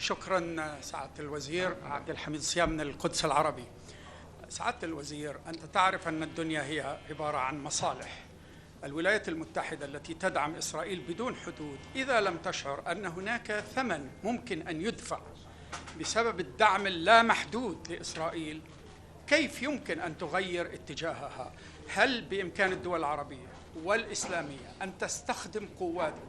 شكرا سعادة الوزير عبد الحميد صيام من القدس العربي. سعادة الوزير، أنت تعرف أن الدنيا هي عبارة عن مصالح. الولايات المتحدة التي تدعم إسرائيل بدون حدود إذا لم تشعر أن هناك ثمن ممكن أن يدفع بسبب الدعم اللامحدود لإسرائيل، كيف يمكن أن تغير اتجاهها؟ هل بإمكان الدول العربية والإسلامية أن تستخدم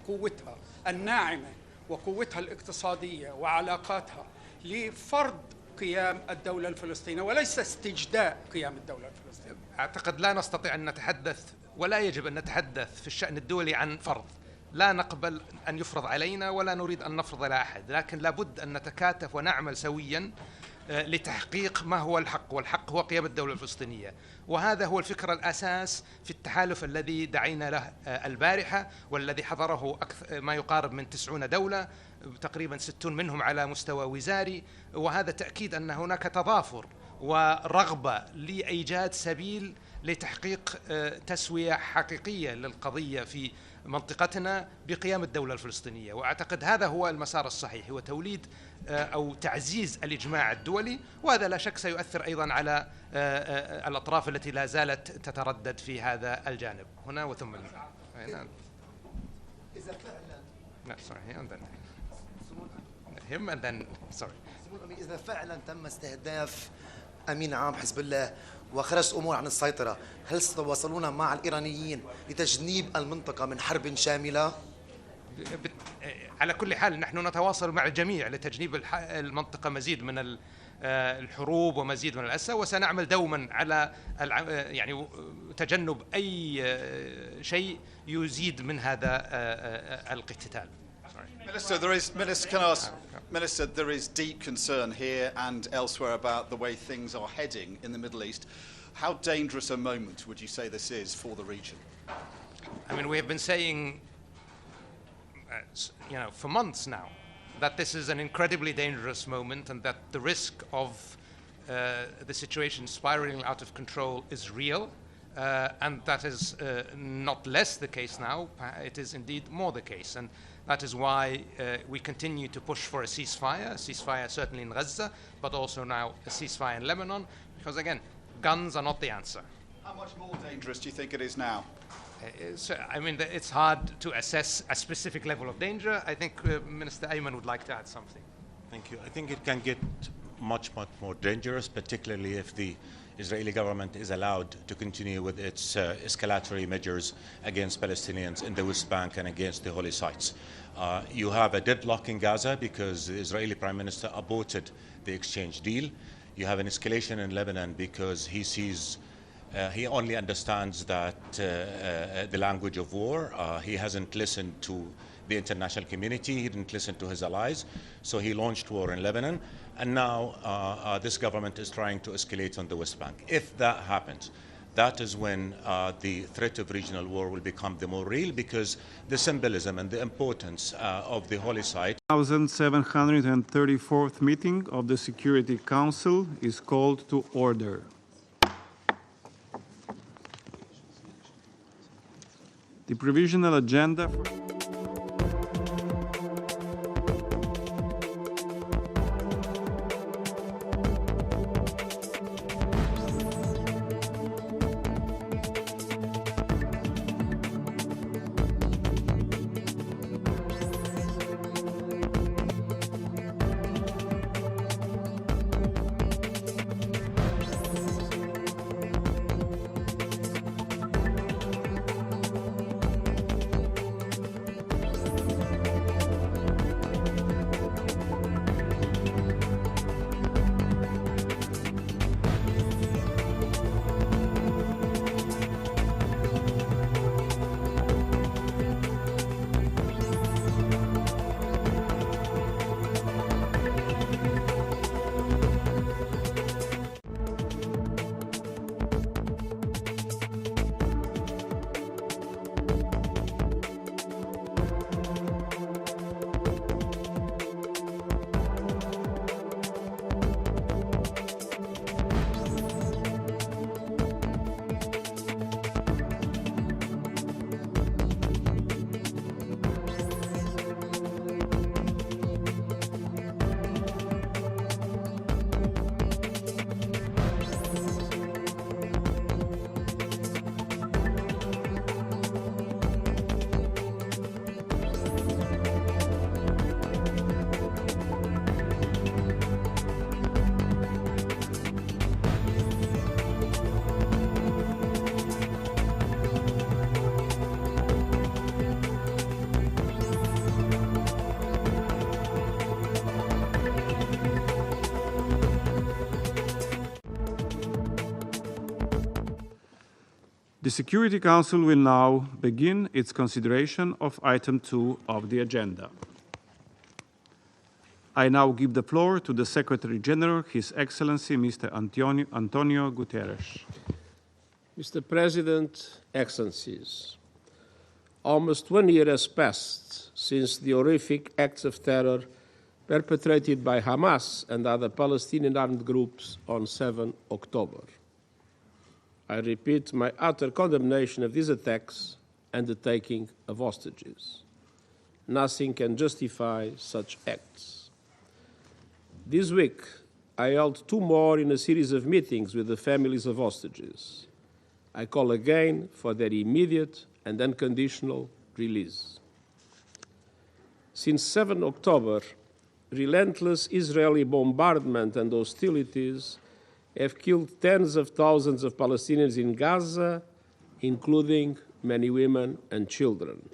قوتها الناعمة وقوتها الاقتصادية وعلاقاتها لفرض قيام الدولة الفلسطينية وليس استجداء قيام الدولة الفلسطينية؟ أعتقد لا نستطيع أن نتحدث ولا يجب أن نتحدث في الشأن الدولي عن فرض. لا نقبل أن يفرض علينا ولا نريد أن نفرض على أحد، لكن لابد أن نتكاتف ونعمل سويا لتحقيق ما هو الحق، والحق هو قيام الدولة الفلسطينية. وهذا هو الفكرة الأساس في التحالف الذي دعينا له البارحة، والذي حضره ما يقارب من 90 دولة، تقريبا 60 منهم على مستوى وزاري. وهذا تأكيد أن هناك تضافر ورغبة لإيجاد سبيل لتحقيق تسوية حقيقية للقضية في منطقتنا بقيام الدولة الفلسطينية. وأعتقد هذا هو المسار الصحيح، هو توليد أو تعزيز الإجماع الدولي، وهذا لا شك سيؤثر أيضا على الأطراف التي لا زالت تتردد في هذا الجانب هنا وثم هنا. إذا فعلا إذا فعلا تم استهداف أمين عام حزب الله وخرجت أمور عن السيطرة، هل ستتواصلون مع الإيرانيين لتجنيب المنطقة من حرب شاملة؟ على كل حال نحن نتواصل مع الجميع لتجنيب المنطقة مزيد من الحروب ومزيد من الأسى، وسنعمل دوما على يعني تجنب أي شيء يزيد من هذا القتال. Minister, there is deep concern here and elsewhere about the way things are heading in the Middle East. How dangerous a moment would you say this is for the region? I mean, we have been saying, for months now, that this is an incredibly dangerous moment and that the risk of the situation spiraling out of control is real. And that is not less the case now, it is indeed more the case. And that is why we continue to push for a ceasefire certainly in Gaza, but also now a ceasefire in Lebanon, because again, guns are not the answer. How much more dangerous do you think it is now? I mean, it's hard to assess a specific level of danger. I think Minister Ayman would like to add something. Thank you. I think it can get much more dangerous, particularly if the Israeli government is allowed to continue with its escalatory measures against Palestinians in the West Bank and against the holy sites. You have a deadlock in Gaza because the Israeli Prime Minister aborted the exchange deal. You have an escalation in Lebanon because he sees he only understands that the language of war. He hasn't listened to the international community. He didn't listen to his allies. So he launched war in Lebanon. And now this government is trying to escalate on the West Bank. If that happens, that is when the threat of regional war will become the more real, because the symbolism and the importance of the holy site. 1734th meeting of the Security Council is called to order. The provisional agenda for The Security Council will now begin its consideration of item 2 of the agenda. I now give the floor to the Secretary General, His Excellency Mr. Antonio Guterres. Mr. President, Excellencies, almost 1 year has passed since the horrific acts of terror perpetrated by Hamas and other Palestinian armed groups on 7 October. I repeat my utter condemnation of these attacks and the taking of hostages. Nothing can justify such acts. This week, I held 2 more in a series of meetings with the families of hostages. I call again for their immediate and unconditional release. Since 7 October, relentless Israeli bombardment and hostilities have killed tens of thousands of Palestinians in Gaza, including many women and children.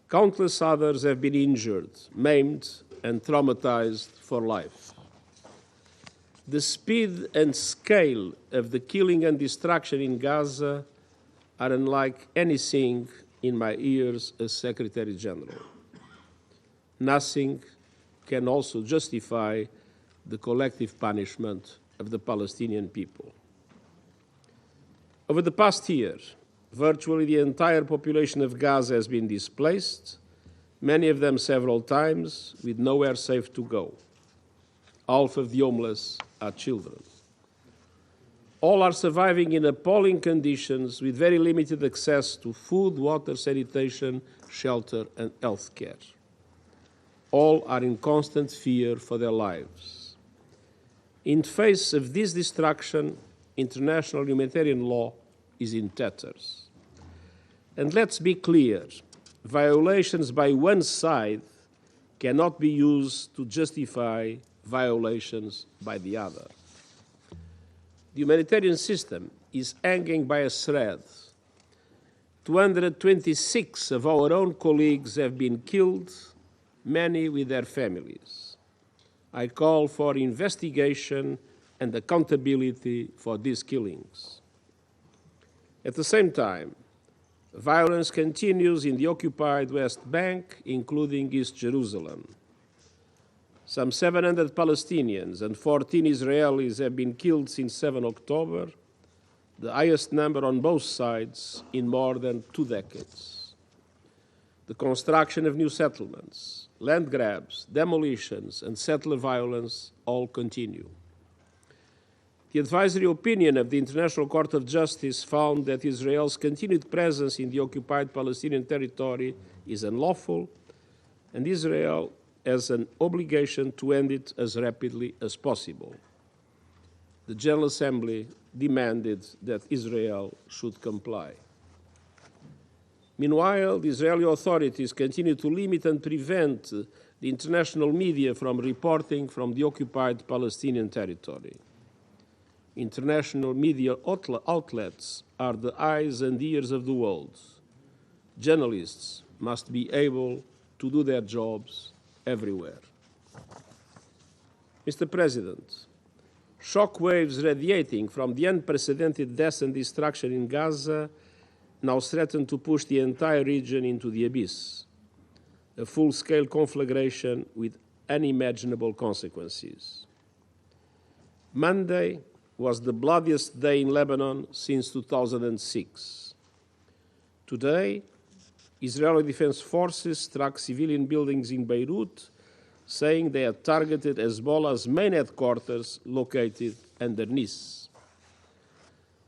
Countless others have been injured, maimed, and traumatized for life. The speed and scale of the killing and destruction in Gaza are unlike anything in my years as Secretary General. Nothing can also justify the collective punishment of the Palestinian people. Over the past year, virtually the entire population of Gaza has been displaced, many of them several times, with nowhere safe to go. Half of the homeless are children. All are surviving in appalling conditions with very limited access to food, water, sanitation, shelter, and health care. All are in constant fear for their lives. In face of this destruction, international humanitarian law is in tatters. And let's be clear, violations by one side cannot be used to justify violations by the other. The humanitarian system is hanging by a thread. 226 of our own colleagues have been killed, many with their families. I call for investigation and accountability for these killings. At the same time, violence continues in the occupied West Bank, including East Jerusalem. Some 700 Palestinians and 14 Israelis have been killed since 7 October, the highest number on both sides in more than 2 decades. The construction of new settlements, land grabs, demolitions, and settler violence all continue. The advisory opinion of the International Court of Justice found that Israel's continued presence in the occupied Palestinian territory is unlawful, and Israel has an obligation to end it as rapidly as possible. The General Assembly demanded that Israel should comply. Meanwhile, the Israeli authorities continue to limit and prevent the international media from reporting from the occupied Palestinian territory. International media outlets are the eyes and ears of the world. Journalists must be able to do their jobs everywhere. Mr. President, shock waves radiating from the unprecedented death and destruction in Gaza now threaten to push the entire region into the abyss, a full-scale conflagration with unimaginable consequences. Monday was the bloodiest day in Lebanon since 2006. Today, Israeli Defense Forces struck civilian buildings in Beirut, saying they had targeted Hezbollah's main headquarters located under Nice.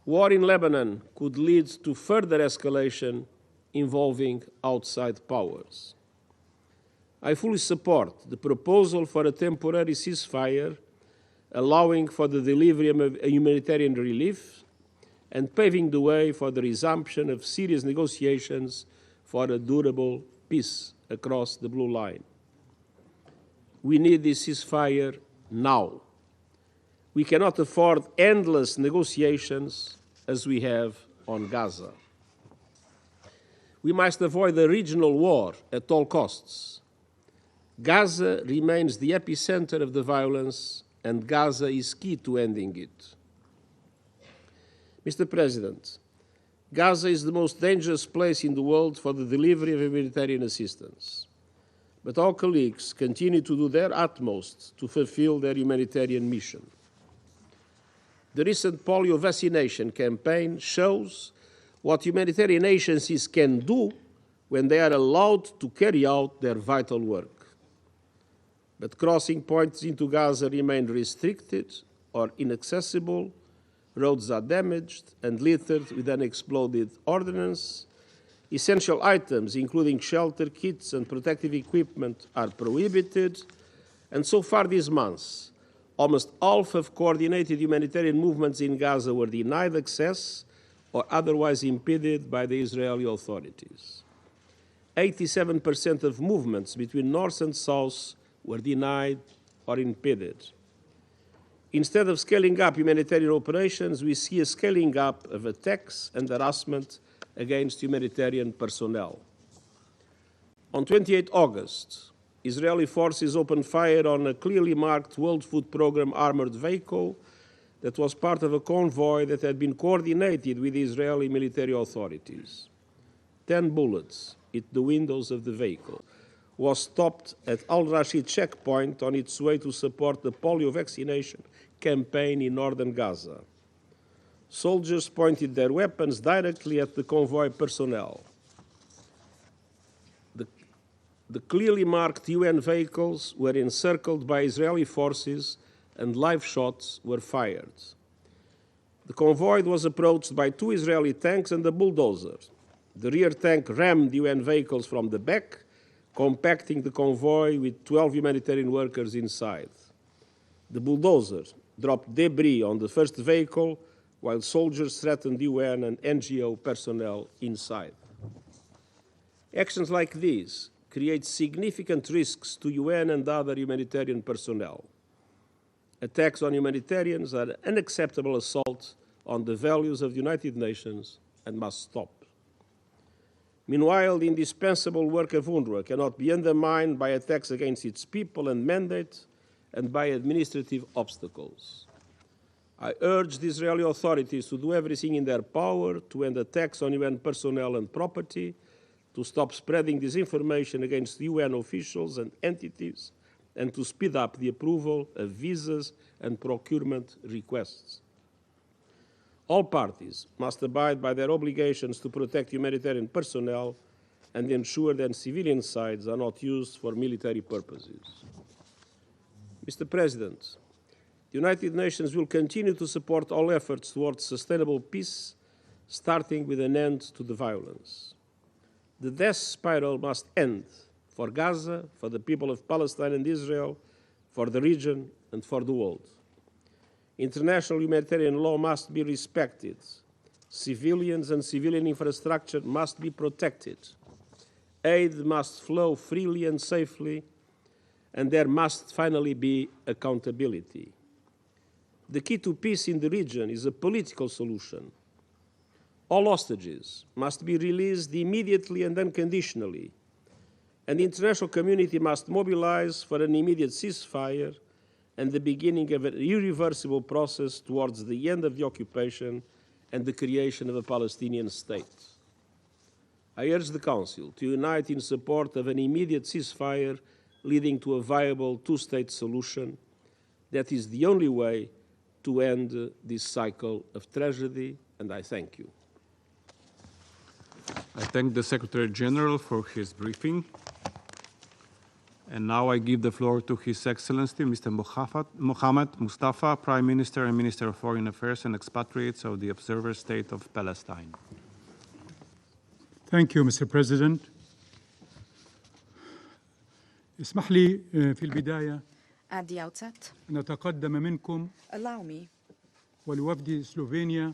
War in Lebanon could lead to further escalation involving outside powers. I fully support the proposal for a temporary ceasefire, allowing for the delivery of humanitarian relief and paving the way for the resumption of serious negotiations for a durable peace across the Blue Line. We need this ceasefire now. We cannot afford endless negotiations as we have on Gaza. We must avoid a regional war at all costs. Gaza remains the epicenter of the violence, and Gaza is key to ending it. Mr. President, Gaza is the most dangerous place in the world for the delivery of humanitarian assistance. But our colleagues continue to do their utmost to fulfill their humanitarian mission. The recent polio vaccination campaign shows what humanitarian agencies can do when they are allowed to carry out their vital work. But crossing points into Gaza remain restricted or inaccessible, roads are damaged and littered with unexploded ordnance, essential items, including shelter kits and protective equipment, are prohibited, and so far this month, almost half of coordinated humanitarian movements in Gaza were denied access or otherwise impeded by the Israeli authorities. 87% of movements between north and south were denied or impeded. Instead of scaling up humanitarian operations, we see a scaling up of attacks and harassment against humanitarian personnel. On 28 August, Israeli forces opened fire on a clearly marked World Food Programme armored vehicle that was part of a convoy that had been coordinated with the Israeli military authorities. 10 bullets hit the windows of the vehicle, was stopped at Al-Rashid checkpoint on its way to support the polio vaccination campaign in northern Gaza. Soldiers pointed their weapons directly at the convoy personnel. The clearly marked UN vehicles were encircled by Israeli forces and live shots were fired. The convoy was approached by 2 Israeli tanks and a bulldozer. The rear tank rammed UN vehicles from the back, compacting the convoy with 12 humanitarian workers inside. The bulldozer dropped debris on the first vehicle while soldiers threatened UN and NGO personnel inside. Actions like these create significant risks to UN and other humanitarian personnel. Attacks on humanitarians are an unacceptable assault on the values of the United Nations and must stop. Meanwhile, the indispensable work of UNRWA cannot be undermined by attacks against its people and mandate and by administrative obstacles. I urge the Israeli authorities to do everything in their power to end attacks on UN personnel and property, to stop spreading disinformation against UN officials and entities, and to speed up the approval of visas and procurement requests. All parties must abide by their obligations to protect humanitarian personnel and ensure that civilian sites are not used for military purposes. Mr. President, the United Nations will continue to support all efforts towards sustainable peace, starting with an end to the violence. The death spiral must end for Gaza, for the people of Palestine and Israel, for the region, and for the world. International humanitarian law must be respected. Civilians and civilian infrastructure must be protected. Aid must flow freely and safely, and there must finally be accountability. The key to peace in the region is a political solution. All hostages must be released immediately and unconditionally, and the international community must mobilize for an immediate ceasefire and the beginning of an irreversible process towards the end of the occupation and the creation of a Palestinian state. I urge the Council to unite in support of an immediate ceasefire leading to a viable two-state solution. That is the only way to end this cycle of tragedy, and I thank you. I thank the Secretary General for his briefing. And now I give the floor to His Excellency, Mr. Mohammed Mustafa, Prime Minister and Minister of Foreign Affairs and Expatriates of the Observer State of Palestine. Thank you, Mr. President. اسمح لي في البداية At the outset, أن أتقدم منكم allow me ولوفد سلوفينيا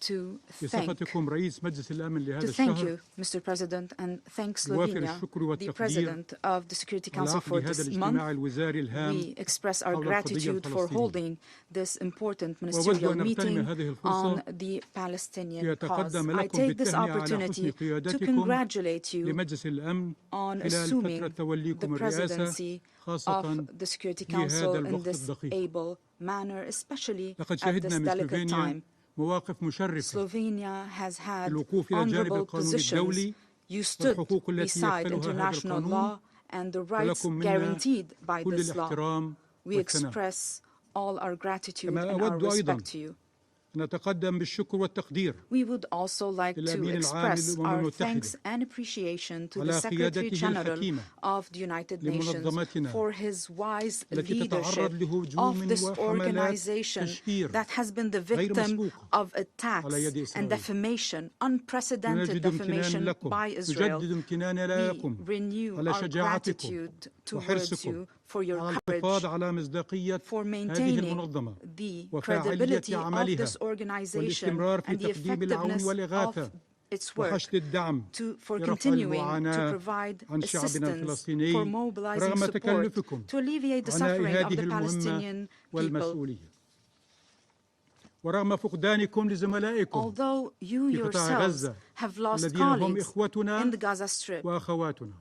to بصفتكم رئيس مجلس الأمن لهذا thank الشهر you, Mr. President, and thank بوافر Slovenia, الشكر the والتقدير President of the Security على Council, for عقد هذا this الاجتماع month. الوزاري الهام We express our حول القضية gratitude for الفلسطينية. holding this important وأود ministerial أن أغتنم meeting هذه الفرصة on the Palestinian cause. لأتقدم I لكم take this بالتهنئة على حسن opportunity to قيادتكم congratulate you لمجلس الأمن on خلال assuming فترة the توليكم الرئاسة presidency خاصة of the Security في هذا Council in الوقت this الدقيق. able manner, especially لقد at this شهدنا من delicate سلوفينيا time. مواقف مشرفة Slovenia has had الوقوف إلى جانب honorable القانون positions. الدولي You stood والحقوق التي beside يكفلها هذا international القانون law and the rights ولكم منا guaranteed by كل this law. الاحترام We والثناء. express all our gratitude كما and our أود أيضا respect to you. نتقدم بالشكر والتقدير We would also like to للأمين العام express للأمم our المتحدة thanks and appreciation to the على Secretary قيادته General الحكيمة of the United Nations لمنظمتنا for his wise التي leadership تتعرض of لهجوم this وحملات organization تشهير that has been the غير victim مسبوقة of attacks على يد and إسرائيل. defamation, unprecedented نجد امتنان defamation لكم by Israel. نجدد امتناننا We لكم renew على our شجاعتكم gratitude towards وحرصكم you for your على courage, الحفاظ على مصداقية for هذه maintaining المنظمة the وفاعلية credibility of عملها this organization والاستمرار في and the تقديم العون effectiveness of والإغاثة its work وحشد الدعم for لرفع continuing to المعاناة provide عن شعبنا assistance الفلسطيني for mobilizing رغم support تكلفكم to alleviate the عناء suffering of هذه the المهمة Palestinian people. والمسؤولية ورغم فقدانكم لزملائكم Although you في قطاع yourselves غزة have lost الذين هم colleagues إخوتنا in the Gaza Strip, وأخواتنا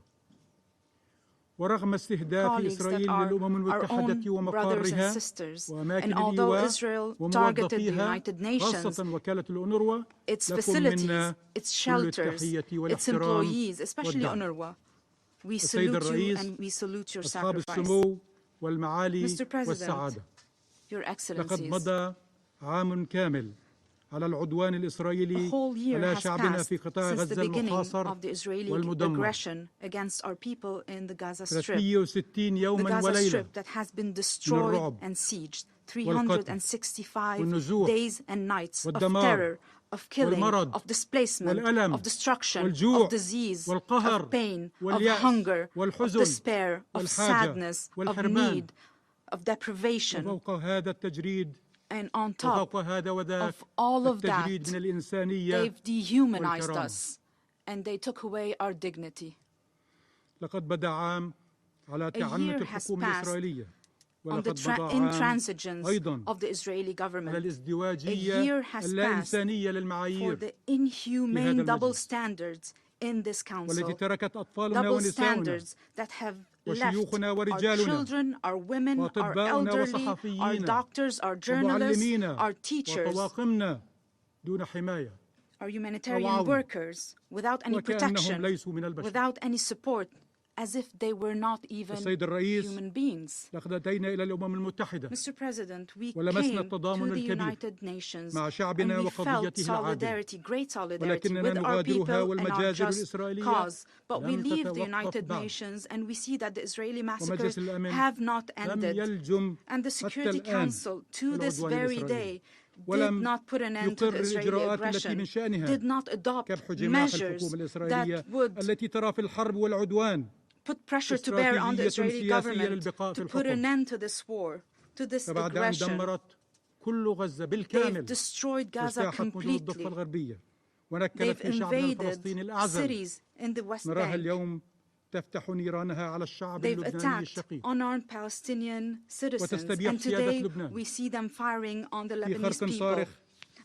ورغم استهداف colleagues that إسرائيل are للأمم our own المتحدة brothers and ومقارها sisters, وأماكن and although الإيواء Israel targeted the وموظفيها United Nations, خاصة وكالة الأونروا its لكم facilities, منا its كل shelters, التحية its والاحترام employees, especially والدعم. UNRWA. We السيد salute you الرئيس and we salute your أصحاب sacrifice. السمو والمعالي Mr. President, والسعادة Your لقد Excellencies, مضى عام كامل على العدوان a الإسرائيلي whole year على has شعبنا passed في قطاع since the غزة beginning المحاصر of the Israeli والمدمر aggression against our people in the Gaza Strip. 360 The يوما Gaza وليلة Strip that has been destroyed الرعب and sieged, والقتل 365 والنزوح days and nights of والدمار terror, of killing, والمرض of displacement, والألم of destruction, والجوع of disease, والقهر of pain, of واليأس hunger, of والحزن despair, of والحاجة sadness, of والحرمان need, of deprivation. وفوق هذا التجريد And on top وفوق هذا وذاك of all of that, التجريد من الإنسانية they've dehumanized والكرامة. us and they took away our dignity. لقد بدأ عام على تعنت year has الحكومة passed الإسرائيلية on the ولقد مضى عام intransigence أيضا of the Israeli على government. A الازدواجية year has اللا passed إنسانية for للمعايير the inhumane المجلس. double standards in this والتي council. تركت أطفالنا Double ونساؤنا standards that have left وشيوخنا our ورجالنا children, our women, our وأطباؤنا elderly, our وصحفيينا doctors, our journalists, ومعلمينا our teachers, وطواقمنا دون حماية our humanitarian وعون. workers without any وكأنهم protection, ليسوا من البشر. without any support, as if they were not even السيد الرئيس human beings. لقد أتينا إلى الأمم المتحدة Mr. President, we ولمسنا came to التضامن the الكبير United Nations مع شعبنا and we felt وقضيته العادلة solidarity, great solidarity ولكننا with our نغادرها people and our والمجازر just الإسرائيلية cause. But we لم leave the تتوقف United بعد. Nations and we see that the Israeli ومجلس massacres الأمن have not لم ended. يلجم And the حتى Security الآن Council, to this العدوان very الإسرائيلي day, did ولم not put an end to يقر the Israeli الإجراءات التي من aggression, شأنها did not adopt كبح جماح measures الحكومة الإسرائيلية that would التي ترى في الحرب والعدوان put pressure to bear on the Israeli استراتيجية government للبقاء في to put an الحكم. end to this war, to this فبعد أن aggression. دمرت كل غزة They've بالكامل destroyed Gaza واجتاحت مدن الضفة completely. الغربية ونكلت They've في شعبنا invaded الفلسطيني الأعزل cities in the West نراها Bank. اليوم تفتح نيرانها على الشعب They've اللبناني attacked الشقيق unarmed Palestinian citizens, وتستبيح and سيادة today لبنان we see them firing on the في Lebanese خرق people. صارخ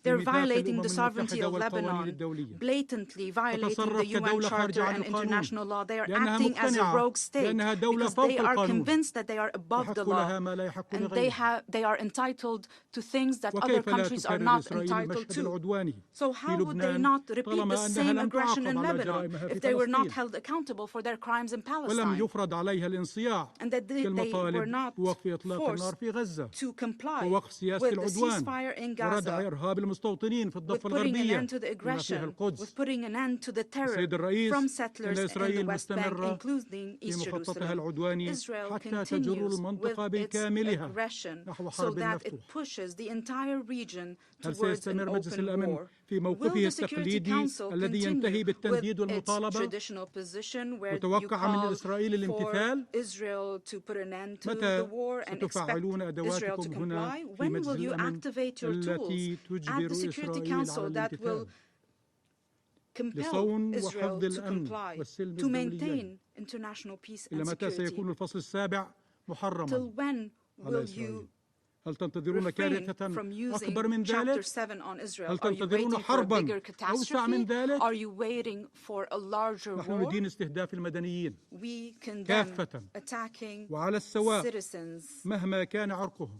They're لميثاق violating الأمم the sovereignty المتحدة of والقوانين Lebanon, الدولية blatantly violating وتصرف the UN كدولة Charter خارجة عن and القانون international law. They are لأنها acting as a مقتنعة rogue state لأنها دولة because فوق they are القانون convinced that they are above the يحق law لها ما لا يحق and لغيرها they are entitled to things that other وكيف لا countries are تكرر not إسرائيل entitled المشهد to. العدواني So في how would they لبنان not repeat the طالما same أنها لم aggression تعاقب in على Lebanon جرائمها if في they were not فلسطين held accountable for their crimes in ولم Palestine يفرض عليها الانصياع and that they were للمطالب not بوقف إطلاق النار forced في غزة to comply ووقف سياسة with the العدوان ceasefire in وردع Gaza, إرهاب المستوطنين في with الضفة putting an الغربية end to the بما فيها aggression, القدس with putting an end to the terror السيد الرئيس from إن settlers in the إسرائيل West Bank, مستمرة including في East مخططها Jerusalem. العدواني Israel حتى تجر continues with المنطقة its بكاملها aggression نحو so حرب that it مفتوح. pushes the entire region هل towards an سيستمر مجلس open الأمن war? في Will موقفه the Security التقليدي Council الذي ينتهي continue بالتنديد with its والمطالبة traditional position where you متوقعة من call إسرائيل for الامتثال؟ Israel to put an end to the متى war and expect ستفعلون Israel أدواتكم to هنا comply? في When مجلس will you الأمن activate your tools التي at تجبر the Security إسرائيل Council على that will الامتثال compel لصون Israel وحفظ to الأمن comply, والسلم to الدوليين؟ maintain international peace إلى and متى security? سيكون الفصل السابع Till محرما when على will إسرائيل؟ you هل تنتظرون refrain كارثة from أكبر من using ذلك؟ Chapter 7 on Israel? هل Are you تنتظرون waiting for a حرباً bigger أوسع من catastrophe? ذلك؟ Are you waiting for a larger نحن war? ندين استهداف المدنيين We condemn كافة attacking وعلى السواء citizens مهما كان عرقهم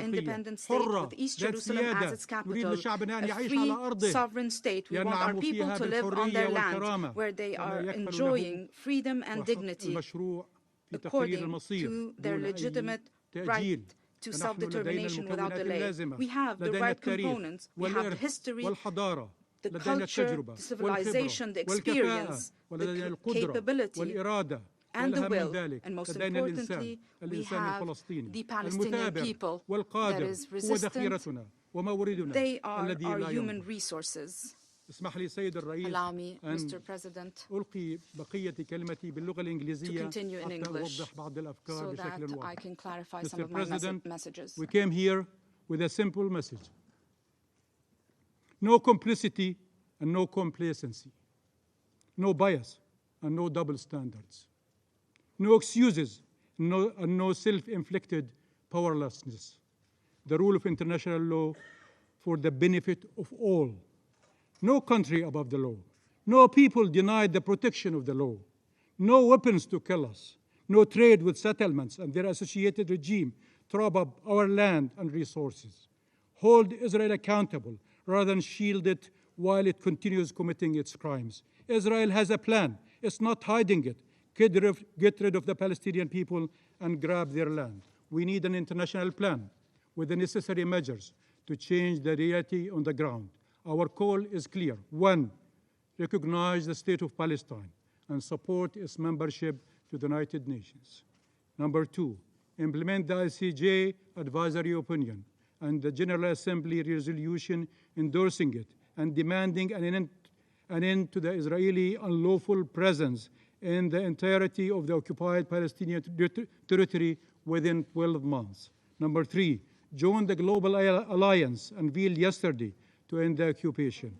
independent state with East Jerusalem as its capital, a free sovereign state. We want our people to live on their land where they are enjoying freedom and dignity according to their legitimate right to self-determination without delay. We have the right components. We have the history the culture, the civilization, the experience, the capability, and the will, and most importantly, we have the Palestinian people that is resistant. They are our human resources. Allow me, Mr. President, to continue in English so that I can clarify some of my messages. We came here with a simple message. No complicity and no complacency. No bias and no double standards. No excuses and no self-inflicted powerlessness. The rule of international law for the benefit of all. No country above the law. No people denied the protection of the law. No weapons to kill us. No trade with settlements and their associated regime to rob up our land and resources. Hold Israel accountable rather than shield it while it continues committing its crimes. Israel has a plan. It's not hiding it. Get rid of the Palestinian people and grab their land. We need an international plan with the necessary measures to change the reality on the ground. Our call is clear. 1, recognize the state of Palestine and support its membership to the United Nations. Number 2, implement the ICJ advisory opinion and the General Assembly resolution endorsing it and demanding an end to the Israeli unlawful presence in the entirety of the occupied Palestinian territory within 12 months. Number 3, join the global alliance unveiled yesterday to end the occupation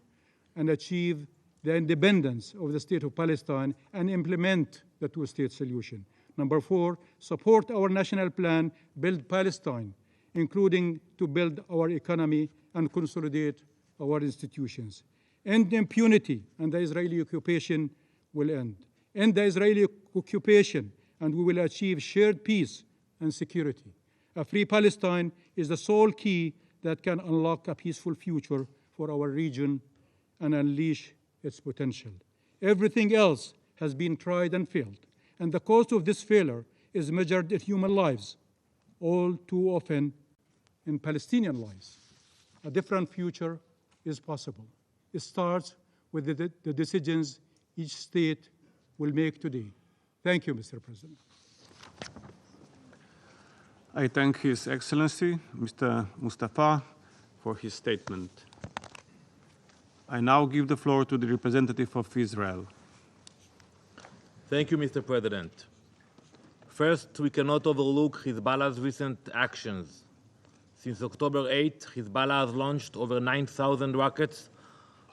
and achieve the independence of the state of Palestine and implement the two-state solution. Number 4, support our national plan, Build Palestine, including to build our economy and consolidate our institutions. End impunity and the Israeli occupation will end. End the Israeli occupation and we will achieve shared peace and security. A free Palestine is the sole key that can unlock a peaceful future for our region and unleash its potential. Everything else has been tried and failed, and the cost of this failure is measured in human lives, all too often in Palestinian lives. A different future is possible. It starts with the decisions each state will make today. Thank you, Mr. President. I thank His Excellency, Mr. Mustafa, for his statement. I now give the floor to the representative of Israel. Thank you, Mr. President. First, we cannot overlook Hezbollah's recent actions. Since October 8, Hezbollah has launched over 9,000 rockets,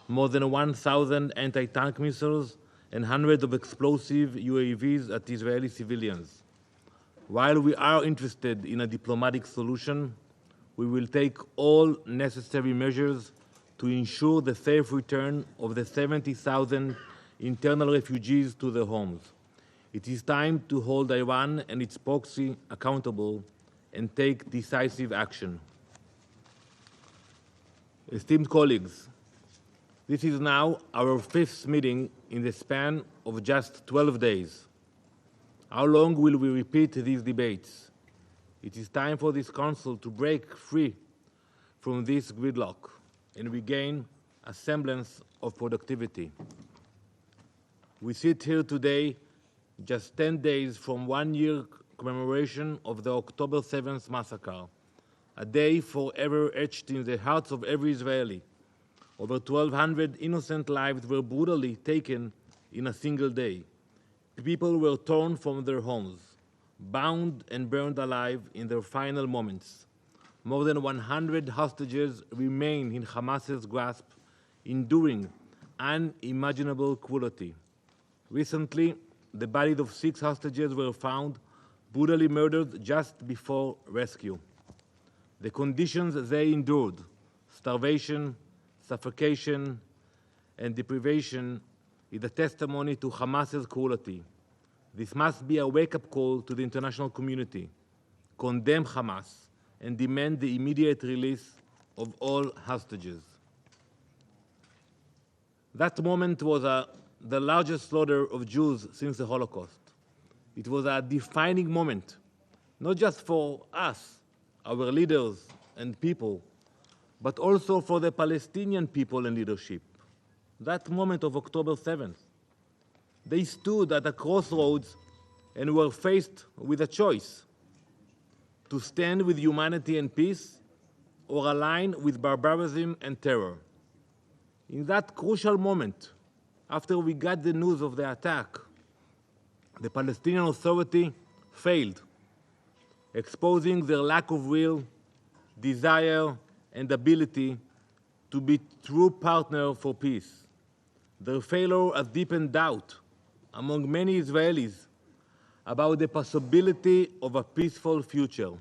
more than 1,000 anti-tank missiles, and hundreds of explosive UAVs at Israeli civilians. While we are interested in a diplomatic solution, we will take all necessary measures to ensure the safe return of the 70,000 internal refugees to their homes. It is time to hold Iran and its proxy accountable and take decisive action. Esteemed colleagues, this is now our 5th meeting in the span of just 12 days. How long will we repeat these debates? It is time for this Council to break free from this gridlock and regain a semblance of productivity. We sit here today just 10 days from 1-year commemoration of the October 7th massacre, a day forever etched in the hearts of every Israeli. Over 1,200 innocent lives were brutally taken in a single day. People were torn from their homes, bound and burned alive in their final moments. More than 100 hostages remain in Hamas's grasp, enduring unimaginable cruelty. Recently, the bodies of 6 hostages were found brutally murdered just before rescue. The conditions they endured, starvation, suffocation, and deprivation, is a testimony to Hamas's cruelty. This must be a wake-up call to the international community. Condemn Hamas and demand the immediate release of all hostages. That moment was the largest slaughter of Jews since the Holocaust. It was a defining moment, not just for us, our leaders and people, but also for the Palestinian people and leadership. that moment of October 7th. They stood at a crossroads and were faced with a choice: to stand with humanity and peace, or align with barbarism and terror. In that crucial moment, after we got the news of the attack, the Palestinian Authority failed, exposing their lack of will, desire, and ability to be true partner for peace. Their failure has deepened doubt among many Israelis about the possibility of a peaceful future.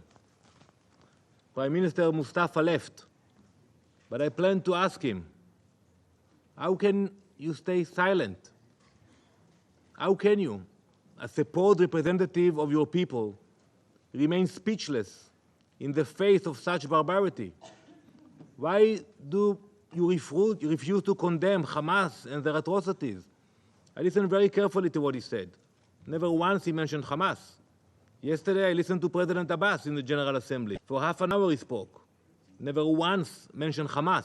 Prime Minister Mustafa left, but I plan to ask him, how can you stay silent? How can you, as a proud representative of your people, remain speechless in the face of such barbarity? Why do you refuse to condemn Hamas and their atrocities? I listened very carefully to what he said. Never once he mentioned Hamas. Yesterday I listened to President Abbas in the General Assembly. For half an hour he spoke. Never once mentioned Hamas.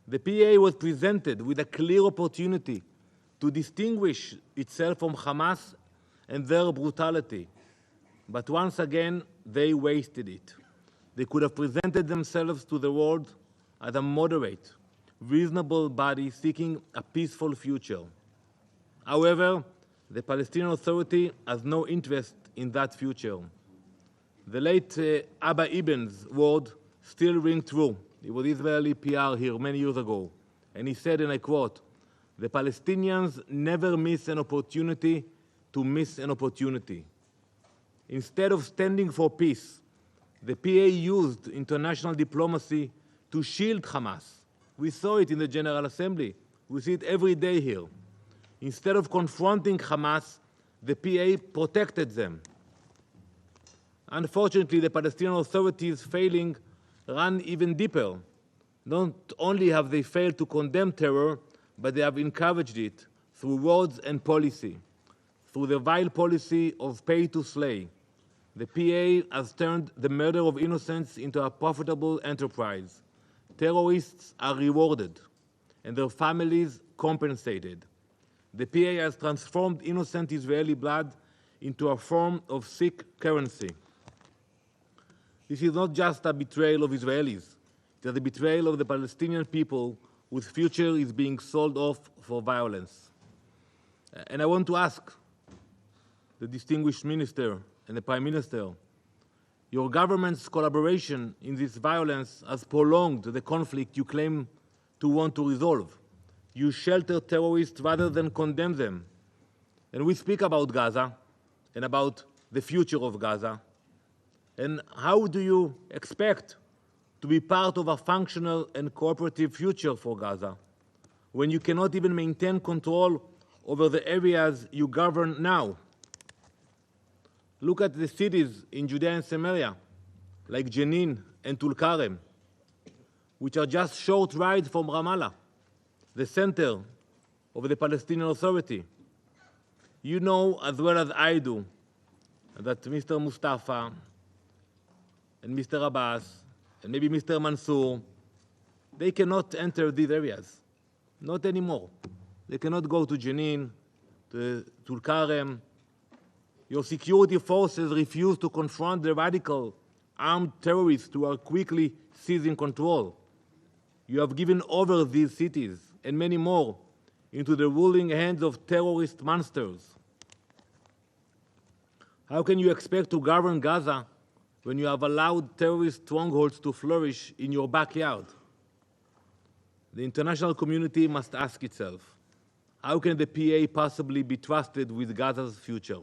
The PA was presented with a clear opportunity to distinguish itself from Hamas and their brutality. But once again, they wasted it. They could have presented themselves to the world as a moderate, reasonable body seeking a peaceful future. However, the Palestinian Authority has no interest in that future. The late Abba Eben's word still ring true. He was Israeli PR here many years ago. And he said, and I quote, "The Palestinians never miss an opportunity to miss an opportunity." Instead of standing for peace, the PA used international diplomacy to shield Hamas. We saw it in the General Assembly. We see it every day here. Instead of confronting Hamas, the PA protected them. Unfortunately, the Palestinian Authority's failing ran even deeper. Not only have they failed to condemn terror, but they have encouraged it through words and policy. Through the vile policy of pay to slay, the PA has turned the murder of innocents into a profitable enterprise. Terrorists are rewarded, and their families compensated. The PA has transformed innocent Israeli blood into a form of sick currency. This is not just a betrayal of Israelis. It is a betrayal of the Palestinian people whose future is being sold off for violence. And I want to ask the distinguished minister and the Prime Minister, your government's collaboration in this violence has prolonged the conflict you claim to want to resolve. You shelter terrorists rather than condemn them. And we speak about Gaza and about the future of Gaza. And how do you expect to be part of a functional and cooperative future for Gaza when you cannot even maintain control over the areas you govern now? Look at the cities in Judea and Samaria, like Jenin and Tulkarem, which are just short rides from Ramallah, the center of the Palestinian Authority. You know as well as I do that Mr. Mustafa and Mr. Abbas and maybe Mr. Mansour, they cannot enter these areas, not anymore. They cannot go to Jenin, to Tulkarem. Your security forces refuse to confront the radical armed terrorists who are quickly seizing control. You have given over these cities and many more into the ruling hands of terrorist monsters. How can you expect to govern Gaza when you have allowed terrorist strongholds to flourish in your backyard? The international community must ask itself, how can the PA possibly be trusted with Gaza's future?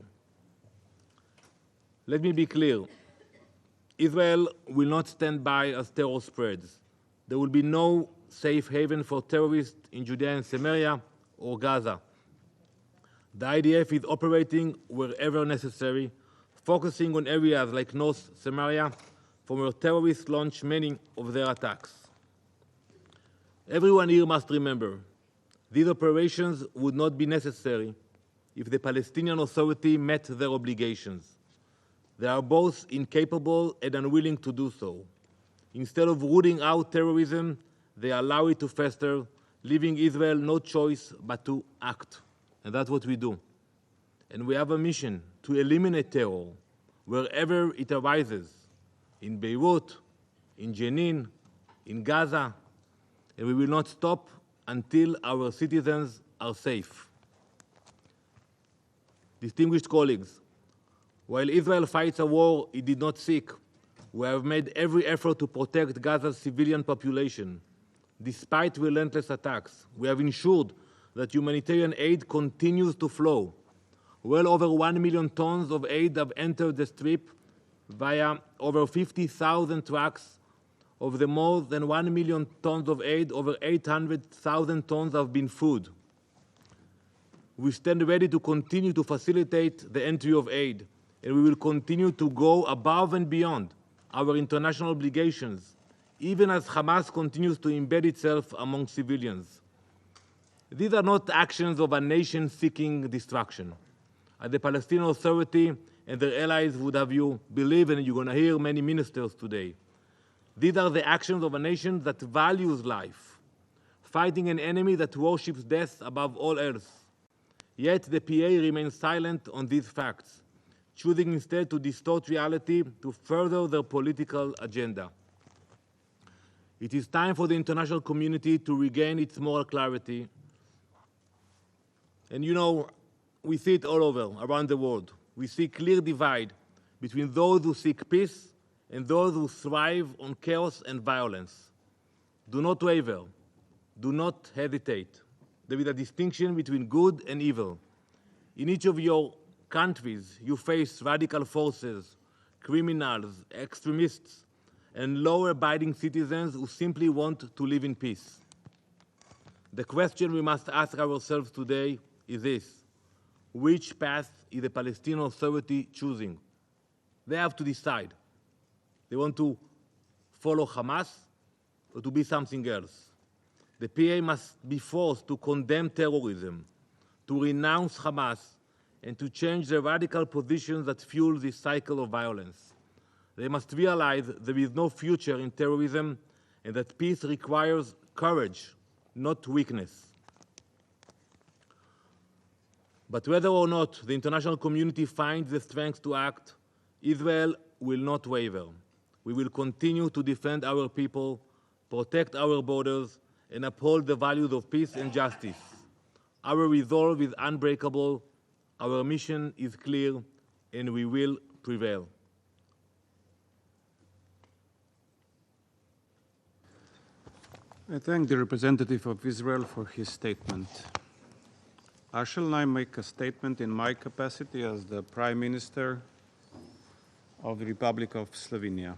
Let me be clear. Israel will not stand by as terror spreads. There will be no safe haven for terrorists in Judea and Samaria or Gaza. The IDF is operating wherever necessary, focusing on areas like North Samaria, from where terrorists launch many of their attacks. Everyone here must remember, these operations would not be necessary if the Palestinian Authority met their obligations. They are both incapable and unwilling to do so. Instead of rooting out terrorism, they allow it to fester, leaving Israel no choice but to act. And that's what we do. And we have a mission to eliminate terror wherever it arises, in Beirut, in Jenin, in Gaza, and we will not stop until our citizens are safe. Distinguished colleagues, while Israel fights a war it did not seek, we have made every effort to protect Gaza's civilian population. Despite relentless attacks, we have ensured that humanitarian aid continues to flow. Well over 1 million tons of aid have entered the Strip via over 50,000 trucks. Of the more than 1 million tons of aid, over 800,000 tons have been food. We stand ready to continue to facilitate the entry of aid, and we will continue to go above and beyond our international obligations, even as Hamas continues to embed itself among civilians. These are not actions of a nation seeking destruction. As the Palestinian Authority and their allies would have you believe, and you're going to hear many ministers today, these are the actions of a nation that values life, fighting an enemy that worships death above all else. Yet the PA remains silent on these facts, choosing instead to distort reality to further their political agenda. It is time for the international community to regain its moral clarity. And you know, we see it all over, around the world. We see a clear divide between those who seek peace and those who thrive on chaos and violence. Do not waver. Do not hesitate. There is a distinction between good and evil. In each of your countries, you face radical forces, criminals, extremists, and law-abiding citizens who simply want to live in peace. The question we must ask ourselves today is this: which path is the Palestinian Authority choosing? They have to decide. They want to follow Hamas or to be something else. The PA must be forced to condemn terrorism, to renounce Hamas, and to change the radical positions that fuel this cycle of violence. They must realize there is no future in terrorism and that peace requires courage, not weakness. But whether or not the international community finds the strength to act, Israel will not waver. We will continue to defend our people, protect our borders, and uphold the values of peace and justice. Our resolve is unbreakable, our mission is clear, and we will prevail. I thank the representative of Israel for his statement. I shall now make a statement in my capacity as the Prime Minister of the Republic of Slovenia.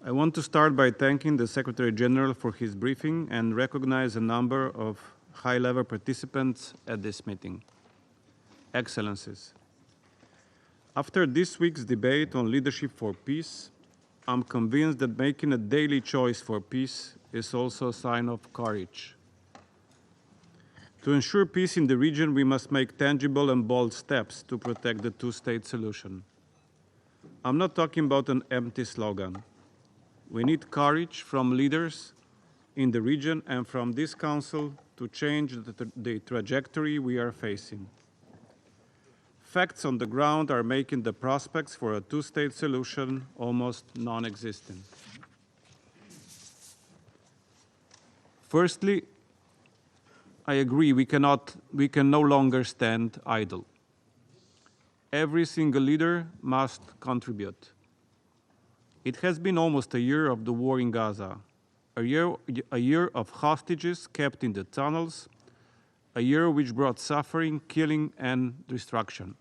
I want to start by thanking the Secretary General for his briefing and recognize a number of high-level participants at this meeting. Excellencies, after this week's debate on leadership for peace, I'm convinced that making a daily choice for peace is also a sign of courage. To ensure peace in the region, we must make tangible and bold steps to protect the two-state solution. I'm not talking about an empty slogan. We need courage from leaders in the region and from this Council to change the trajectory we are facing. Facts on the ground are making the prospects for a two-state solution almost non-existent. Firstly, I agree we can no longer stand idle. Every single leader must contribute. It has been almost a year of the war in Gaza, a year of hostages kept in the tunnels, a year which brought suffering, killing, and destruction.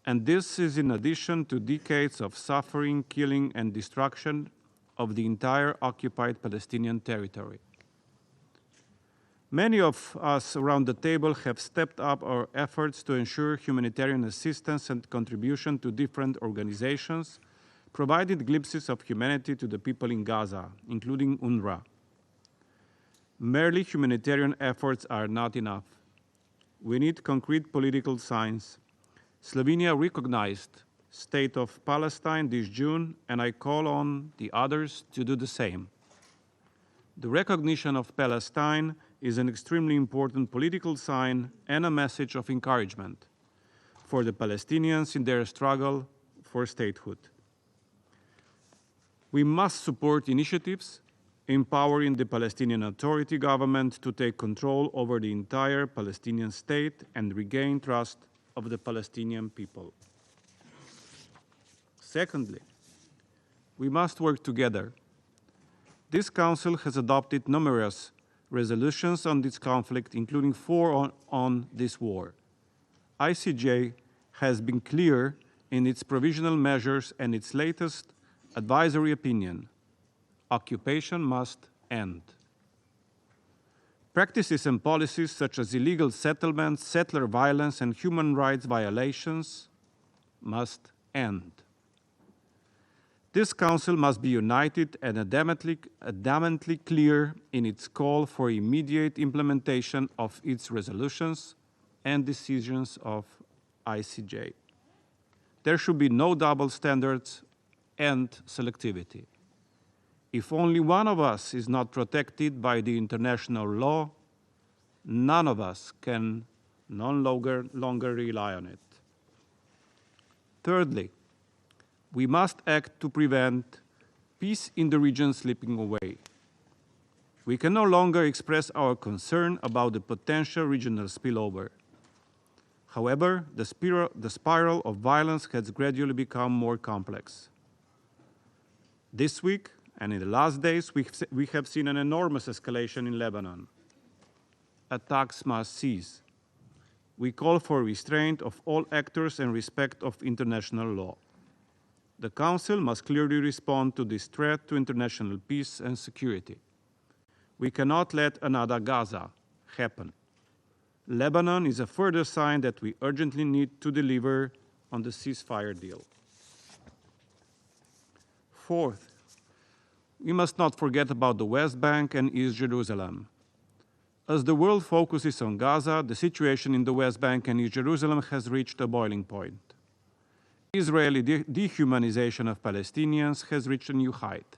And this is in addition to decades of suffering, killing, and destruction of the entire occupied Palestinian territory. Many of us around the table have stepped up our efforts to ensure humanitarian assistance and contribution to different organizations, provided glimpses of humanity to the people in Gaza, including UNRWA. Merely humanitarian efforts are not enough. We need concrete political signs. Slovenia recognized State of Palestine this June, and I call on the others to do the same. The recognition of Palestine is an extremely important political sign and a message of encouragement for the Palestinians in their struggle for statehood. We must support initiatives empowering the Palestinian Authority government to take control over the entire Palestinian state and regain trust of the Palestinian people. Secondly, we must work together. This Council has adopted numerous resolutions on this conflict, including 4 on this war. ICJ has been clear in its provisional measures and its latest advisory opinion. Occupation must end. Practices and policies such as illegal settlements, settler violence, and human rights violations must end. This Council must be united and adamantly clear in its call for immediate implementation of its resolutions and decisions of ICJ. There should be no double standards and selectivity. If only one of us is not protected by the international law, none of us can no longer rely on it. Thirdly, we must act to prevent peace in the region slipping away. We can no longer express our concern about the potential regional spillover. However, the spiral of violence has gradually become more complex. This week, and in the last days, we have seen an enormous escalation in Lebanon. Attacks must cease. We call for restraint of all actors and respect of international law. The Council must clearly respond to this threat to international peace and security. We cannot let another Gaza happen. Lebanon is a further sign that we urgently need to deliver on the ceasefire deal. Fourth, we must not forget about the West Bank and East Jerusalem. As the world focuses on Gaza, the situation in the West Bank and East Jerusalem has reached a boiling point. Israeli dehumanization of Palestinians has reached a new height.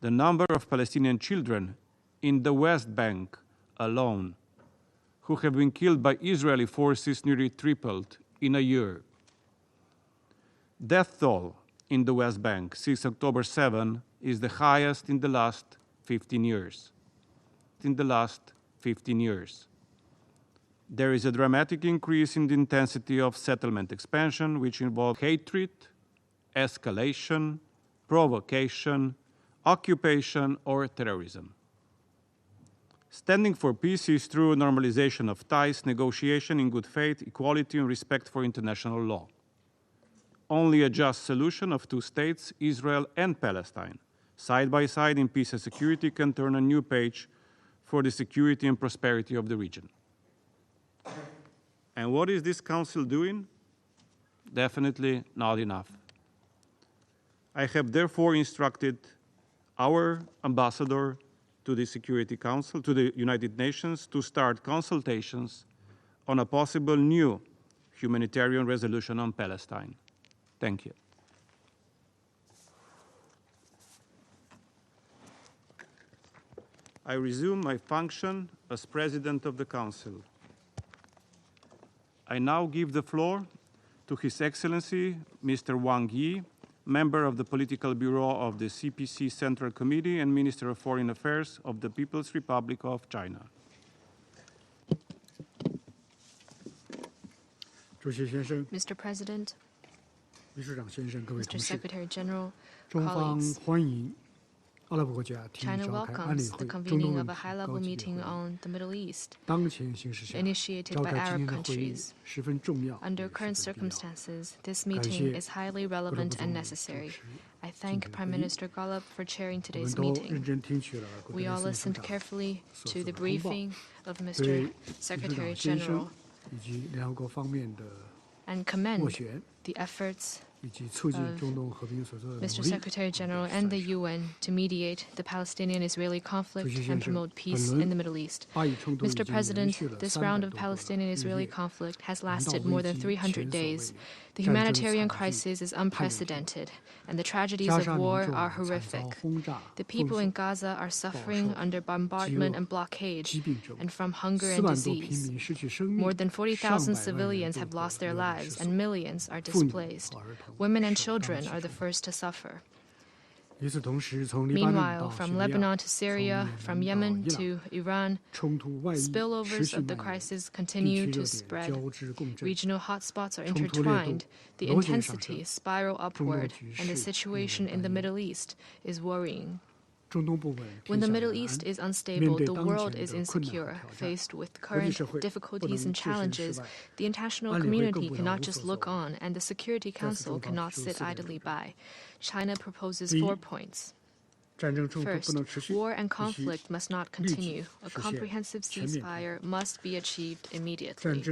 The number of Palestinian children in the West Bank alone who have been killed by Israeli forces nearly tripled in a year. Death toll in the West Bank since October 7 is the highest in the last 15 years. There is a dramatic increase in the intensity of settlement expansion, which involves hatred, escalation, provocation, occupation, or terrorism. Standing for peace is through normalization of ties, negotiation in good faith, equality, and respect for international law. Only a just solution of 2 states, Israel and Palestine, side by side in peace and security, can turn a new page for the security and prosperity of the region. And what is this Council doing? Definitely not enough. I have therefore instructed our ambassador to the Security Council, to the United Nations, to start consultations on a possible new humanitarian resolution on Palestine. Thank you. I resume my function as President of the Council. I now give the floor to His Excellency, Mr. Wang Yi, member of the Political Bureau of the CPC Central Committee and Minister of Foreign Affairs of the People's Republic of China. Mr. President, Mr. Secretary General, colleagues, China welcomes the convening of a high-level meeting on the Middle East, initiated by Arab countries. Under current circumstances, this meeting is highly relevant and necessary. I thank Prime Minister Golub for chairing today's meeting. We all listened carefully to the briefing of Mr. Secretary General and commend the efforts Mr. Secretary General, and the UN to mediate the Palestinian-Israeli conflict and promote peace in the Middle East. Mr. President, this round of Palestinian-Israeli conflict has lasted more than 300 days. The humanitarian crisis is unprecedented, and the tragedies of war are horrific. The people in Gaza are suffering under bombardment and blockade, and from hunger and disease. More than 40,000 civilians have lost their lives, and millions are displaced. Women and children are the first to suffer. Meanwhile, from Lebanon to Syria, from Yemen to Iran, spillovers of the crisis continue to spread. Regional hotspots are intertwined, the intensity spiral upward, and the situation in the Middle East is worrying. When the Middle East is unstable, the world is insecure. Faced with current difficulties and challenges, the international community cannot just look on, and the Security Council cannot sit idly by. China proposes 4 points. First, war and conflict must not continue. A comprehensive ceasefire must be achieved immediately.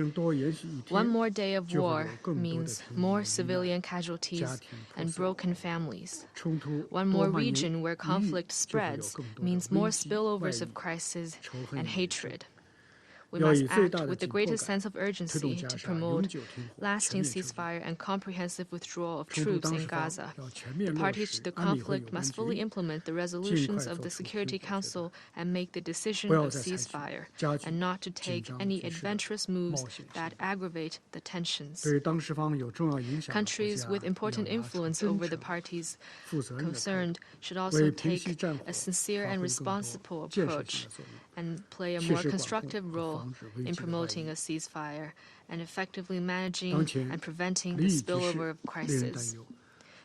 One more day of war means more civilian casualties and broken families. One more region where conflict spreads means more spillovers of crisis and hatred. We must act with the greatest sense of urgency to promote lasting ceasefire and comprehensive withdrawal of troops in Gaza. The parties to the conflict must fully implement the resolutions of the Security Council and make the decision of ceasefire, and not to take any adventurous moves that aggravate the tensions. Countries with important influence over the parties concerned should also take a sincere and responsible approach and play a more constructive role in promoting a ceasefire and effectively managing and preventing the spillover of crisis.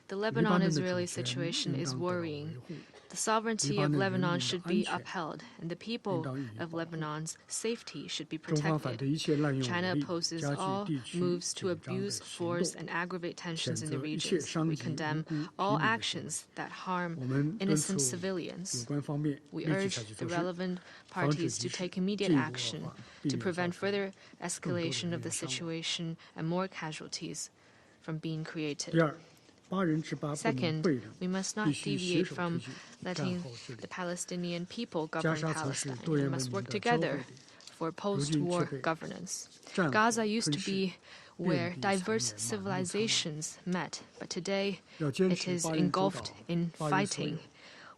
The Lebanon-Israeli situation is worrying. The sovereignty of Lebanon should be upheld, and the people of Lebanon's safety should be protected. China opposes all moves to abuse, force, and aggravate tensions in the region. We condemn all actions that harm innocent civilians. We urge the relevant parties to take immediate action to prevent further escalation of the situation and more casualties from being created. Second, we must not deviate from letting the Palestinian people govern Palestine. We must work together for post-war governance. Gaza used to be where diverse civilizations met, but today it is engulfed in fighting.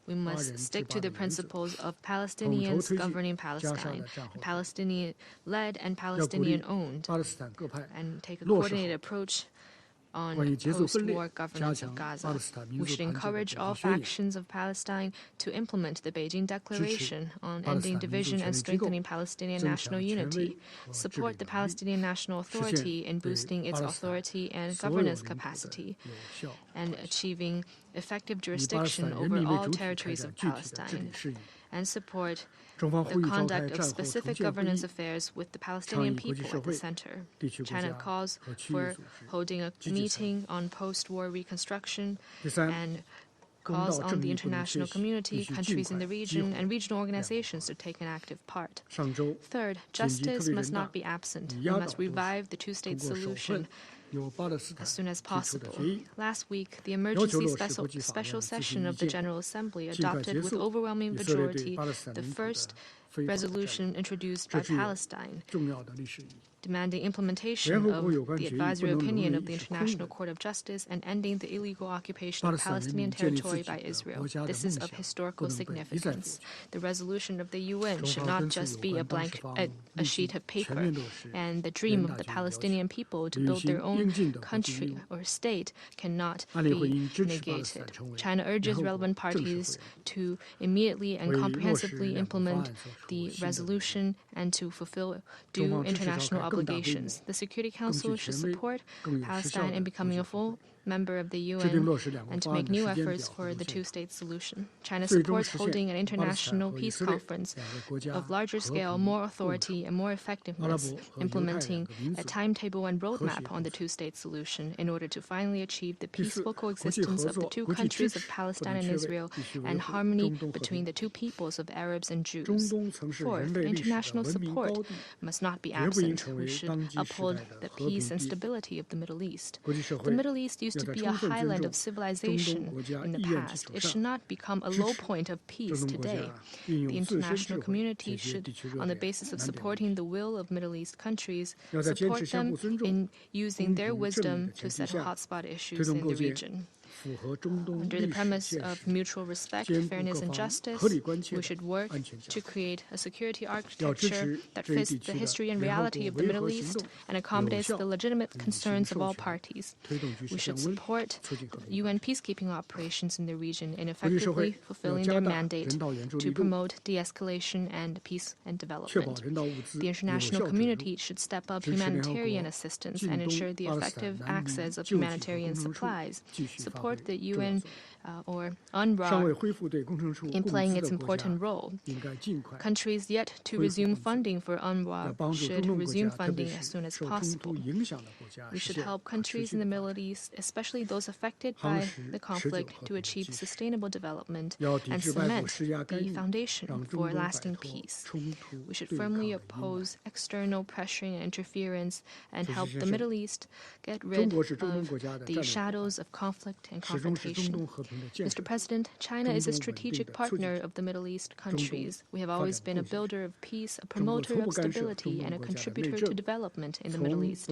We must stick to the principles of Palestinians governing Palestine, Palestinian-led and Palestinian-owned, and take a coordinated approach on post-war governance of Gaza. We should encourage all factions of Palestine to implement the Beijing Declaration on ending division and strengthening Palestinian national unity, support the Palestinian National Authority in boosting its authority and governance capacity, and achieving effective jurisdiction over all territories of Palestine, and support the conduct of specific governance affairs with the Palestinian people at the center. China calls for holding a meeting on post-war reconstruction and calls on the international community, countries in the region, and regional organizations to take an active part. Third, justice must not be absent. We must revive the two-state solution as soon as possible. Last week, the emergency special session of the General Assembly adopted with overwhelming majority the first resolution introduced by Palestine, demanding implementation of the advisory opinion of the International Court of Justice and ending the illegal occupation of Palestinian territory by Israel. This is of historical significance. The resolution of the UN should not just be a sheet of paper, and the dream of the Palestinian people to build their own country or state cannot be negated. China urges relevant parties to immediately and comprehensively implement the resolution and to fulfill due international obligations. The Security Council should support Palestine in becoming a full member of the UN and to make new efforts for the two-state solution. China supports holding an international peace conference of larger scale, more authority, and more effectiveness, implementing a timetable and roadmap on the two-state solution in order to finally achieve the peaceful coexistence of the two countries of Palestine and Israel and harmony between the two peoples of Arabs and Jews. Fourth, international support must not be absent. We should uphold the peace and stability of the Middle East. The Middle East used used to be a highland of civilization in the past. It should not become a low point of peace today. The international community should, on the basis of supporting the will of Middle East countries, support them in using their wisdom to settle hotspot issues in the region. Under the premise of mutual respect, fairness, and justice, we should work to create a security architecture that fits the history and reality of the Middle East and accommodates the legitimate concerns of all parties. We should support UN peacekeeping operations in the region in effectively fulfilling their mandate to promote de-escalation and peace and development. The international community should step up humanitarian assistance and ensure the effective access of humanitarian supplies, support the UN or UNRWA in playing its important role. Countries yet to resume funding for UNRWA should resume funding as soon as possible. We should help countries in the Middle East, especially those affected by the conflict, to achieve sustainable development and cement the foundation for lasting peace. We should firmly oppose external pressure and interference and help the Middle East get rid of the shadows of conflict and confrontation. Mr. President, China is a strategic partner of the Middle East countries. We have always been a builder of peace, a promoter of stability, and a contributor to development in the Middle East.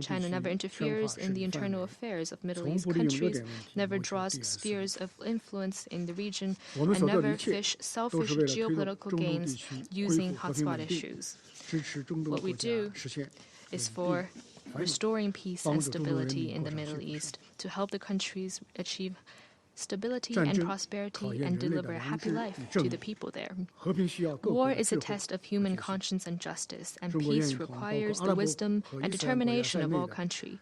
China never interferes in the internal affairs of Middle East countries, never draws spheres of influence in the region, and never fish selfish geopolitical gains using hotspot issues. What we do is for restoring peace and stability in the Middle East, to help the countries achieve stability and prosperity and deliver a happy life to the people there. War is a test of human conscience and justice, and peace requires the wisdom and determination of all countries.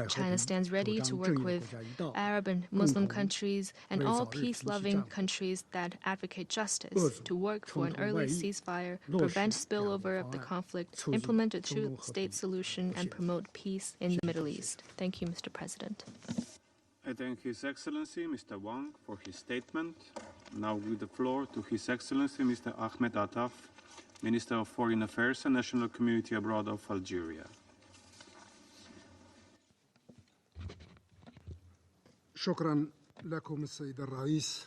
China stands ready to work with Arab and Muslim countries and all peace-loving countries that advocate justice to work for an early ceasefire, prevent spillover of the conflict, implement a two-state solution, and promote peace in the Middle East. Thank you, Mr. President. I thank His Excellency Mr. Wang for his statement. Now give the floor to His Excellency Mr. Ahmed Attaf, Minister of Foreign Affairs and National Community Abroad of Algeria. شكرا لكم السيد الرئيس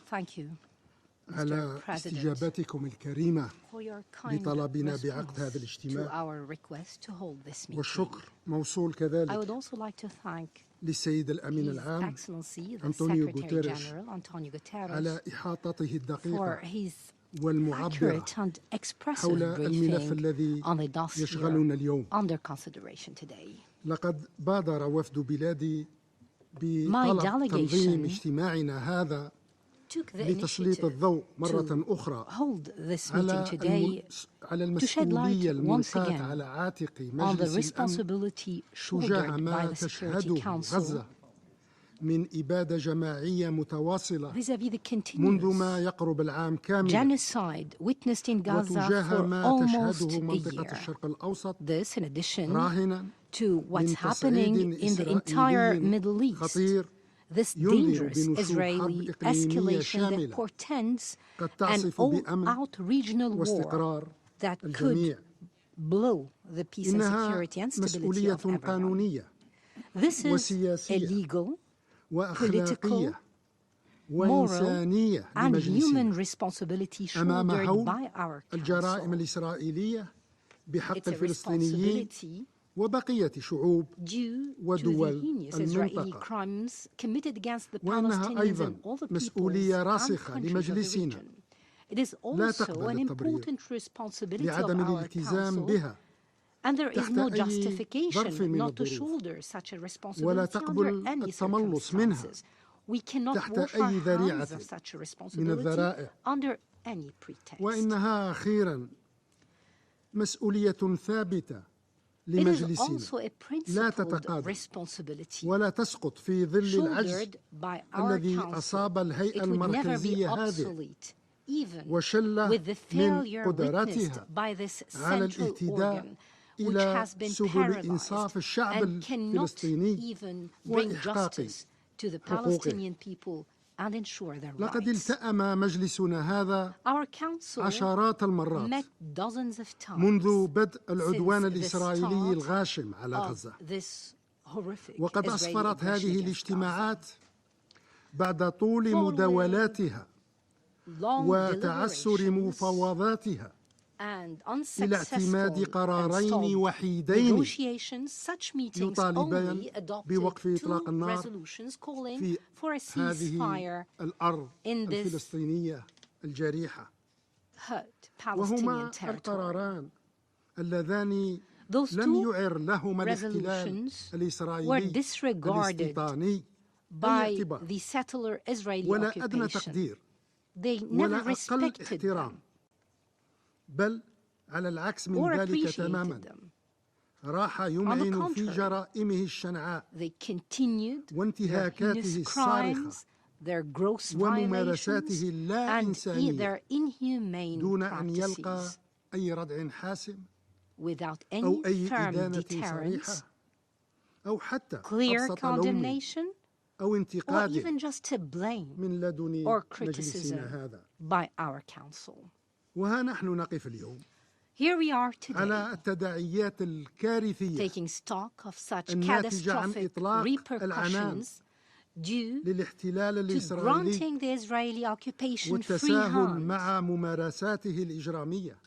على استجابتكم الكريمة لطلبنا بعقد هذا الاجتماع، والشكر موصول كذلك للسيد الأمين العام أنطونيو غوتيريش على إحاطته الدقيقة والمعبرة حول الملف الذي يشغلنا اليوم. لقد بادر وفد بلادي بطلب تنظيم اجتماعنا هذا لتسليط الضوء مرة أخرى على المسؤولية الملقاة على عاتق مجلس الأمن تجاه ما تشهده غزة من إبادة جماعية متواصلة منذ ما يقرب العام كامل، وتجاه ما تشهده منطقة الشرق الأوسط راهنا من تصعيد إسرائيلي خطير This dangerous Israeli escalation that portends an all-out regional war that could blow the peace and security and stability of everyone. This is a legal, political, moral, and human responsibility shouldered by our Council. It's a responsibility وبقية شعوب ودول المنطقة، وأنها أيضا مسؤولية راسخة لمجلسنا لا تقبل التبرير لعدم الالتزام بها تحت أي ظرف من الظروف، ولا تقبل التملص منها تحت أي ذريعة من الذرائع، وإنها أخيرا مسؤولية ثابتة لمجلسنا لا تتقاضى ولا تسقط في ظل العجز الذي أصاب الهيئة المركزية هذه وشل من قدراتها على الاهتداء إلى سبل إنصاف الشعب الفلسطيني وإحقاق حقوقه. لقد التأم مجلسنا هذا عشرات المرات منذ بدء العدوان الإسرائيلي الغاشم على غزة، horrific وقد Israeli أسفرت aggression هذه against الاجتماعات بعد طول مداولاتها وتعسر مفاوضاتها إلى اعتماد قرارين وحيدين يطالبان بوقف إطلاق النار في هذه الأرض الفلسطينية الجريحة، وهما القراران اللذان لم يعر لهما الاحتلال الإسرائيلي الاستيطاني أي اعتبار ولا أدنى تقدير ولا أقل احترام، بل على العكس من ذلك تماما راح يمعن في جرائمه الشنعاء وانتهاكاته الصارخة وممارساته اللا إنسانية دون أن يلقى أي ردع حاسم أو أي إدانة صريحة أو حتى أبسط لوم أو انتقاد من لدن مجلسنا هذا. وها نحن نقف اليوم على التداعيات الكارثية الناتجة عن إطلاق العنان للاحتلال الإسرائيلي والتساهل مع ممارساته الإجرامية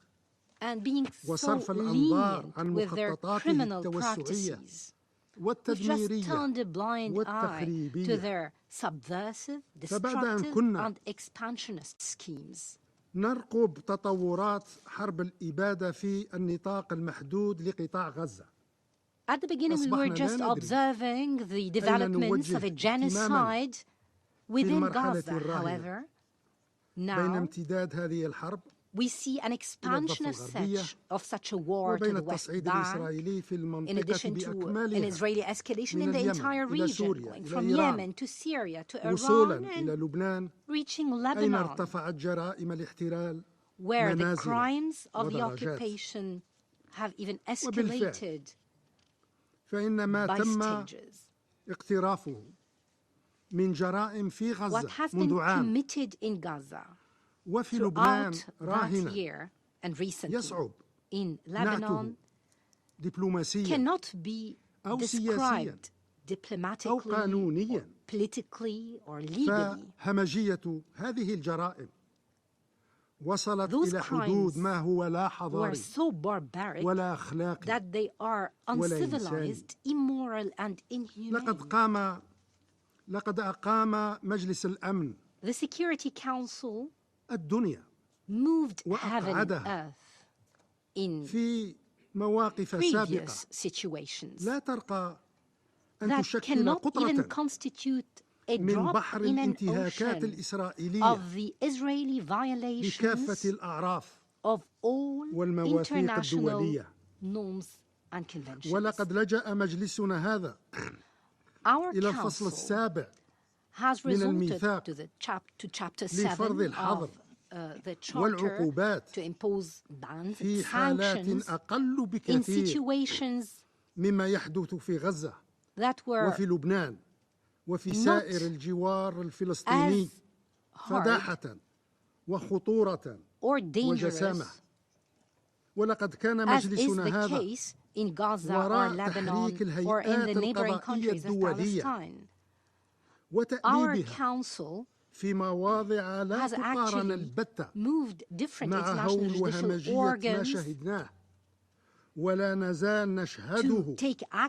وصرف الأنظار عن مخططاته التوسعية والتدميرية والتخريبية. فبعد أن كنا نرقب تطورات حرب الإبادة في النطاق المحدود لقطاع غزة، At the beginning, we were just observing the developments of a genocide within Gaza. However, now we see an expansion of such a war to the West Bank, in addition to an Israeli escalation in the entire region, going from Yemen to Syria to Iran and reaching Lebanon, where the crimes of the occupation have even escalated فإن ما تم اقترافه من جرائم في غزة منذ عام وفي لبنان راهنا يصعب نعته دبلوماسيا أو سياسيا أو قانونيا، فهمجية هذه الجرائم وصلت إلى حدود ما هو لا حضاري ولا أخلاقي ولا إنساني. لقد أقام مجلس الأمن الدنيا وأقعدها في مواقف سابقة لا ترقى أن تشكل قطرة من بحر الانتهاكات الإسرائيلية بكافة الأعراف والمواثيق الدولية. ولقد لجأ مجلسنا هذا إلى الفصل السابع من الميثاق لفرض الحظر والعقوبات في حالات أقل بكثير مما يحدث في غزة وفي لبنان وفي سائر الجوار الفلسطيني فداحة وخطورة وجسامة. ولقد كان مجلسنا هذا وراء تحريك الهيئات القضائية الدولية وتأديبها في مواضع لا تقارن البتة مع هول وهمجية ما شهدناه ولا نزال نشهده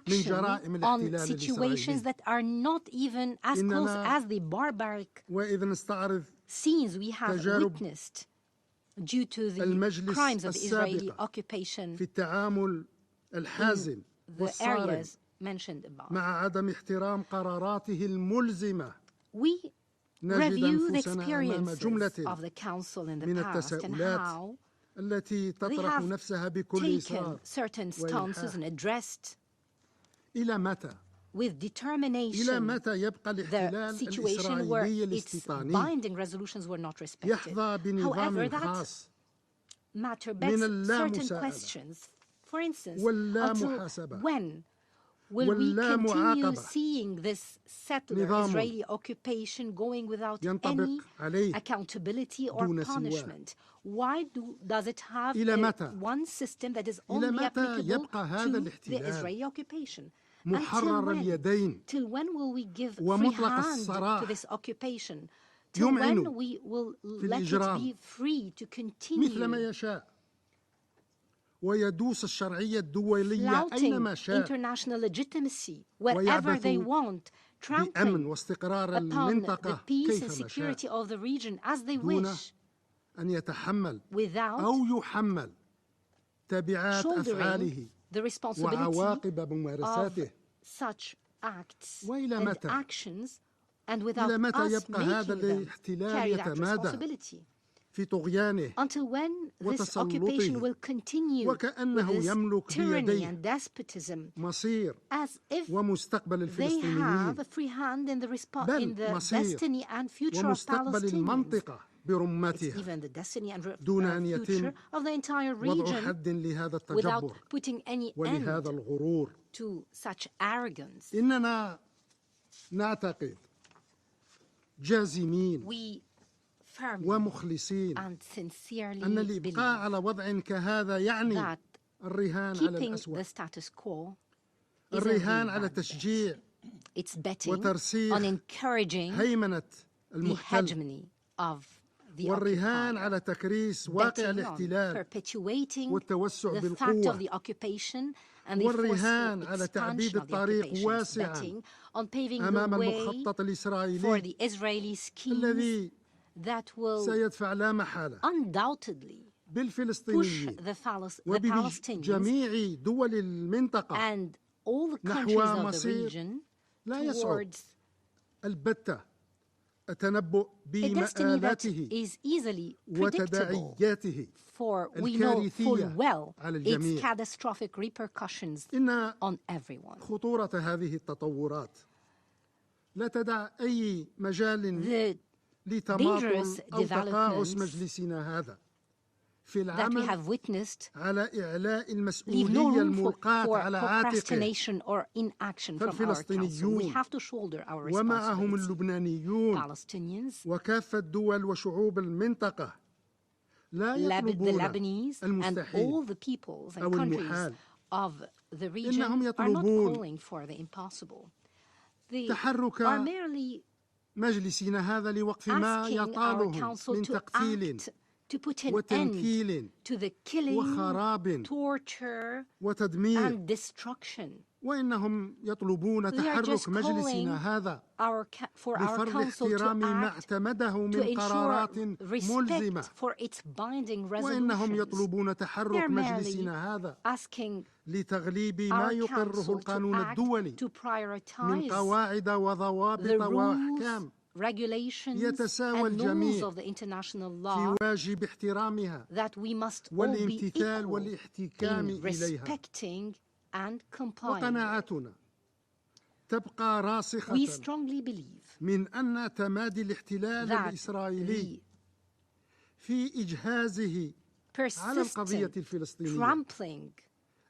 من جرائم الاحتلال الإسرائيلي. وإذا نستعرض تجارب المجلس السابقة في التعامل الحازم والصارم مع عدم احترام قراراته الملزمة، نجد أنفسنا أمام جملة من التساؤلات التي تطرح نفسها بكل إصرار وإلحاح. إلى متى؟ إلى متى يبقى الاحتلال الإسرائيلي الاستيطاني يحظى بنظام خاص من اللامساءلة واللامحاسبة واللامعاقبة، نظام ينطبق عليه دون سواه؟ إلى متى؟ إلى متى يبقى هذا الاحتلال محرر اليدين till when will we give free ومطلق hand السراح to this occupation? Till when we will let it be free to continue مثل ما يشاء ويدوس الشرعية الدولية أينما شاء international legitimacy wherever they want, trampling upon the peace and security of the region as they wish, أن يتحمل without أو يحمل تبعات أفعاله the responsibility وعواقب ممارساته. such acts وإلى and متى؟ actions, and without إلى متى us يبقى هذا making them الاحتلال carry that يتمادى responsibility? في طغيانه Until when this occupation will continue with وكأنه this يملك tyranny بيديه and despotism, مصير as if ومستقبل they الفلسطينيين have a free hand in the بل مصير destiny and future of ومستقبل Palestinians. المنطقة It's برمتها even the destiny and دون أن future يتم of the entire وضع region حد لهذا without التجبر putting any ولهذا end الغرور. to such arrogance. إننا نعتقد جازمين We firmly ومخلصين and sincerely أن الإبقاء believe على وضع كهذا يعني that الرهان على keeping الأسوأ، the status quo is الرهان a على bad تشجيع bet. It's betting وترسيخ on encouraging هيمنة the المحتل hegemony of the والرهان occupier, على تكريس واقع betting on الاحتلال perpetuating والتوسع the fact of بالقوة the occupation and the والرهان forceful على تعبيد expansion of the الطريق occupation, واسعا betting on paving the أمام way المخطط for الإسرائيلي the Israeli schemes الذي that will سيدفع لا محالة undoubtedly push بالفلسطينيين the Palestinians وبجميع دول المنطقة and all the countries نحو of the مصير region لا يصعب towards البتة التنبؤ a destiny that بمآلاته is easily predictable, وتداعياته for we know full الكارثية well على its الجميع. catastrophic repercussions إن on everyone. خطورة هذه التطورات لا تدع أي مجال The لتماطل dangerous أو تقاعس developments مجلسنا هذا في that we العمل have witnessed على إعلاء leave no المسؤولية room الملقاة for على عاتقه procrastination or inaction from our council. فالفلسطينيون We have to shoulder our ومعهم responsibility. اللبنانيون Palestinians, وكافة دول وشعوب المنطقة لا the يطلبون Lebanese, and المستحيل all the peoples and أو countries المحال. of the region إنهم are not يطلبون calling for the impossible. They تحرك are merely مجلسنا هذا لوقف ما asking our يطاله council من to تقتيل act to put an وتنكيل end to the killing, وخراب torture, وتدمير and destruction. وإنهم يطلبون They are just تحرك مجلسنا هذا for our لفرض council to احترام ما act اعتمده to من قرارات ensure ملزمة respect for its binding وإنهم resolutions. يطلبون They تحرك are مجلسنا هذا merely asking لتغليب ما our يقره council to القانون act الدولي to من prioritize قواعد the وضوابط rules, وأحكام regulations, يتساوى and laws الجميع of the international في law واجب احترامها that we must all be والامتثال equal والاحتكام in إليها. respecting and complying. وقناعتنا تبقى راسخة We strongly believe من أن تمادي الاحتلال that الإسرائيلي في إجهازه على القضية persistent الفلسطينية trampling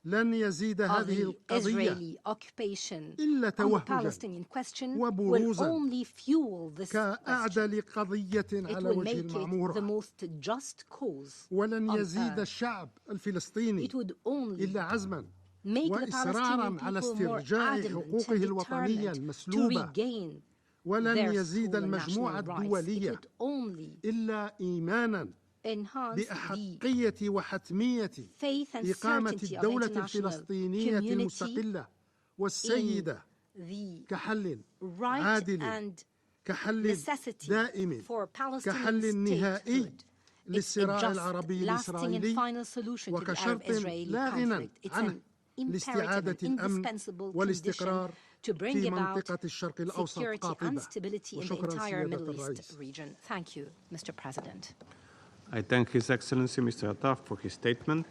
لن يزيد of هذه the القضية Israeli occupation إلا on the توهجا Palestinian question will وبروزا only fuel this question. كأعدل قضية It على will وجه make it the المعمورة most just cause ولن on يزيد earth. الشعب الفلسطيني It would only إلا عزما make the وإصرارا Palestinian على people more استرجاع adamant حقوقه and الوطنية determined to المسلوبة regain ولن their يزيد full and المجموعة national rights. It الدولية would only إلا إيمانا enhance the بأحقية وحتمية faith and إقامة certainty of the الدولة international الفلسطينية community المستقلة والسيدة the كحل right عادل and كحل necessity دائم for Palestinian كحل نهائي statehood. It's a للصراع just, العربي lasting and الإسرائيلي final solution to the وكشرط Arab-Israeli لا غنى conflict. It's عنه an imperative لاستعادة and الأمن indispensable condition والاستقرار to bring في about منطقة الشرق الأوسط security and قاطبة. stability in the وشكرا entire سيادة Middle East الرئيس. region. Thank you, Mr. President. I thank His Excellency Mr. Attaf for his statement.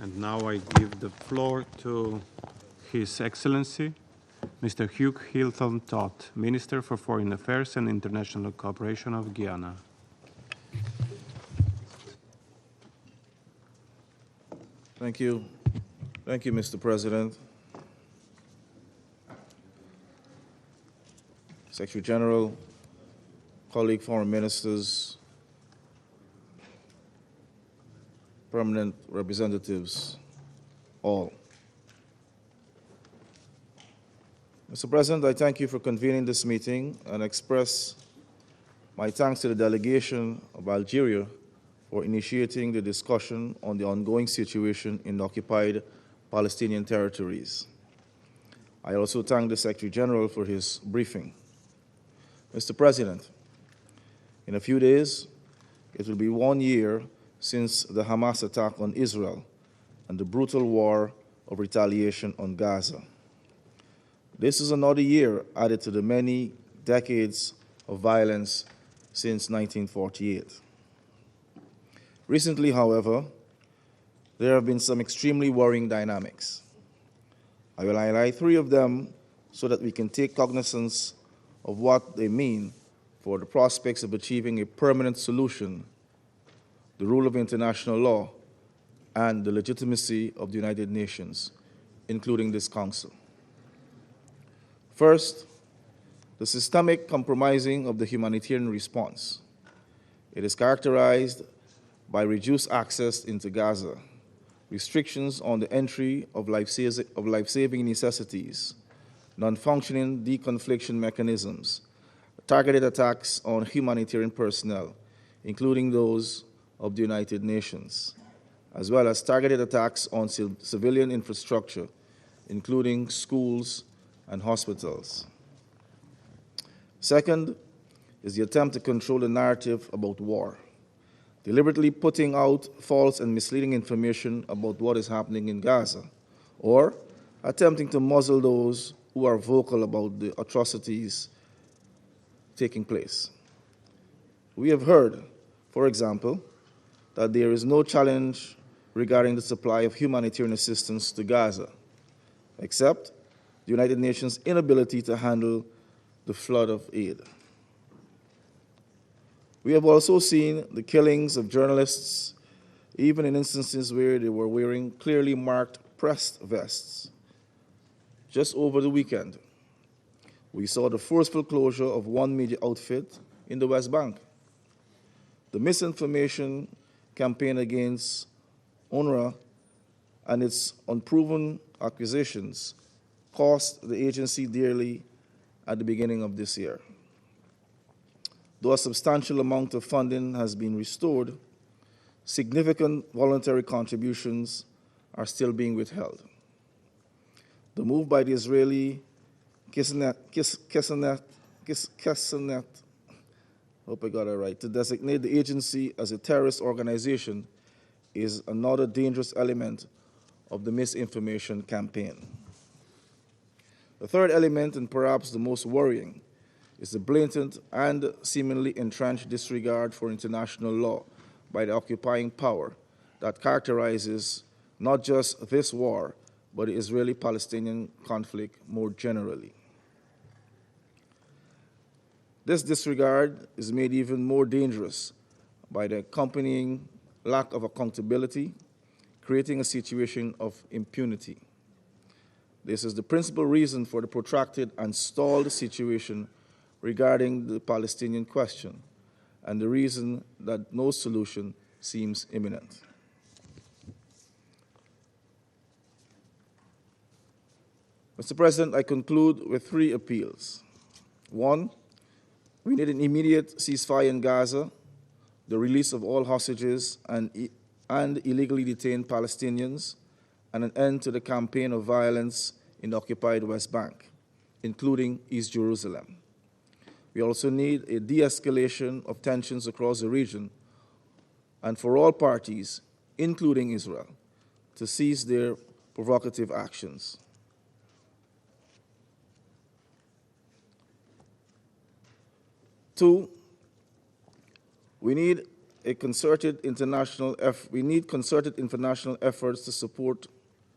And now I give the floor to His Excellency Mr. Hugh Hilton Todd, Minister for Foreign Affairs and International Cooperation of Guyana. Thank you. Thank you, Mr. President. Secretary General, colleague foreign ministers, permanent representatives, all. Mr. President, I thank you for convening this meeting and express my thanks to the delegation of Algeria for initiating the discussion on the ongoing situation in occupied Palestinian territories. I also thank the Secretary General for his briefing. Mr. President, in a few days, it will be 1 year since the Hamas attack on Israel and the brutal war of retaliation on Gaza. This is another year added to the many decades of violence since 1948. Recently, however, there have been some extremely worrying dynamics. I will highlight 3 of them so that we can take cognizance of what they mean for the prospects of achieving a permanent solution, the rule of international law, and the legitimacy of the United Nations, including this Council. First, the systemic compromising of the humanitarian response. It is characterized by reduced access into Gaza, restrictions on the entry of life-saving necessities, non-functioning deconfliction mechanisms, targeted attacks on humanitarian personnel, including those of the United Nations, as well as targeted attacks on civilian infrastructure, including schools and hospitals. Second is the attempt to control the narrative about war, deliberately putting out false and misleading information about what is happening in Gaza, or attempting to muzzle those who are vocal about the atrocities taking place. We have heard, for example, that there is no challenge regarding the supply of humanitarian assistance to Gaza, except the United Nations' inability to handle the flood of aid. We have also seen the killings of journalists, even in instances where they were wearing clearly marked press vests. Just over the weekend, we saw the forceful closure of one media outfit in the West Bank. The misinformation campaign against UNRWA and its unproven accusations cost the agency dearly at the beginning of this year. Though a substantial amount of funding has been restored, significant voluntary contributions are still being withheld. The move by the Israeli Kesnet, hope I got it right, to designate the agency as a terrorist organization is another dangerous element of the misinformation campaign. The third element, and perhaps the most worrying, is the blatant and seemingly entrenched disregard for international law by the occupying power that characterizes not just this war, but the Israeli-Palestinian conflict more generally. This disregard is made even more dangerous by the accompanying lack of accountability, creating a situation of impunity. This is the principal reason for the protracted and stalled situation regarding the Palestinian question, and the reason that no solution seems imminent. Mr. President, I conclude with 3 appeals. 1, we need an immediate ceasefire in Gaza, the release of all hostages and illegally detained Palestinians, and an end to the campaign of violence in the occupied West Bank, including East Jerusalem. We also need a de-escalation of tensions across the region and for all parties, including Israel, to cease their provocative actions. Two, we need concerted international efforts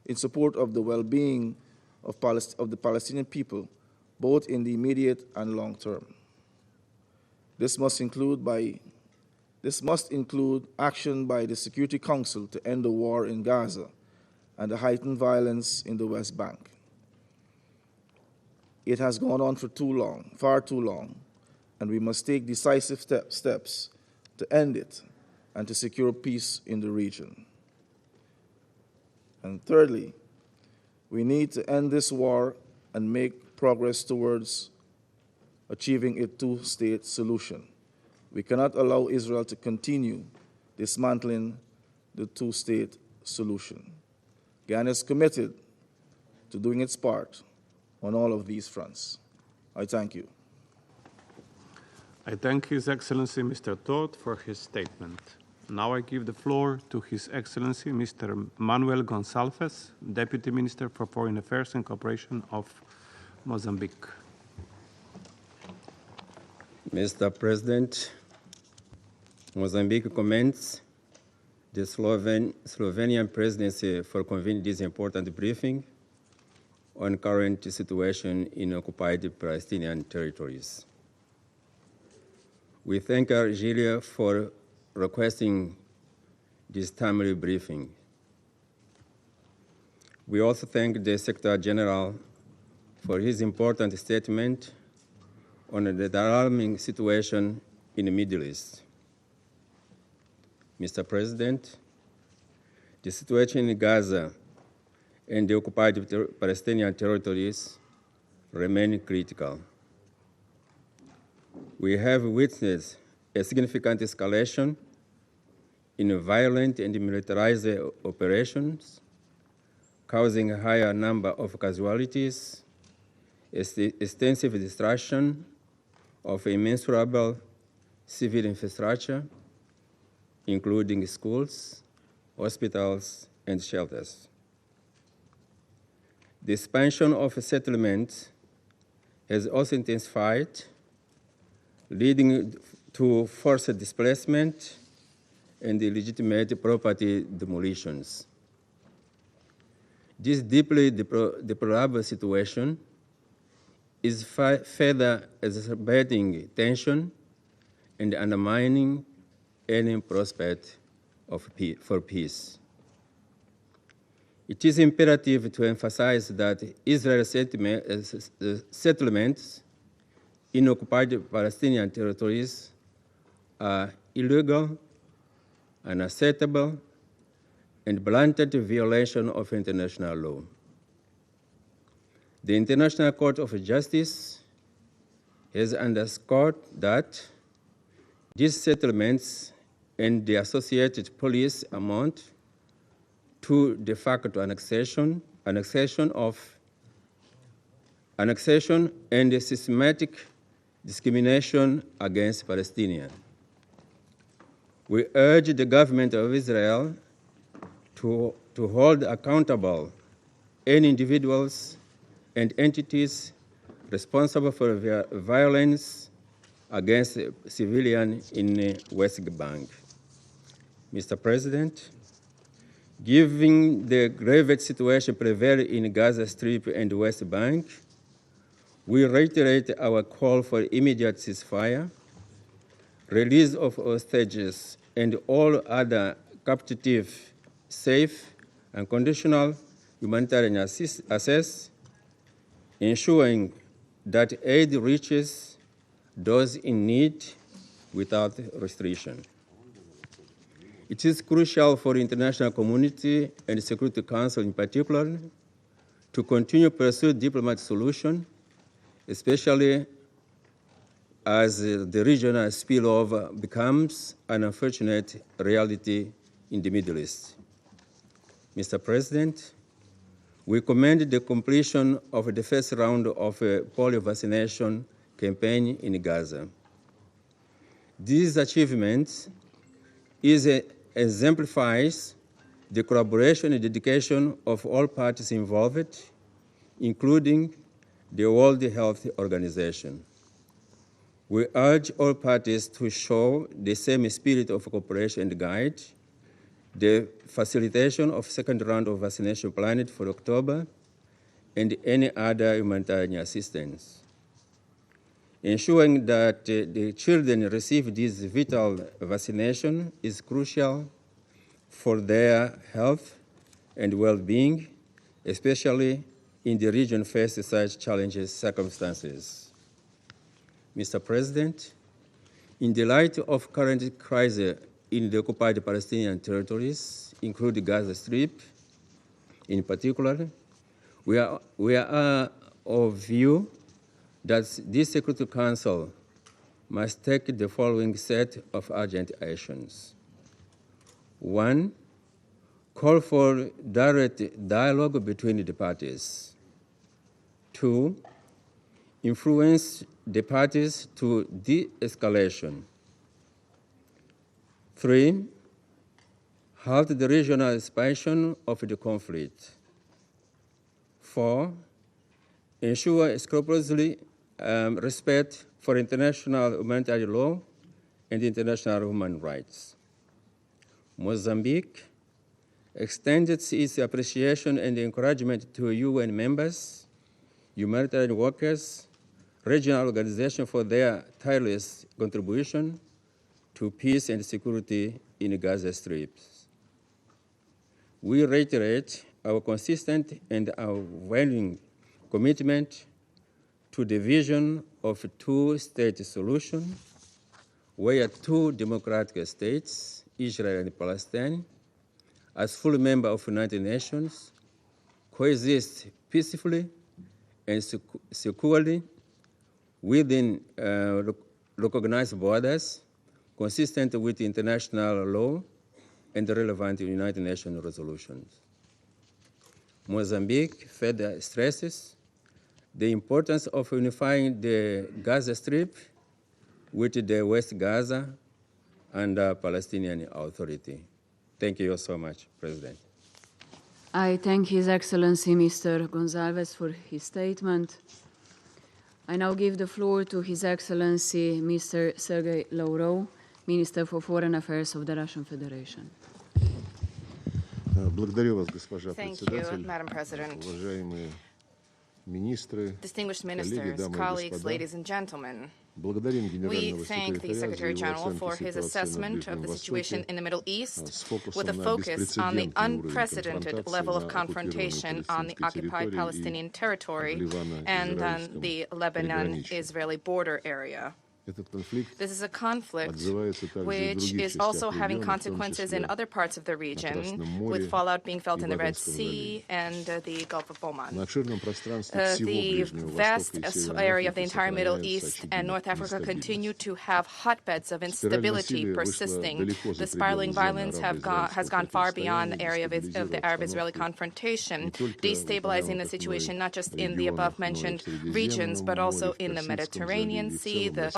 in support of the well-being of the Palestinian people, both in the immediate and long term. This must include action by the Security Council to end the war in Gaza and the heightened violence in the West Bank. It has gone on for too long, far too long, and we must take decisive steps to end it and to secure peace in the region. And thirdly, we need to end this war and make progress towards achieving a two-state solution. We cannot allow Israel to continue dismantling the two-state solution. Ghana is committed to doing its part on all of these fronts. I thank you. I thank His Excellency Mr. Todt for his statement. Now I give the floor to His Excellency Mr. Manuel Gonçalves, Deputy Minister for Foreign Affairs and Cooperation of Mozambique. Mr. President, Mozambique commends the Slovenian presidency for convening this important briefing on current situation in occupied Palestinian territories. We thank Algeria for requesting this timely briefing. We also thank the Secretary General for his important statement on the alarming situation in the Middle East. Mr. President, the situation in Gaza and the occupied Palestinian territories remain critical. We have witnessed a significant escalation in violent and militarized operations, causing a higher number of casualties, extensive destruction of immeasurable civil infrastructure, including schools, hospitals, and shelters. The expansion of settlements has also intensified, leading to forced displacement and illegitimate property demolitions. This deeply deplorable situation is further exacerbating tension and undermining any prospect for peace. It is imperative to emphasize that Israel's settlements in occupied Palestinian territories are illegal, unacceptable, and blatant violation of international law. The International Court of Justice has underscored that these settlements and the associated police amount to de facto annexation and systematic discrimination against Palestinians. We urge the government of Israel to hold accountable any individuals and entities responsible for violence against civilians in the West Bank. Mr. President, given the grave situation prevailing in Gaza Strip and West Bank, we reiterate our call for immediate ceasefire, release of hostages and all other captive, safe and conditional humanitarian access, ensuring that aid reaches those in need without restriction. It is crucial for the international community and the Security Council in particular to continue to pursue diplomatic solutions, especially as the regional spillover becomes an unfortunate reality in the Middle East. Mr. President, we commend the completion of the first round of a polio vaccination campaign in Gaza. These achievements exemplifies the collaboration and dedication of all parties involved, including the World Health Organization. We urge all parties to show the same spirit of cooperation and guide the facilitation of second round of vaccination planned for October and any other humanitarian assistance. Ensuring that the children receive this vital vaccination is crucial for their health and well-being, especially in the region facing such challenging circumstances. Mr. President, in the light of current crisis in the occupied Palestinian territories, including Gaza Strip in particular, we are of view that this Security Council must take the following set of urgent actions. 1, call for direct dialogue between the parties. 2, influence the parties to de-escalation. 3, halt the regional expansion of the conflict. 4, ensure scrupulously respect for international humanitarian law and international human rights. Mozambique extended its appreciation and encouragement to UN members, humanitarian workers, regional organizations for their tireless contribution to peace and security in the Gaza Strip. We reiterate our consistent and unwavering commitment to the vision of a two-state solution where two democratic states, Israel and Palestine, as full members of the United Nations, coexist peacefully and securely within recognized borders consistent with international law and the relevant United Nations resolutions. Mozambique further stresses the importance of unifying the Gaza Strip with the West Gaza and the Palestinian Authority. Thank you so much, President. I thank His Excellency Mr. Gonzalez for his statement. I now give the floor to His Excellency Mr. Sergei Lavrov, Minister for Foreign Affairs of the Russian Federation. Thank you, Madam President. Distinguished ministers, colleagues, ladies and gentlemen, we thank the Secretary General for his assessment of the situation in the Middle East with a focus on the unprecedented level of confrontation on the occupied Palestinian territory and on the Lebanon-Israeli border area. This is a conflict which is also having consequences in other parts of the region, with fallout being felt in the Red Sea and the Gulf of Oman. The vast area of the entire Middle East and North Africa continue to have hotbeds of instability persisting. The spiraling violence has gone far beyond the area of the Arab-Israeli confrontation, destabilizing the situation not just in the above-mentioned regions, but also in the Mediterranean Sea, the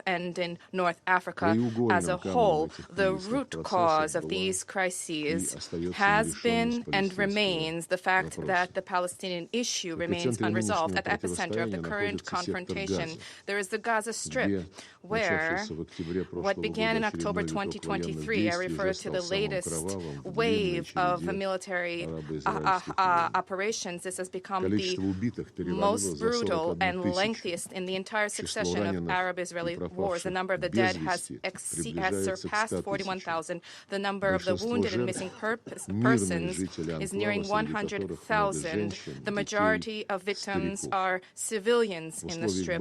and in North Africa as a whole. The root cause of these crises has been and remains the fact that the Palestinian issue remains unresolved. At the epicenter of the current confrontation, there is the Gaza Strip, where what began in October 2023, I refer to the latest wave of military operations. This has become the most brutal and lengthiest in the entire succession of Arab-Israeli wars. The number of the dead has surpassed 41,000. The number of the wounded and missing persons is nearing 100,000. The majority of victims are civilians in the Strip,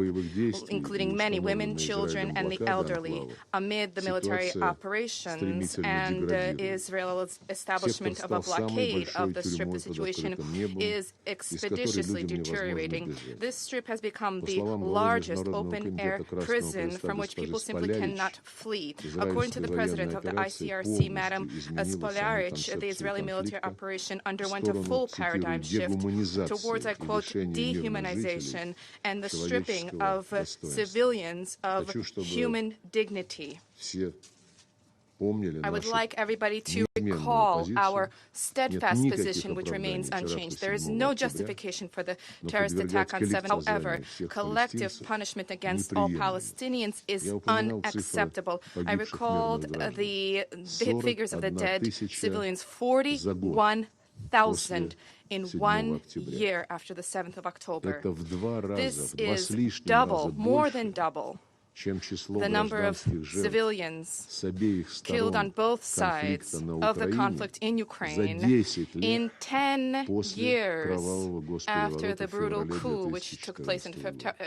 including many women, children, and the elderly. Amid the military operations and Israel's establishment of a blockade of the Strip, the situation is expeditiously deteriorating. This Strip has become the largest open-air prison from which people simply cannot flee. According to the president of the ICRC, Madam Spolarich, the Israeli military operation underwent a full paradigm shift towards, I quote, dehumanization and the stripping of civilians of human dignity. I would like everybody to recall our steadfast position, which remains unchanged. There is no justification for the terrorist attack on 7. However, collective punishment against all Palestinians is unacceptable. I recalled the figures of the dead civilians, 41,000 in 1 year after the 7th of October. This is double, more than double, the number of civilians killed on both sides of the conflict in Ukraine in 10 years after the brutal coup which took place in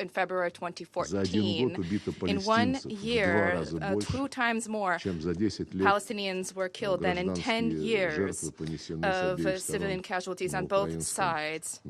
February 2014. In 1 year, 2 times more Palestinians were killed than in 10 years of civilian casualties on both sides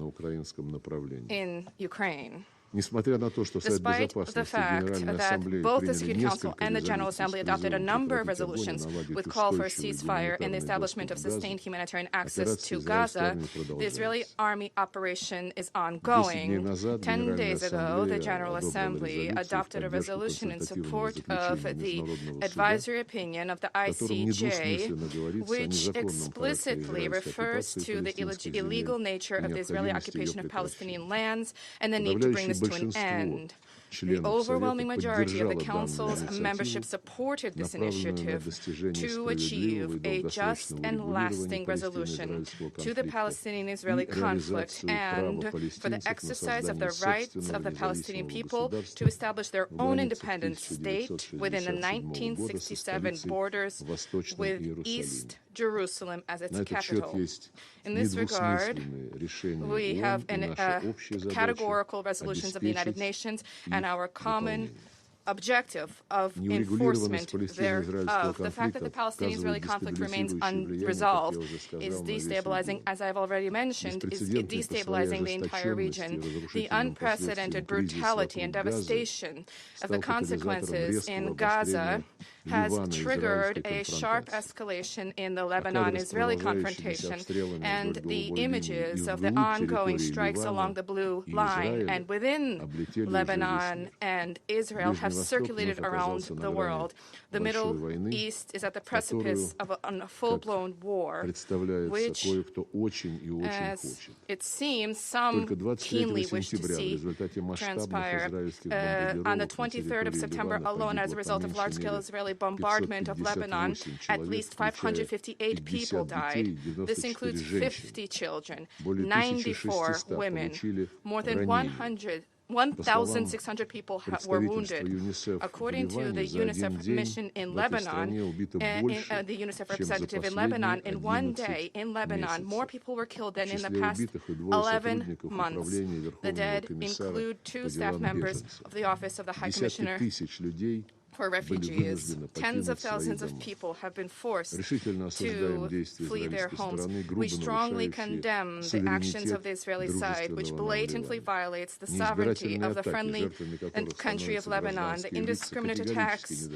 in Ukraine. Despite the fact that both the Security Council and the General Assembly adopted a number of resolutions with call for a ceasefire and the establishment of sustained humanitarian access to Gaza, the Israeli army operation is ongoing. 10 days ago, the General Assembly adopted a resolution in support of the advisory opinion of the ICJ, which explicitly refers to the illegal nature of the Israeli occupation of Palestinian lands and the need to bring this to an end. The overwhelming majority of the Council's membership supported this initiative to achieve a just and lasting resolution to the Palestinian-Israeli conflict and for the exercise of the rights of the Palestinian people to establish their own independent state within the 1967 borders with East Jerusalem as its capital. In this regard, we have categorical resolutions of the United Nations and our common objective of enforcement thereof. The fact that the Palestinian-Israeli conflict remains unresolved is destabilizing, as I've already mentioned, is destabilizing the entire region. The unprecedented brutality and devastation of the consequences in Gaza has triggered a sharp escalation in the Lebanon-Israeli confrontation, and the images of the ongoing strikes along the blue line and within Lebanon and Israel have circulated around the world. The Middle East is at the precipice of a full-blown war, which, as it seems, some keenly wish to see transpire. On the 23rd of September alone, as a result of large-scale Israeli bombardment of Lebanon, at least 558 people died. This includes 50 children, 94 women, more than 1,600 people were wounded. According to the UNICEF mission in Lebanon, the UNICEF representative in Lebanon, in 1 day in Lebanon, more people were killed than in the past 11 months. The dead include 2 staff members of the Office of the High Commissioner for refugees. Tens of thousands of people have been forced to flee their homes. We strongly condemn the actions of the Israeli side, which blatantly violates the sovereignty of the friendly country of Lebanon. The indiscriminate attacks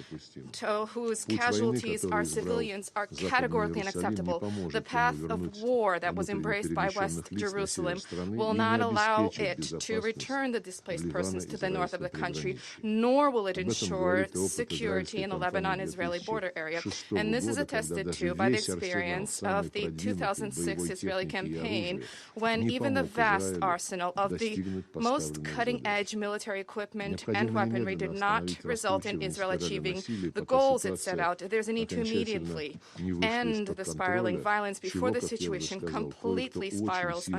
whose casualties are civilians are categorically unacceptable. The path of war that was embraced by West Jerusalem will not allow it to return the displaced persons to the north of the country, nor will it ensure security in the Lebanon-Israeli border area. And this is attested to by the experience of the 2006 Israeli campaign, when even the vast arsenal of the most cutting-edge military equipment and weaponry did not result in Israel achieving the goals it set out. There's a need to immediately end the spiraling violence before the situation completely spirals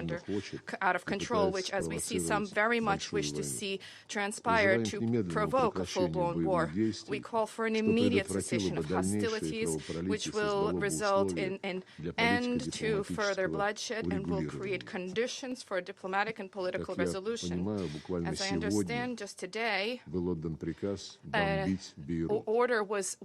out of control, which, as we see, some very much wish to see transpire to provoke a full-blown war. We call for an immediate cessation of hostilities, which will result in an end to further bloodshed and will create conditions for a diplomatic and political resolution. As I understand, just today, an order was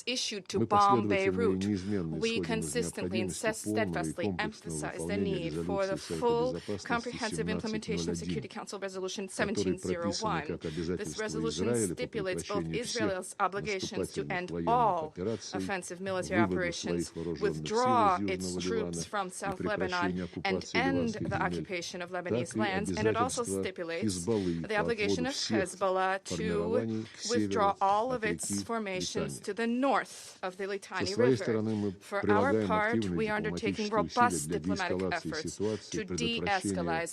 issued to bomb Beirut. We consistently and steadfastly emphasize the need for the full, comprehensive implementation of Security Council Resolution 1701. This resolution stipulates both Israel's obligations to end all offensive military operations, withdraw its troops from South Lebanon, and end the occupation of Lebanese lands. And it also stipulates the obligation of Hezbollah to withdraw all of its formations to the north of the Litani River. For our part, we are undertaking robust diplomatic efforts to de-escalate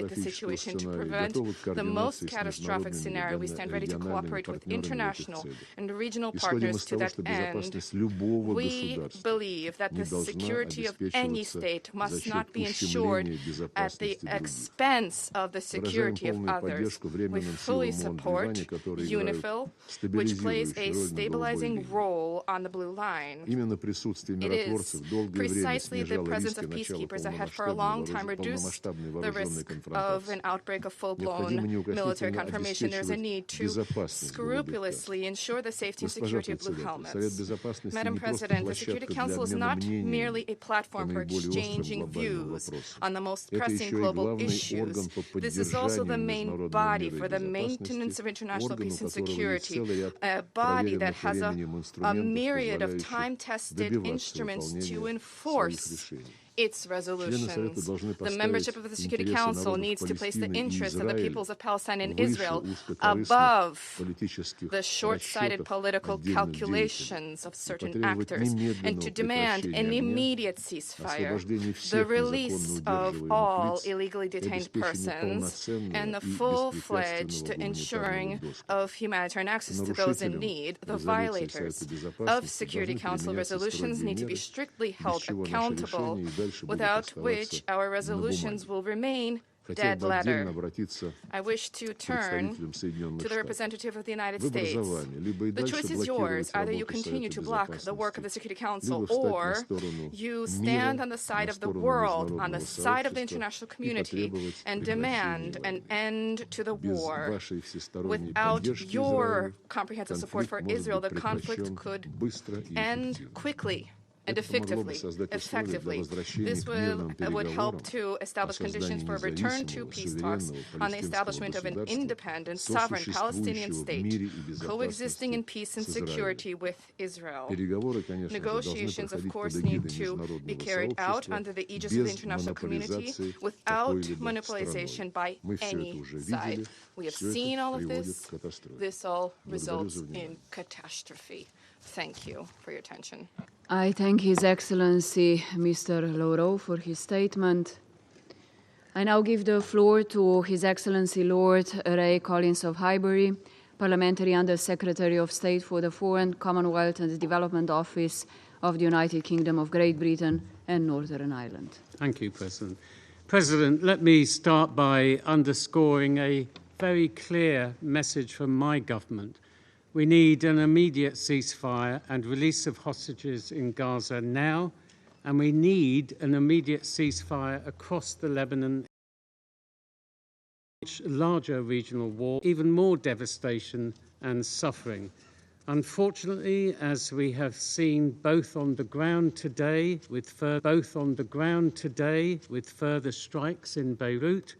the situation, to prevent the most catastrophic scenario. We stand ready to cooperate with international and regional partners to that end. We believe that the security of any state must not be ensured at the expense of the security of others. We fully support UNIFIL, which plays a stabilizing role on the Blue Line. It is precisely the presence of peacekeepers that had for a long time reduced the risk of an outbreak of full-blown military confirmation. There's a need to scrupulously ensure the safety and security of blue helmets. Madam President, the Security Council is not merely a platform for exchanging views on the most pressing global issues. This is also the main body for the maintenance of international peace and security, a body that has a myriad of time-tested instruments to enforce its resolutions. The membership of the Security Council needs to place the interests of the peoples of Palestine and Israel above the short-sighted political calculations of certain actors, and to demand an immediate ceasefire, the release of all illegally detained persons, and the full-fledged ensuring of humanitarian access to those in need. The violators of Security Council resolutions need to be strictly held accountable, without which our resolutions will remain dead letter. I wish to turn to the representative of the United States. The choice is yours. Either you continue to block the work of the Security Council, or you stand on the side of the world, on the side of the international community, and demand an end to the war. Without your comprehensive support for Israel, the conflict could end quickly and effectively. This would help to establish conditions for a return to peace talks on the establishment of an independent, sovereign Palestinian state, coexisting in peace and security with Israel. Negotiations, of course, need to be carried out under the aegis of the international community without manipulation by any side. We have seen all of this. This all results in catastrophe. Thank you for your attention. I thank His Excellency Mr. Lauro for his statement. I now give the floor to His Excellency Lord Ray Collins of Highbury, Parliamentary Under-Secretary of State for the Foreign, Commonwealth and Development Office of the United Kingdom of Great Britain and Northern Ireland. Thank you, President. President, let me start by underscoring a very clear message from my government. We need an immediate ceasefire and release of hostages in Gaza now, and we need an immediate ceasefire across the Lebanon. Larger regional war, even more devastation and suffering. Unfortunately, as we have seen both on the ground today with further strikes in Beirut,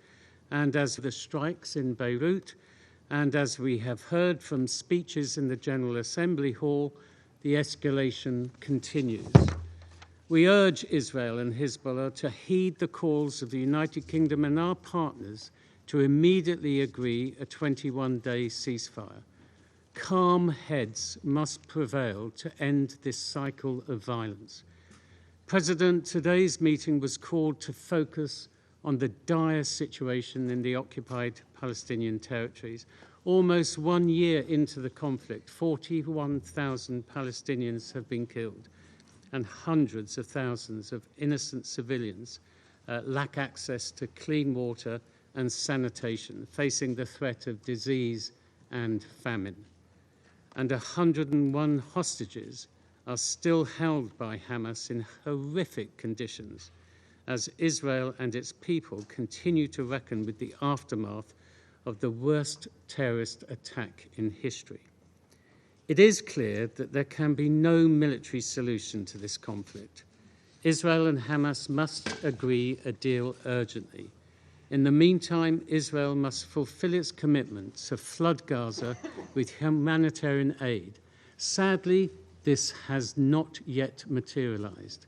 and as we have heard from speeches in the General Assembly Hall, the escalation continues. We urge Israel and Hezbollah to heed the calls of the United Kingdom and our partners to immediately agree a 21-day ceasefire. Calm heads must prevail to end this cycle of violence. President, today's meeting was called to focus on the dire situation in the occupied Palestinian territories. Almost 1 year into the conflict, 41,000 Palestinians have been killed, and hundreds of thousands of innocent civilians lack access to clean water and sanitation, facing the threat of disease and famine. And 101 hostages are still held by Hamas in horrific conditions, as Israel and its people continue to reckon with the aftermath of the worst terrorist attack in history. It is clear that there can be no military solution to this conflict. Israel and Hamas must agree a deal urgently. In the meantime, Israel must fulfill its commitment to flood Gaza with humanitarian aid. Sadly, this has not yet materialized.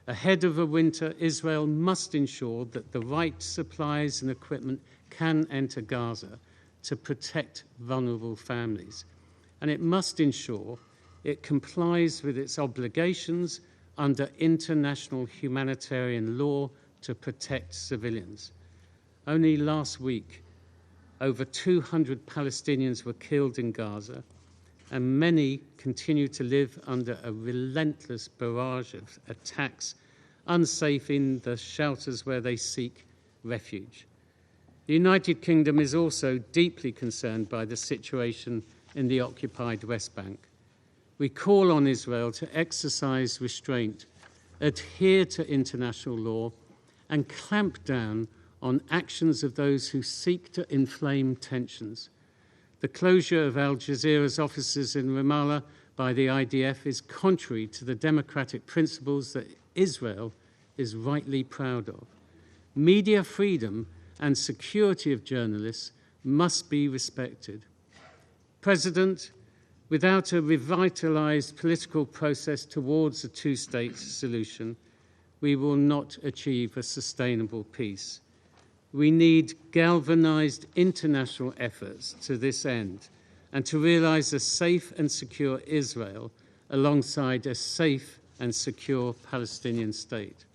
Ahead of a winter, Israel must ensure that the right supplies and equipment can enter Gaza to protect vulnerable families. And it must ensure it complies with its obligations under international humanitarian law to protect civilians. Only last week, over 200 Palestinians were killed in Gaza, and many continue to live under a relentless barrage of attacks, unsafe in the shelters where they seek refuge. The United Kingdom is also deeply concerned by the situation in the occupied West Bank. We call on Israel to exercise restraint, adhere to international law, and clamp down on actions of those who seek to inflame tensions. The closure of Al Jazeera's offices in Ramallah by the IDF is contrary to the democratic principles that Israel is rightly proud of. Media freedom and security of journalists must be respected. President, without a revitalized political process towards a two-state solution, we will not achieve a sustainable peace. We need galvanized international efforts to this end and to realize a safe and secure Israel alongside a safe and secure Palestinian state.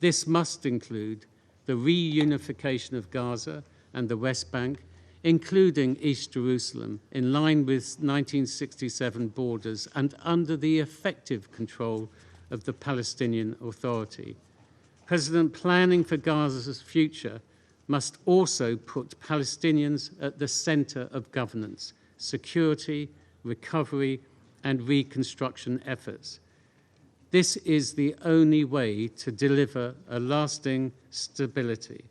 This must include the reunification of Gaza and the West Bank, including East Jerusalem, in line with 1967 borders and under the effective control of the Palestinian Authority. President, planning for Gaza's future must also put Palestinians at the center of governance, security, recovery, and reconstruction efforts. This is the only way to deliver a lasting stability.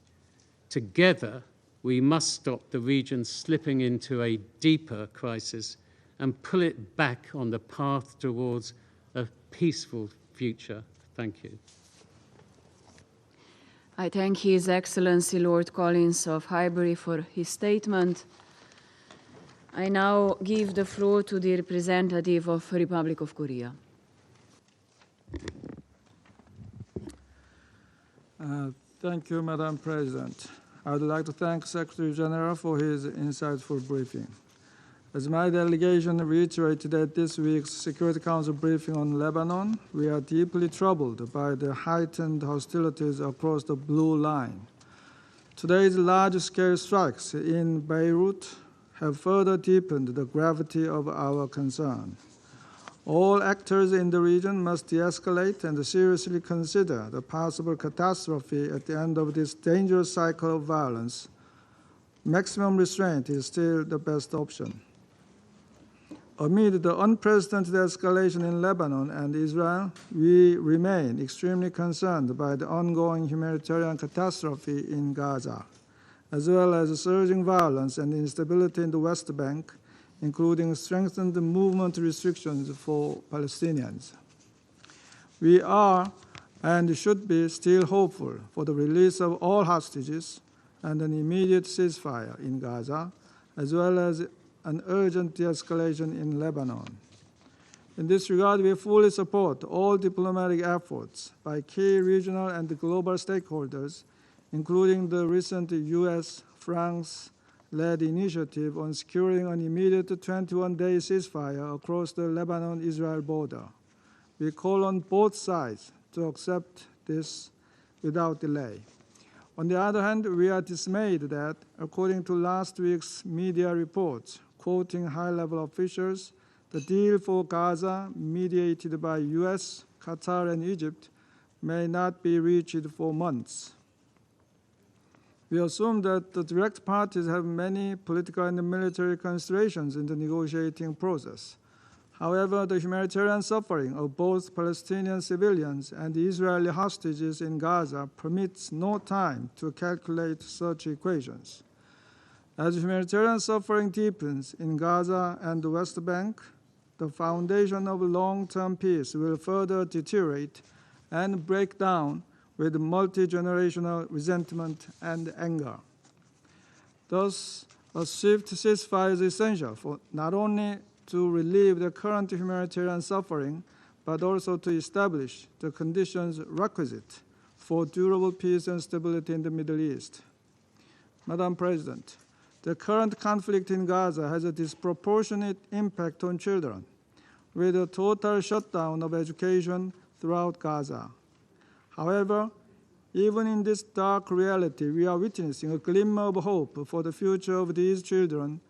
Together, we must stop the region slipping into a deeper crisis and pull it back on the path towards a peaceful future. Thank you. I thank His Excellency Lord Collins of Highbury for his statement. I now give the floor to the representative of the Republic of Korea. Thank you, Madam President. I would like to thank Secretary General for his insightful briefing. As my delegation reiterated at this week's Security Council briefing on Lebanon, we are deeply troubled by the heightened hostilities across the Blue Line. Today's large-scale strikes in Beirut have further deepened the gravity of our concern. All actors in the region must de-escalate and seriously consider the possible catastrophe at the end of this dangerous cycle of violence. Maximum restraint is still the best option. Amid the unprecedented escalation in Lebanon and Israel, we remain extremely concerned by the ongoing humanitarian catastrophe in Gaza, as well as surging violence and instability in the West Bank, including strengthened movement restrictions for Palestinians. We are and should be still hopeful for the release of all hostages and an immediate ceasefire in Gaza, as well as an urgent de-escalation in Lebanon. In this regard, we fully support all diplomatic efforts by key regional and global stakeholders, including the recent US-France-led initiative on securing an immediate 21-day ceasefire across the Lebanon-Israel border. We call on both sides to accept this without delay. On the other hand, we are dismayed that, according to last week's media reports, quoting high-level officials, the deal for Gaza, mediated by US, Qatar, and Egypt, may not be reached for months. We assume that the direct parties have many political and military considerations in the negotiating process. However, the humanitarian suffering of both Palestinian civilians and Israeli hostages in Gaza permits no time to calculate such equations. As humanitarian suffering deepens in Gaza and the West Bank, the foundation of long-term peace will further deteriorate and break down with multi-generational resentment and anger. Thus, a swift ceasefire is essential for not only to relieve the current humanitarian suffering, but also to establish the conditions requisite for durable peace and stability in the Middle East. Madam President, the current conflict in Gaza has a disproportionate impact on children, with a total shutdown of education throughout Gaza. However, even in this dark reality, we are witnessing a glimmer of hope for the future of these children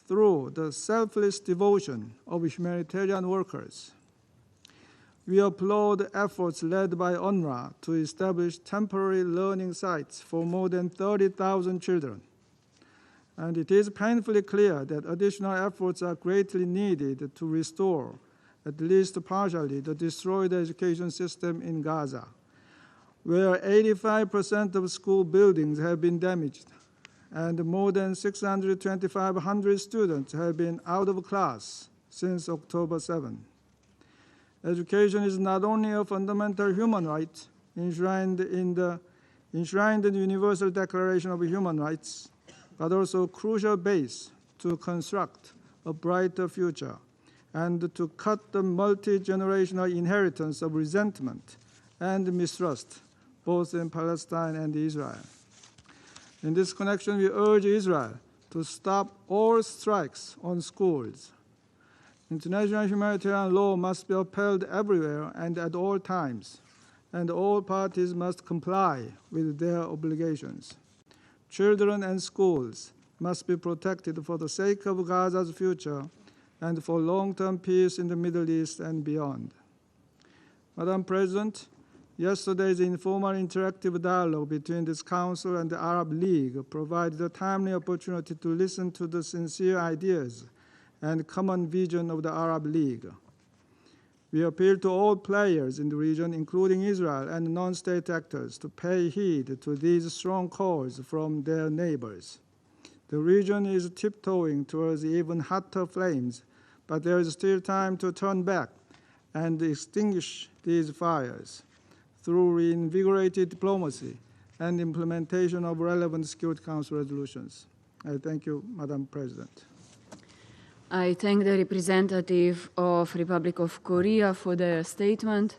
through the selfless devotion of humanitarian workers. We applaud efforts led by UNRWA to establish temporary learning sites for more than 30,000 children. And it is painfully clear that additional efforts are greatly needed to restore, at least partially, the destroyed education system in Gaza, where 85% of school buildings have been damaged and more than 6,500 students have been out of class since October 7. Education is not only a fundamental human right enshrined in the Universal Declaration of Human Rights, but also a crucial base to construct a brighter future and to cut the multi-generational inheritance of resentment and mistrust, both in Palestine and Israel. In this connection, we urge Israel to stop all strikes on schools. International humanitarian law must be upheld everywhere and at all times, and all parties must comply with their obligations. Children and schools must be protected for the sake of Gaza's future and for long-term peace in the Middle East and beyond. Madam President, yesterday's informal interactive dialogue between this Council and the Arab League provided a timely opportunity to listen to the sincere ideas and common vision of the Arab League. We appeal to all players in the region, including Israel and non-state actors, to pay heed to these strong calls from their neighbors. The region is tiptoeing towards even hotter flames, but there is still time to turn back and extinguish these fires through reinvigorated diplomacy and implementation of relevant Security Council resolutions. I thank you, Madam President. I thank the representative of Republic of Korea for their statement.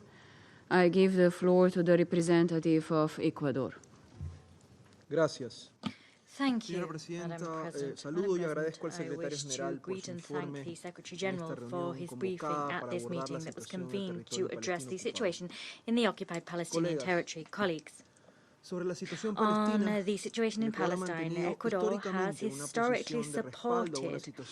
I give the floor to the representative of Ecuador. Gracias. Thank you, Señora Presidenta, Madam President. saludo y agradezco al I Secretario wish to General por greet su and thank informe the Secretary en esta General for reunión his briefing convocada at para this abordar la meeting that was situación en el convened to territorio address the palestino situation in the occupied Palestinian Colegas, territory. Colleagues, sobre la situación on palestina, the situation in el Ecuador ha Palestine, mantenido Ecuador has históricamente una historically posición de respaldo a una supported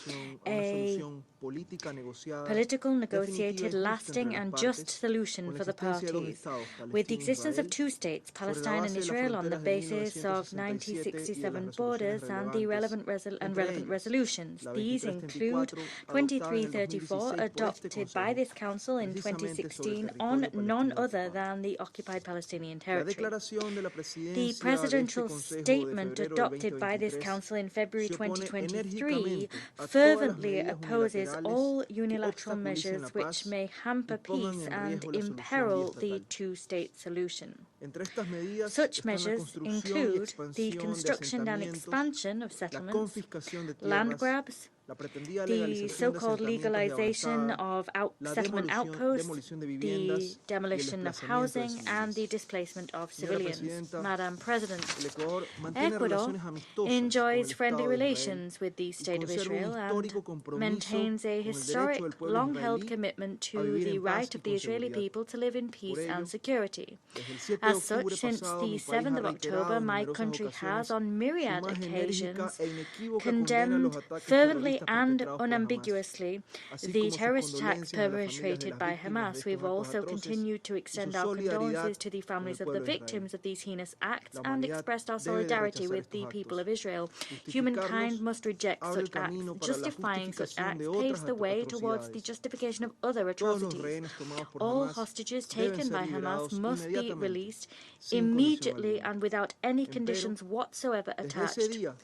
solución política negociada, political, definitiva negotiated, y justa lasting entre las and partes, just solution con la for the existencia de dos parties, estados, with the Palestina e existence of Israel, two states, sobre la Palestine and base de las Israel, on the fronteras de basis of 1967 1967 borders and the relevant entre resolutions. la These 2334 include adoptada en el 2334, 2016 por este adopted by Consejo, this Council in precisamente sobre el 2016 on territorio none palestino other ocupado. than the occupied Palestinian La territory. declaración de la The presidencia de este presidential Consejo de statement febrero del adopted by this 2023 Council in February se opone 2023 enérgicamente a todas las fervently medidas opposes unilaterales all que unilateral obstaculicen measures la which paz may hamper y pongan peace en and riesgo la solución imperil the biestatal. two-state solution. Entre estas medidas Such están la measures construcción y include the expansión de construction and asentamientos, expansion of la settlements, confiscación de land tierras, grabs, la pretendida the legalización de so-called asentamientos de legalization avanzada, of la settlement outposts, demolición de the viviendas y el demolition of desplazamiento de housing, and the civiles. displacement of Señora civilians. Presidenta, Madam President, el Ecuador mantiene Ecuador relaciones amistosas con enjoys el friendly Estado de Israel relations with the y State of conserva Israel un and histórico compromiso maintains a con el derecho historic, del pueblo long-held israelí commitment a to vivir the en paz right y of the con Israeli seguridad. people to live in peace Por ello, and security. desde el 7 de As such, octubre since pasado, the mi país 7th ha of October, reiterado en my numerosas country has, ocasiones on su myriad más enérgica occasions, e inequívoca condena a condemned los ataques fervently terroristas and perpetrados por Hamas, unambiguously así the como sus terrorist attacks condolencias a las familias de perpetrated las by víctimas de Hamas. estos We've actos also atroces continued to y su extend our solidaridad condolences to the con el families of the pueblo de Israel. victims of these heinous acts La and humanidad expressed our debe de solidarity rechazar with the estos people actos. of Israel. Justificarlos Humankind must reject abre el such acts. camino para la Justifying such justificación acts de paves otras the way towards the atrocidades. justification of other Todos los atrocities. rehenes tomados por All Hamas hostages deben taken ser by Hamas liberados must be inmediatamente, released sin condición immediately alguna. and without any Empero, conditions whatsoever desde ese attached. día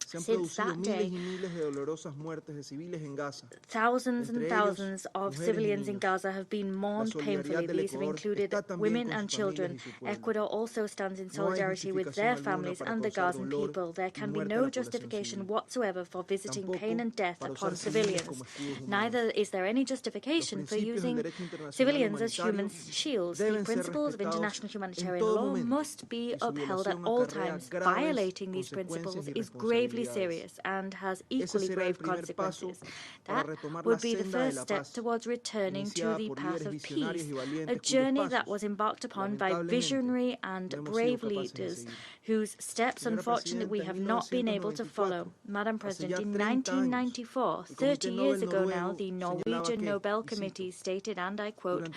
se han Since producido that miles day, y miles de dolorosas muertes de civiles en Gaza. thousands and Entre thousands ellos, of mujeres y civilians in niños. Gaza have been La mourned solidaridad painfully. del These have Ecuador included está también women con and sus familias children. y su pueblo. Ecuador also stands in No hay solidarity with justificación their alguna families para and the causar Gazan dolor people. There y can be muerte a no la población justification civil. whatsoever for visiting Tampoco pain and death para upon usar civiles civilians. como escudos humanos. Neither is there any Los justification for principios del using derecho internacional civilians as humanitario human shields. The deben ser principles of respetados international en humanitarian todo law momento must be y su upheld at violación all acarrea times. graves Violating these consecuencias principles y is gravely extremely serious and has equally grave consequences. That would be the first step towards returning to the path of peace, a journey that was embarked upon by visionary and brave leaders whose steps, unfortunately, we have not been able to follow. Madam President, in 1994, 30 years ago now, the Norwegian Nobel Committee stated, and I quote,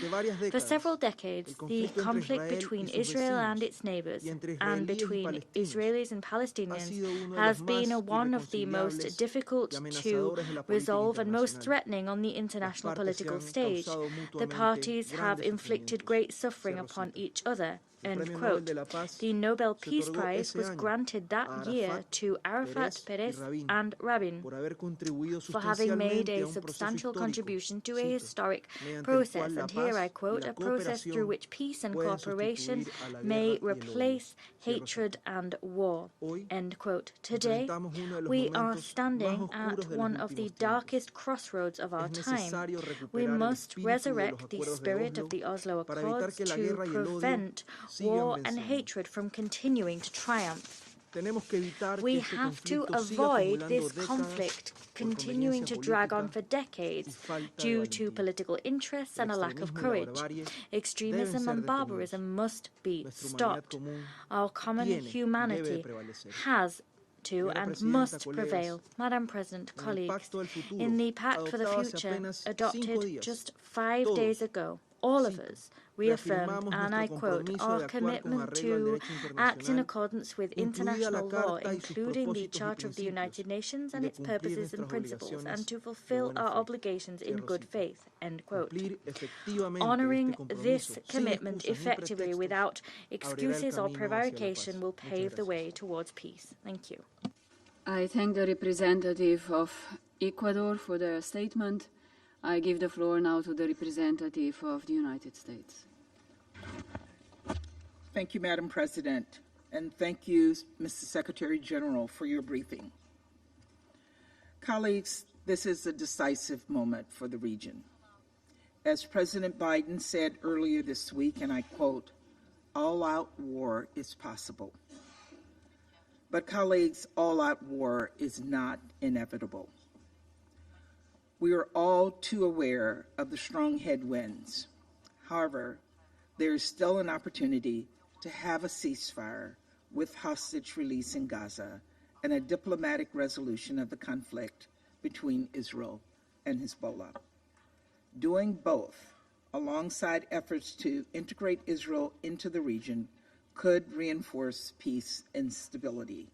"For several decades, the conflict between Israel and its neighbors and between Israelis and Palestinians has been one of the most difficult to resolve and most threatening on the international political stage. The parties have inflicted great suffering upon each other." End quote. The Nobel Peace Prize was granted that year to Arafat, Peres, and Rabin for having made a substantial contribution to a historic process, and here I quote, "a process through which peace and cooperation may replace hatred and war." End quote. Today, we are standing at one of the darkest crossroads of our time. We must resurrect the spirit of the Oslo Accords to prevent war and hatred from continuing to triumph. We have to avoid this conflict continuing to drag on for decades due to political interests and a lack of courage. Extremism and barbarism must be stopped. Our common humanity has to and must prevail. Madam President, colleagues, in the Pact for the Future adopted just 5 days ago, all of us reaffirmed, and I quote, "our commitment to act in accordance with international law, including the Charter of the United Nations and its purposes and principles, and to fulfill our obligations in good faith." End quote. Honoring this commitment effectively without excuses or prevarication will pave the way towards peace. Thank you. I thank the representative of Ecuador for their statement. I give the floor now to the representative of the United States. Thank you, Madam President, and thank you, Mr. Secretary General, for your briefing. Colleagues, this is a decisive moment for the region. As President Biden said earlier this week, and I quote, "all-out war is possible." But colleagues, all-out war is not inevitable. We are all too aware of the strong headwinds. However, there is still an opportunity to have a ceasefire with hostage release in Gaza and a diplomatic resolution of the conflict between Israel and Hezbollah. Doing both, alongside efforts to integrate Israel into the region, could reinforce peace and stability,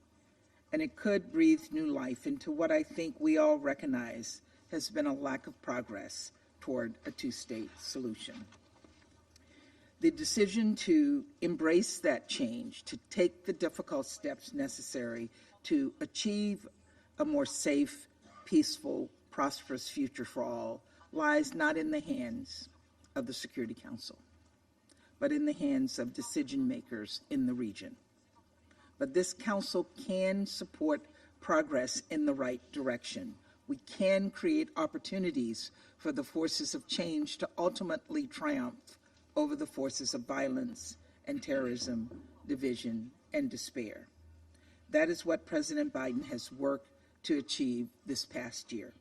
and it could breathe new life into what I think we all recognize has been a lack of progress toward a two-state solution. The decision to embrace that change, to take the difficult steps necessary to achieve a more safe, peaceful, prosperous future for all, lies not in the hands of the Security Council, but in the hands of decision makers in the region. But this council can support progress in the right direction. We can create opportunities for the forces of change to ultimately triumph over the forces of violence and terrorism, division, and despair. That is what President Biden has worked to achieve this past year.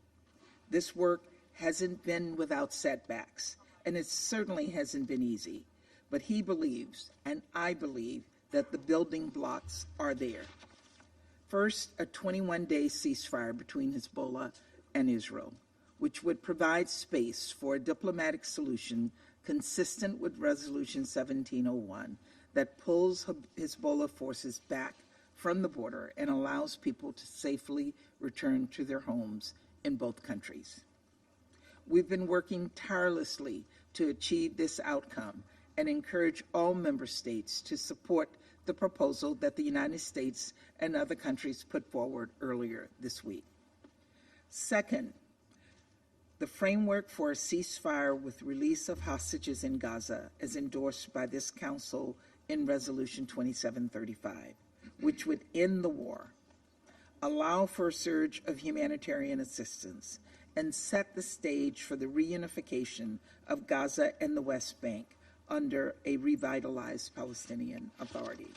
This work hasn't been without setbacks, and it certainly hasn't been easy, but he believes, and I believe, that the building blocks are there. First, a 21-day ceasefire between Hezbollah and Israel, which would provide space for a diplomatic solution consistent with Resolution 1701 that pulls Hezbollah forces back from the border and allows people to safely return to their homes in both countries. We've been working tirelessly to achieve this outcome and encourage all member states to support the proposal that the United States and other countries put forward earlier this week. Second, the framework for a ceasefire with release of hostages in Gaza is endorsed by this Council in Resolution 2735, which would end the war, allow for a surge of humanitarian assistance, and set the stage for the reunification of Gaza and the West Bank under a revitalized Palestinian Authority.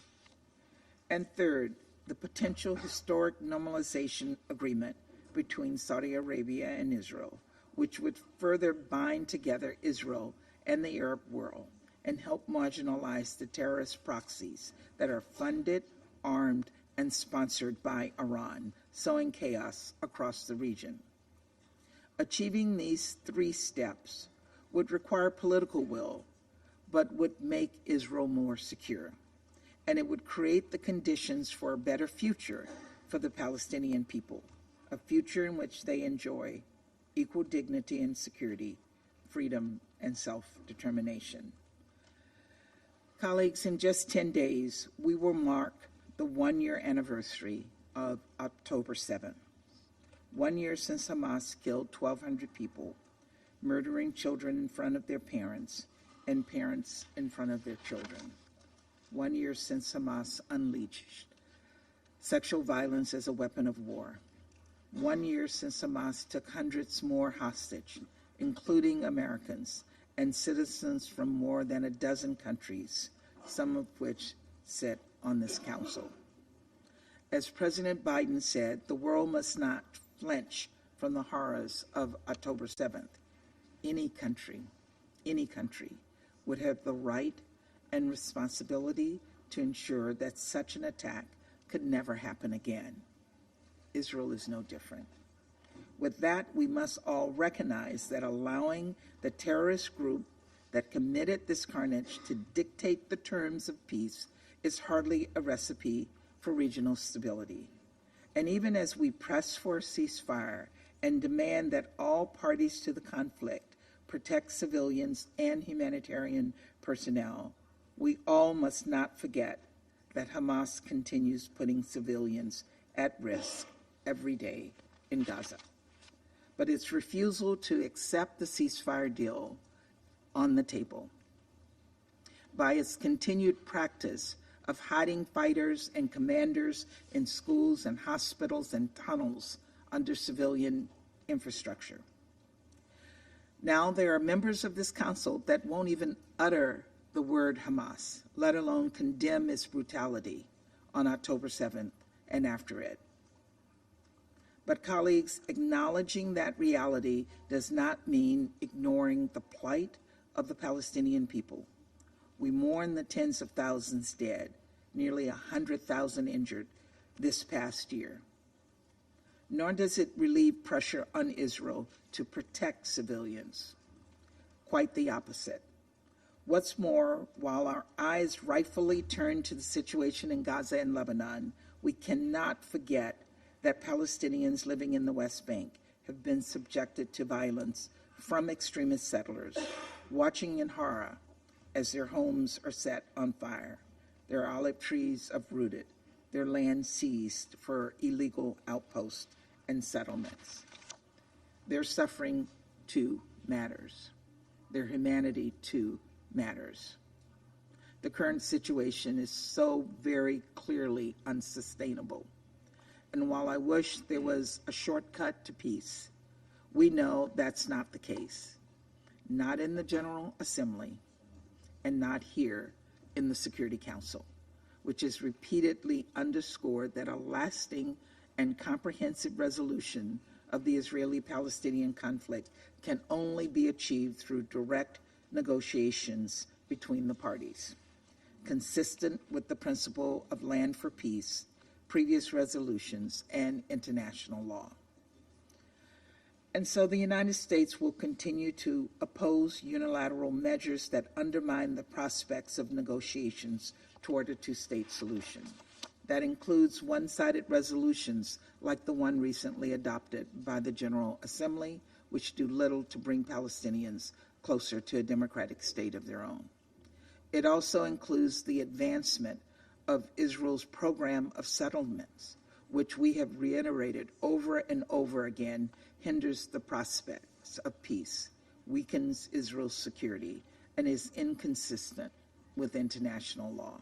And third, the potential historic normalization agreement between Saudi Arabia and Israel, which would further bind together Israel and the Arab world and help marginalize the terrorist proxies that are funded, armed, and sponsored by Iran, sowing chaos across the region. Achieving these 3 steps would require political will, but would make Israel more secure, and it would create the conditions for a better future for the Palestinian people, a future in which they enjoy equal dignity and security, freedom and self-determination. Colleagues, in just 10 days, we will mark the 1-year anniversary of October 7th. 1 year since Hamas killed 1,200 people, murdering children in front of their parents and parents in front of their children. 1 year since Hamas unleashed sexual violence as a weapon of war. 1 year since Hamas took hundreds more hostage, including Americans and citizens from more than a dozen countries, some of which sit on this council. As President Biden said, the world must not flinch from the horrors of October 7th. Any country would have the right and responsibility to ensure that such an attack could never happen again. Israel is no different. With that, we must all recognize that allowing the terrorist group that committed this carnage to dictate the terms of peace is hardly a recipe for regional stability. And even as we press for a ceasefire and demand that all parties to the conflict protect civilians and humanitarian personnel, we all must not forget that Hamas continues putting civilians at risk every day in Gaza. But its refusal to accept the ceasefire deal on the table, by its continued practice of hiding fighters and commanders in schools and hospitals and tunnels under civilian infrastructure. Now there are members of this council that won't even utter the word Hamas, let alone condemn its brutality on October 7th and after it. But colleagues, acknowledging that reality does not mean ignoring the plight of the Palestinian people. We mourn the tens of thousands dead, nearly 100,000 injured this past year. Nor does it relieve pressure on Israel to protect civilians. Quite the opposite. What's more, while our eyes rightfully turn to the situation in Gaza and Lebanon, we cannot forget that Palestinians living in the West Bank have been subjected to violence from extremist settlers, watching in horror as their homes are set on fire, their olive trees uprooted, their land seized for illegal outposts and settlements. Their suffering, too, matters. Their humanity, too, matters. The current situation is so very clearly unsustainable. And while I wish there was a shortcut to peace, we know that's not the case. Not in the General Assembly, and not here in the Security Council, which has repeatedly underscored that a lasting and comprehensive resolution of the Israeli-Palestinian conflict can only be achieved through direct negotiations between the parties, consistent with the principle of land for peace, previous resolutions, and international law. And so the United States will continue to oppose unilateral measures that undermine the prospects of negotiations toward a two-state solution. That includes one-sided resolutions like the one recently adopted by the General Assembly, which do little to bring Palestinians closer to a democratic state of their own. It also includes the advancement of Israel's program of settlements, which we have reiterated over and over again, hinders the prospects of peace, weakens Israel's security, and is inconsistent with international law.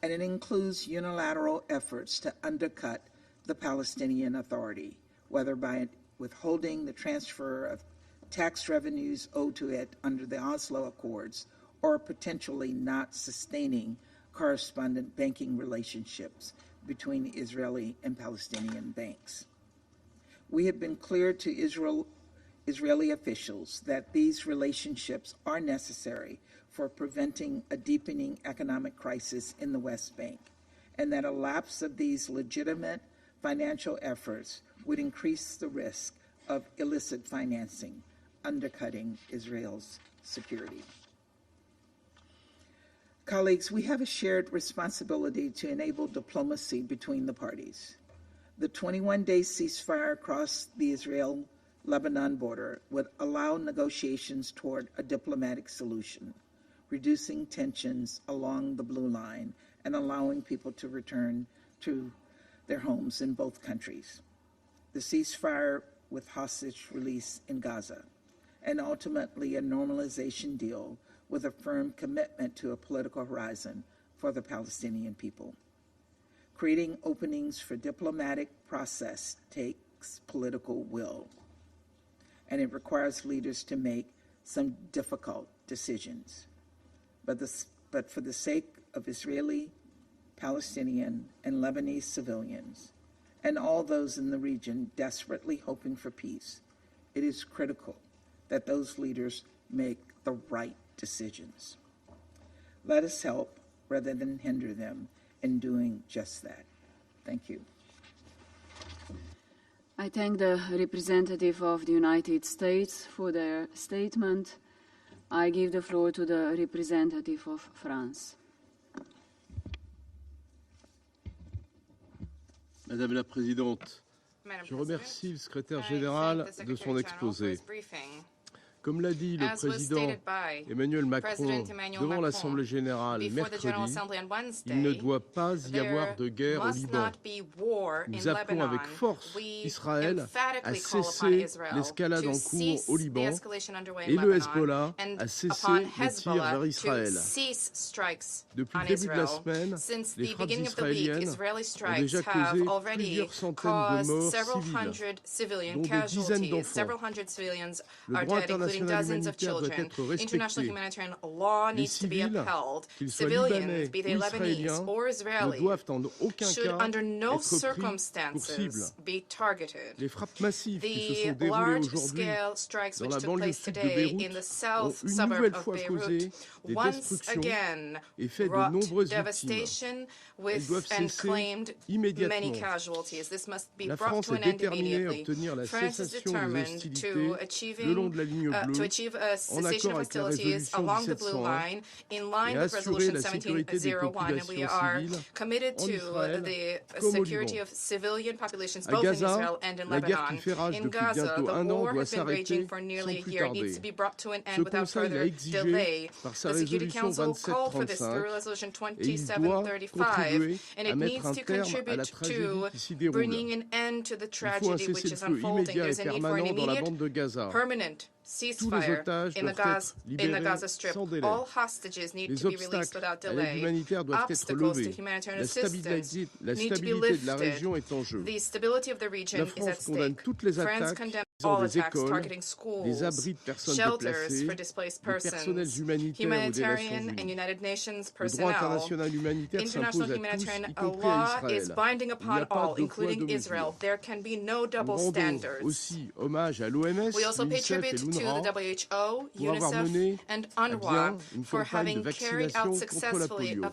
And it includes unilateral efforts to undercut the Palestinian Authority, whether by withholding the transfer of tax revenues owed to it under the Oslo Accords, or potentially not sustaining correspondent banking relationships between Israeli and Palestinian banks. We have been clear to Israeli officials that these relationships are necessary for preventing a deepening economic crisis in the West Bank, and that a lapse of these legitimate financial efforts would increase the risk of illicit financing, undercutting Israel's security. Colleagues, we have a shared responsibility to enable diplomacy between the parties. The 21-day ceasefire across the Israel-Lebanon border would allow negotiations toward a diplomatic solution, reducing tensions along the Blue Line and allowing people to return to their homes in both countries. The ceasefire with hostage release in Gaza, and ultimately a normalization deal with a firm commitment to a political horizon for the Palestinian people. Creating openings for diplomatic process takes political will, and it requires leaders to make some difficult decisions. But for the sake of Israeli, Palestinian, and Lebanese civilians, and all those in the region desperately hoping for peace, it is critical that those leaders make the right decisions. Let us help rather than hinder them in doing just that. Thank you. I thank the representative of the United States for their statement. I give the floor to the representative of France. Madame la Présidente, je remercie le secrétaire général de son exposé. Comme l'a dit le président Emmanuel Macron devant l'Assemblée générale mercredi, il ne doit pas y avoir de guerre au Liban. Nous appelons avec force Israël à cesser l'escalade en cours au Liban et le Hezbollah à cesser les tirs vers Israël. Depuis le début de la semaine, les frappes israéliennes ont déjà causé plusieurs centaines de morts civiles, dont des dizaines d'enfants. Le droit international humanitaire doit être respecté. Les civils, qu'ils soient libanais ou israéliens, ne doivent en aucun cas être pris pour cible. Les frappes massives qui se sont déroulées aujourd'hui dans la banlieue sud de Beyrouth ont une nouvelle fois causé des destructions et fait de nombreuses victimes. Elles doivent cesser immédiatement. La France est déterminée à obtenir la cessation des hostilités le long de la ligne bleue, en accord avec la résolution 1701, et à assurer la sécurité des populations civiles en Israël comme au Liban. À Gaza, la guerre qui fait rage depuis bientôt un an doit s'arrêter sans plus tarder. Ce Conseil a exigé par sa résolution 2735 et il doit contribuer à mettre un terme à la tragédie qui s'y déroule. Il faut un cessez-le-feu immédiat et permanent dans la bande de Gaza. Tous les otages doivent être libérés sans délai. Les obstacles à l'aide humanitaire doivent être levés. La stabilité de la région est en jeu. La France condamne toutes les attaques visant des écoles, des abris de personnes déplacées, des personnels humanitaires ou des Nations Unies. Le droit international humanitaire s'impose à tous, y compris à Israël. Il n'y a pas deux fois deux mesures. Nous rendons aussi hommage à l'OMS, l'UNICEF et l'UNRWA pour avoir mené à bien une campagne de vaccination contre la polio.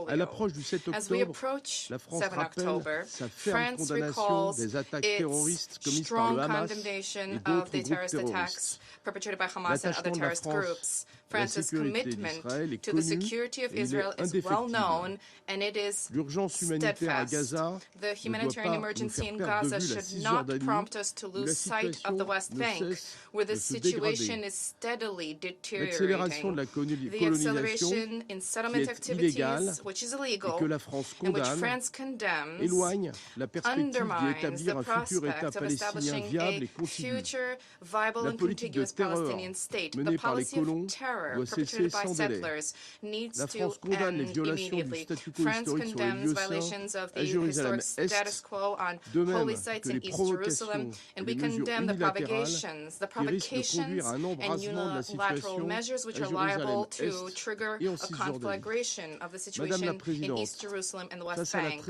À l'approche du 7 octobre, la France rappelle sa ferme condamnation des attaques terroristes commises par le Hamas et d'autres groupes terroristes. L'attachement de la France à la sécurité d'Israël est connu et il est indéfectible. L'urgence humanitaire à Gaza ne doit pas nous faire perdre de vue la Cisjordanie où la situation ne cesse de se dégrader. L'accélération de la colonisation qui est illégale et que la France condamne éloigne la perspective d'y établir un futur État palestinien viable et continu. La politique de terreur menée par les colons doit cesser sans délai. La France condamne les violations du statu quo historique sur les lieux saints à Jérusalem-Est, de même que les provocations et les mesures unilatérales escalations, the provocations and unilateral measures which are liable to trigger a conflagration of the situation in East Jerusalem and the West Bank.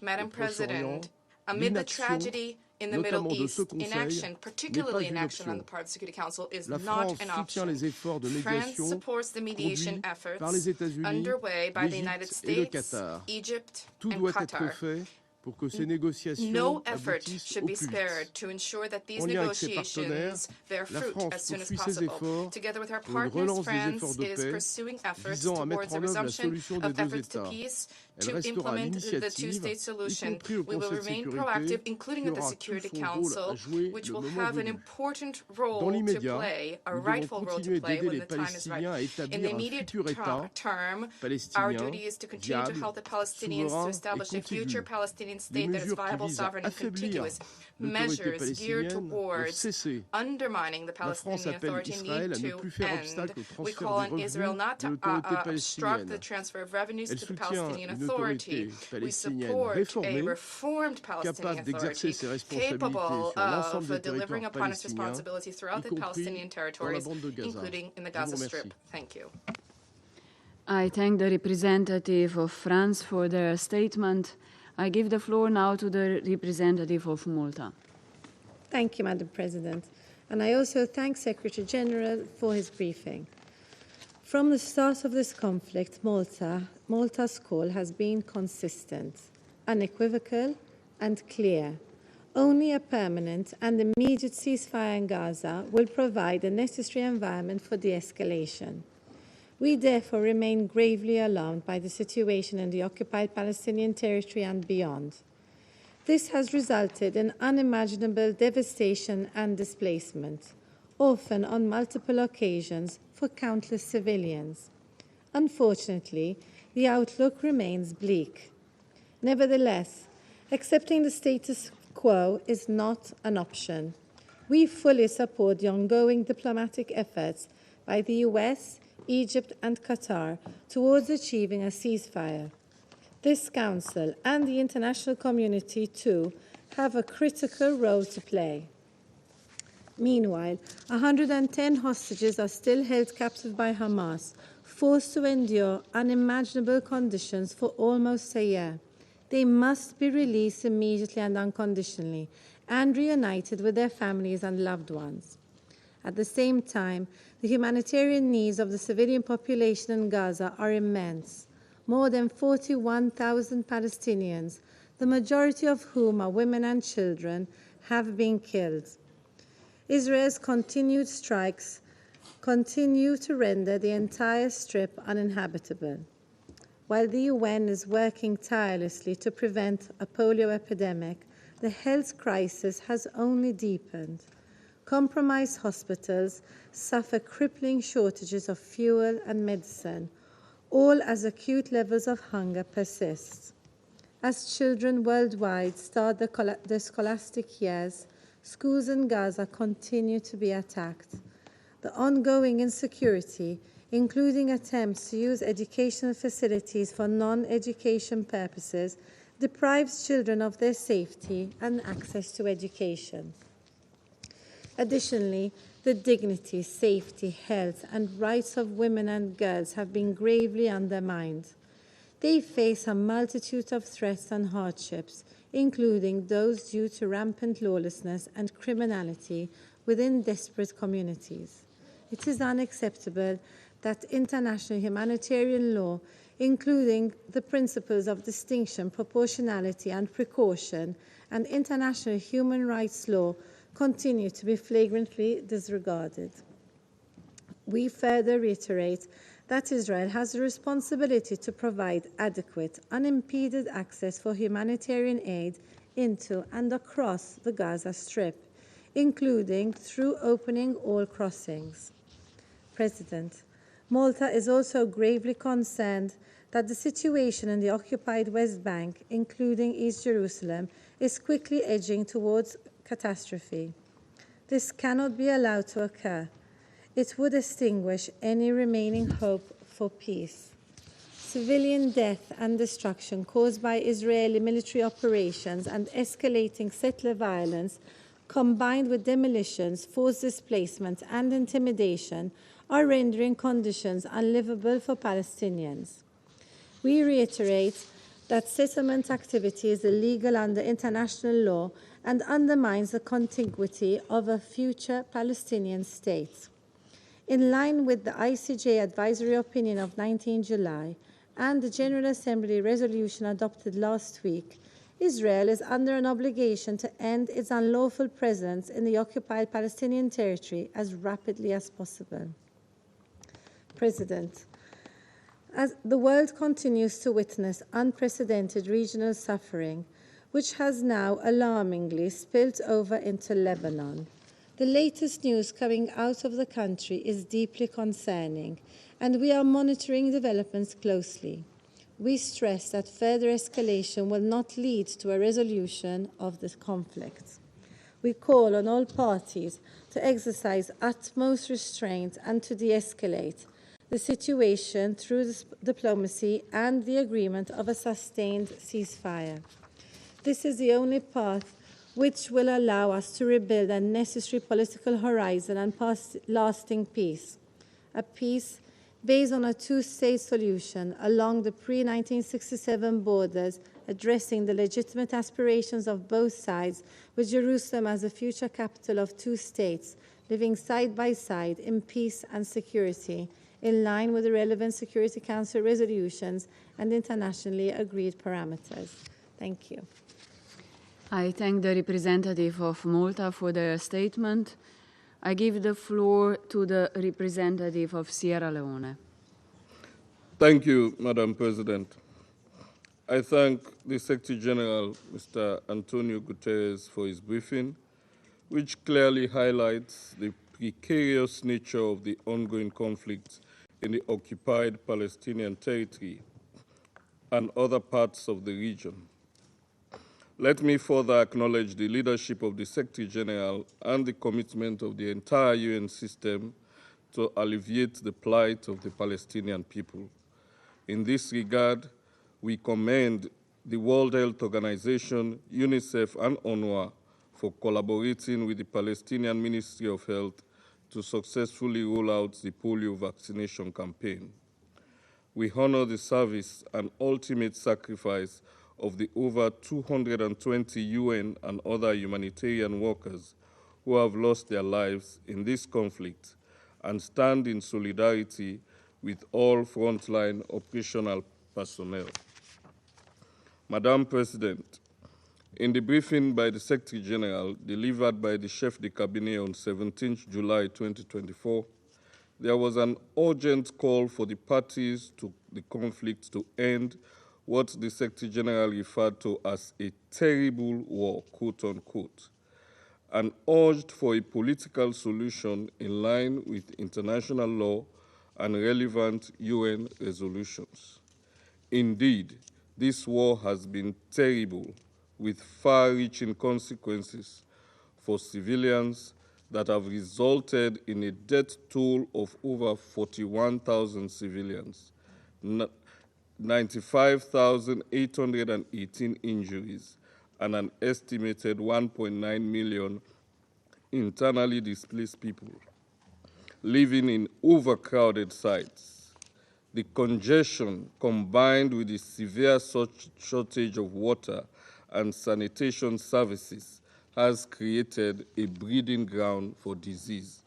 Madam President, amid the tragedy in the Middle East, inaction, particularly inaction on the part of the Security Council, is not an option. France supports the mediation efforts underway by the United States, Egypt, and Qatar. No effort should be spared to ensure that these negotiations bear fruit as soon as possible. Together with our partners, France is pursuing efforts towards a resumption of efforts to peace, to implement the two-state solution. We will remain proactive, including at the Security Council, which will have an important role to play, a rightful role to play when the time is right. In the immediate term, our duty is to continue to help the Palestinians to establish a future Palestinian state that is viable, sovereign, and contiguous. Measures geared towards undermining the Palestinian Authority need to end. We call on Israel not to obstruct the transfer of revenues to the Palestinian Authority. We support a reformed Palestinian Authority capable of delivering upon its responsibility throughout the Palestinian territories, including in the Gaza Strip. Thank you. I thank the representative of France for their statement. I give the floor now to the representative of Malta. Thank you, Madam President. And I also thank Secretary General for his briefing. From the start of this conflict, Malta's call has been consistent, unequivocal, and clear. Only a permanent and immediate ceasefire in Gaza will provide a necessary environment for de-escalation. We therefore remain gravely alarmed by the situation in the occupied Palestinian territory and beyond. This has resulted in unimaginable devastation and displacement, often on multiple occasions for countless civilians. Unfortunately, the outlook remains bleak. Nevertheless, accepting the status quo is not an option. We fully support the ongoing diplomatic efforts by the US, Egypt, and Qatar towards achieving a ceasefire. This Council and the international community, too, have a critical role to play. Meanwhile, 110 hostages are still held captive by Hamas, forced to endure unimaginable conditions for almost a year. They must be released immediately and unconditionally, and reunited with their families and loved ones. At the same time, the humanitarian needs of the civilian population in Gaza are immense. More than 41,000 Palestinians, the majority of whom are women and children, have been killed. Israel's continued strikes continue to render the entire strip uninhabitable. While the UN is working tirelessly to prevent a polio epidemic, the health crisis has only deepened. Compromised hospitals suffer crippling shortages of fuel and medicine, all as acute levels of hunger persist. As children worldwide start their scholastic years, schools in Gaza continue to be attacked. The ongoing insecurity, including attempts to use educational facilities for non-education purposes, deprives children of their safety and access to education. Additionally, the dignity, safety, health, and rights of women and girls have been gravely undermined. They face a multitude of threats and hardships, including those due to rampant lawlessness and criminality within desperate communities. It is unacceptable that international humanitarian law, including the principles of distinction, proportionality, and precaution, and international human rights law, continue to be flagrantly disregarded. We further reiterate that Israel has a responsibility to provide adequate, unimpeded access for humanitarian aid into and across the Gaza Strip, including through opening all crossings. President, Malta is also gravely concerned that the situation in the occupied West Bank, including East Jerusalem, is quickly edging towards catastrophe. This cannot be allowed to occur. It would extinguish any remaining hope for peace. Civilian death and destruction caused by Israeli military operations and escalating settler violence combined with demolitions, forced displacement, and intimidation, are rendering conditions unlivable for Palestinians. We reiterate that settlement activity is illegal under international law and undermines the contiguity of a future Palestinian state. In line with the ICJ advisory opinion of 19 July and the General Assembly resolution adopted last week, Israel is under an obligation to end its unlawful presence in the occupied Palestinian territory as rapidly as possible. President, as the world continues to witness unprecedented regional suffering, which has now alarmingly spilled over into Lebanon, the latest news coming out of the country is deeply concerning, and we are monitoring developments closely. We stress that further escalation will not lead to a resolution of this conflict. We call on all parties to exercise utmost restraint and to de-escalate the situation through diplomacy and the agreement of a sustained ceasefire. This is the only path which will allow us to rebuild a necessary political horizon and lasting peace, a peace based on a two-state solution along the pre-1967 borders, addressing the legitimate aspirations of both sides, with Jerusalem as the future capital of two states, living side by side in peace and security, in line with the relevant Security Council resolutions and internationally agreed parameters. Thank you. I thank the representative of Malta for their statement. I give the floor to the representative of Sierra Leone. Thank you, Madam President. I thank the Secretary General, Mr. Antonio Guterres, for his briefing, which clearly highlights the precarious nature of the ongoing conflict in the occupied Palestinian territory and other parts of the region. Let me further acknowledge the leadership of the Secretary General and the commitment of the entire UN system to alleviate the plight of the Palestinian people. In this regard, we commend the World Health Organization, UNICEF, and UNRWA for collaborating with the Palestinian Ministry of Health to successfully roll out the polio vaccination campaign. We honor the service and ultimate sacrifice of the over 220 UN and other humanitarian workers who have lost their lives in this conflict and stand in solidarity with all frontline operational personnel. Madam President, in the briefing by the Secretary General delivered by the Chef de Cabinet on 17 July 2024, there was an urgent call for the parties to the conflict to end what the Secretary General referred to as a terrible war, quote unquote, and urged for a political solution in line with international law and relevant UN resolutions. Indeed, this war has been terrible, with far-reaching consequences for civilians that have resulted in a death toll of over 41,000 civilians, 95,818 injuries, and an estimated 1.9 million internally displaced people living in overcrowded sites. The congestion, combined with the severe shortage of water and sanitation services, has created a breeding ground for disease.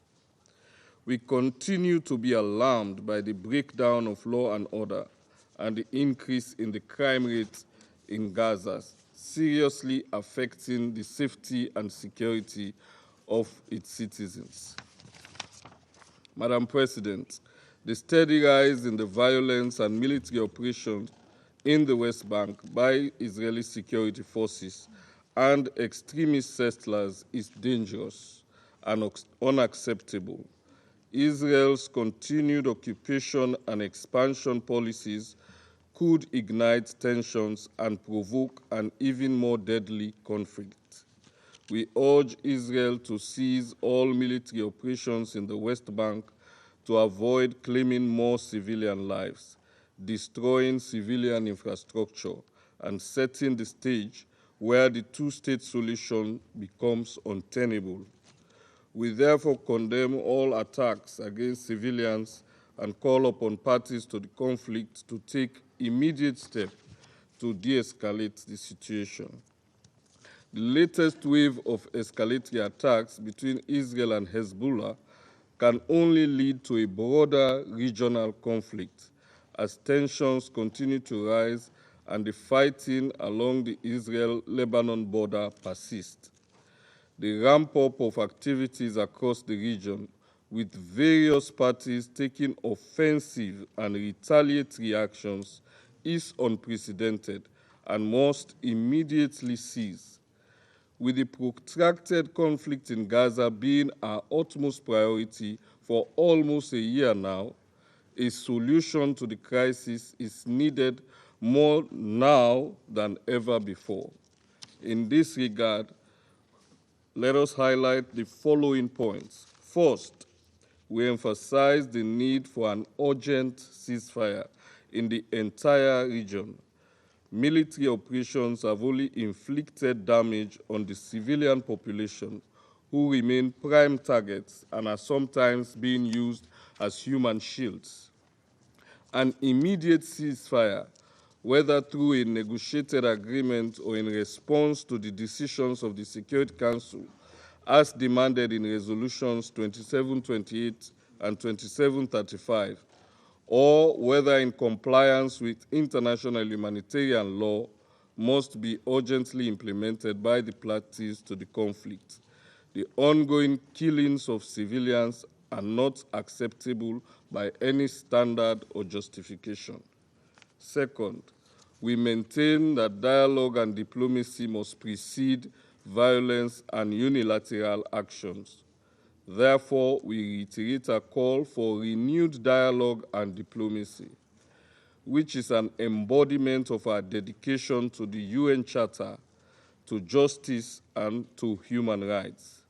We continue to be alarmed by the breakdown of law and order and the increase in the crime rate in Gaza, seriously affecting the safety and security of its citizens. Madam President, the steady rise in the violence and military operations in the West Bank by Israeli security forces and extremist settlers is dangerous and unacceptable. Israel's continued occupation and expansion policies could ignite tensions and provoke an even more deadly conflict. We urge Israel to cease all military operations in the West Bank to avoid claiming more civilian lives, destroying civilian infrastructure, and setting the stage where the two-state solution becomes untenable. We therefore condemn all attacks against civilians and call upon parties to the conflict to take immediate steps to de-escalate the situation. The latest wave of escalatory attacks between Israel and Hezbollah can only lead to a broader regional conflict as tensions continue to rise and the fighting along the Israel-Lebanon border persists. The ramp-up of activities across the region, with various parties taking offensive and retaliatory actions, is unprecedented and must immediately cease. With the protracted conflict in Gaza being our utmost priority for almost a year now, a solution to the crisis is needed more now than ever before. In this regard, let us highlight the following points. First, we emphasize the need for an urgent ceasefire in the entire region. Military operations have only inflicted damage on the civilian population, who remain prime targets and are sometimes being used as human shields. An immediate ceasefire, whether through a negotiated agreement or in response to the decisions of the Security Council, as demanded in Resolutions 2728 and 2735, or whether in compliance with international humanitarian law, must be urgently implemented by the parties to the conflict. The ongoing killings of civilians are not acceptable by any standard or justification. Second, we maintain that dialogue and diplomacy must precede violence and unilateral actions. Therefore, we reiterate a call for renewed dialogue and diplomacy, which is an embodiment of our dedication to the UN Charter, to justice, and to human rights.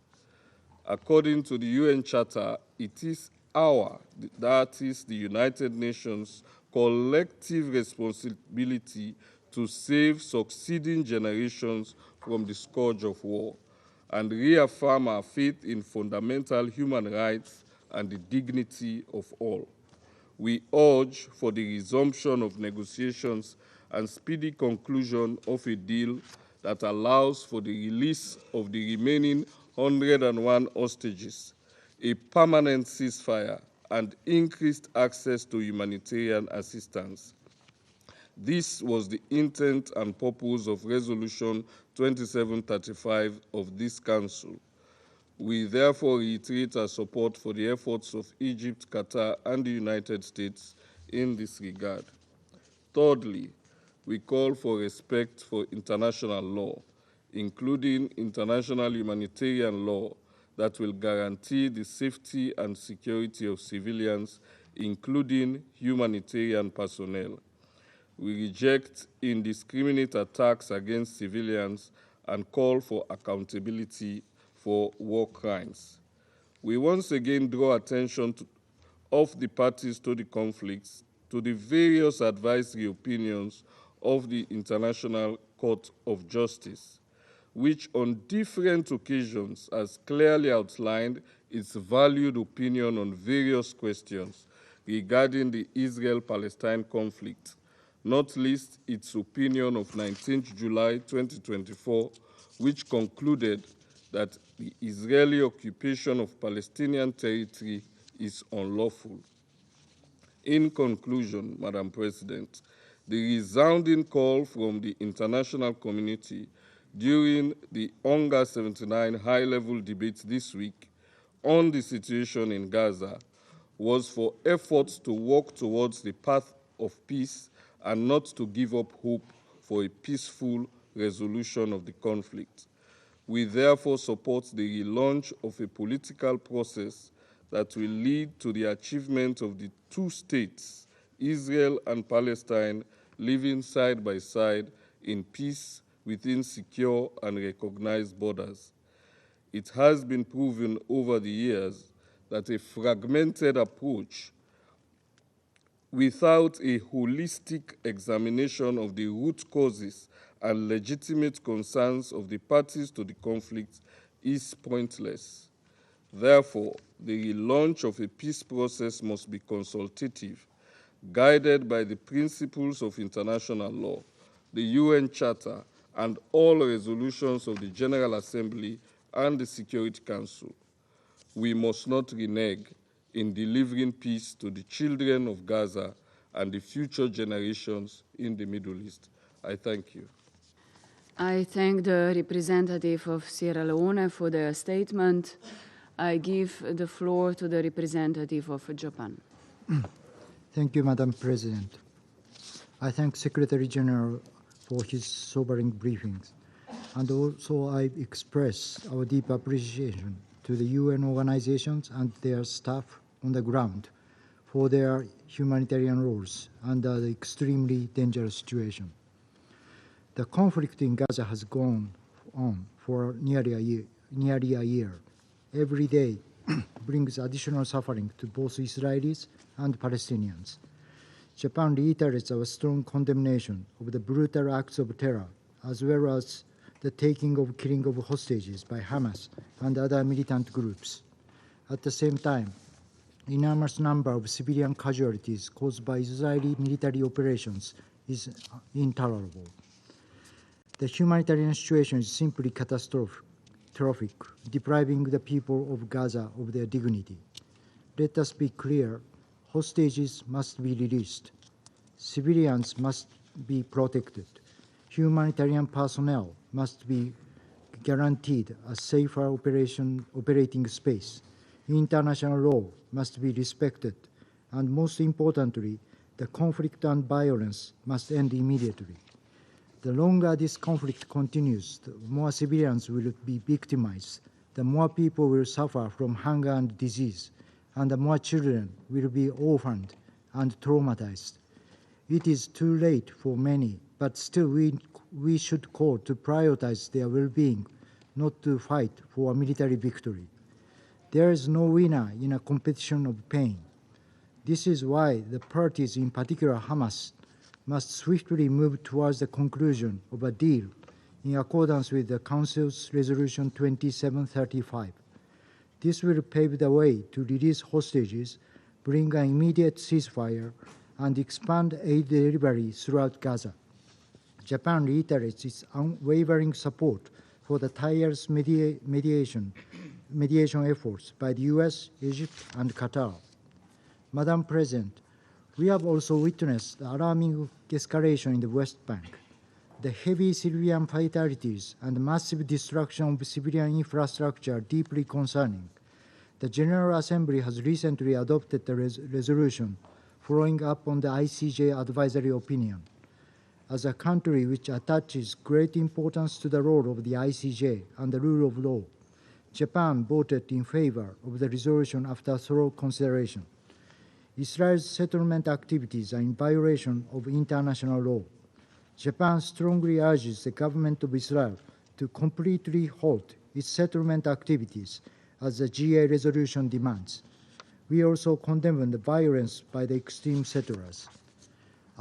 According to the UN Charter, it is that is the United Nations, collective responsibility to save succeeding generations from the scourge of war and reaffirm our faith in fundamental human rights and the dignity of all. We urge for the resumption of negotiations and speedy conclusion of a deal that allows for the release of the remaining 101 hostages, a permanent ceasefire, and increased access to humanitarian assistance. This was the intent and purpose of Resolution 2735 of this Council. We therefore reiterate our support for the efforts of Egypt, Qatar, and the United States in this regard. Thirdly, we call for respect for international law, including international humanitarian law that will guarantee the safety and security of civilians, including humanitarian personnel. We reject indiscriminate attacks against civilians and call for accountability for war crimes. We once again draw attention of the parties to the conflicts to the various advisory opinions of the International Court of Justice, which on different occasions has clearly outlined its valued opinion on various questions regarding the Israel-Palestine conflict, not least its opinion of 19th July 2024, which concluded that the Israeli occupation of Palestinian territory is unlawful. In conclusion, Madam President, the resounding call from the international community during the UNGA 79 high-level debate this week on the situation in Gaza was for efforts to work towards the path of peace and not to give up hope for a peaceful resolution of the conflict. We therefore support the relaunch of a political process that will lead to the achievement of the two states, Israel and Palestine, living side by side in peace within secure and recognized borders. It has been proven over the years that a fragmented approach without a holistic examination of the root causes and legitimate concerns of the parties to the conflict is pointless. Therefore, the relaunch of a peace process must be consultative, guided by the principles of international law, the UN Charter, and all resolutions of the General Assembly and the Security Council. We must not renege in delivering peace to the children of Gaza and the future generations in the Middle East. I thank you. I thank the representative of Sierra Leone for their statement. I give the floor to the representative of Japan. Thank you, Madam President. I thank Secretary General for his sobering briefings, and also I express our deep appreciation to the UN organizations and their staff on the ground for their humanitarian roles under the extremely dangerous situation. The conflict in Gaza has gone on for nearly a year. Every day brings additional suffering to both Israelis and Palestinians. Japan reiterates our strong condemnation of the brutal acts of terror, as well as the killing of hostages by Hamas and other militant groups. At the same time, enormous number of civilian casualties caused by Israeli military operations is intolerable. The humanitarian situation is simply catastrophic, depriving the people of Gaza of their dignity. Let us be clear, hostages must be released. Civilians must be protected. Humanitarian personnel must be guaranteed a safer operating space. International law must be respected. And most importantly, the conflict and violence must end immediately. The longer this conflict continues, the more civilians will be victimized, the more people will suffer from hunger and disease, and the more children will be orphaned and traumatized. It is too late for many, but still we should call to prioritize their well-being, not to fight for a military victory. There is no winner in a competition of pain. This is why the parties, in particular Hamas, must swiftly move towards the conclusion of a deal in accordance with the Council's Resolution 2735. This will pave the way to release hostages, bring an immediate ceasefire, and expand aid delivery throughout Gaza. Japan reiterates its unwavering support for the tireless mediation efforts by the US, Egypt, and Qatar. Madam President, we have also witnessed the alarming escalation in the West Bank. The heavy civilian fatalities and massive destruction of civilian infrastructure are deeply concerning. The General Assembly has recently adopted a resolution following up on the ICJ advisory opinion. As a country which attaches great importance to the role of the ICJ and the rule of law, Japan voted in favor of the resolution after thorough consideration. Israel's settlement activities are in violation of international law. Japan strongly urges the government of Israel to completely halt its settlement activities as the GA resolution demands. We also condemn the violence by the extreme settlers.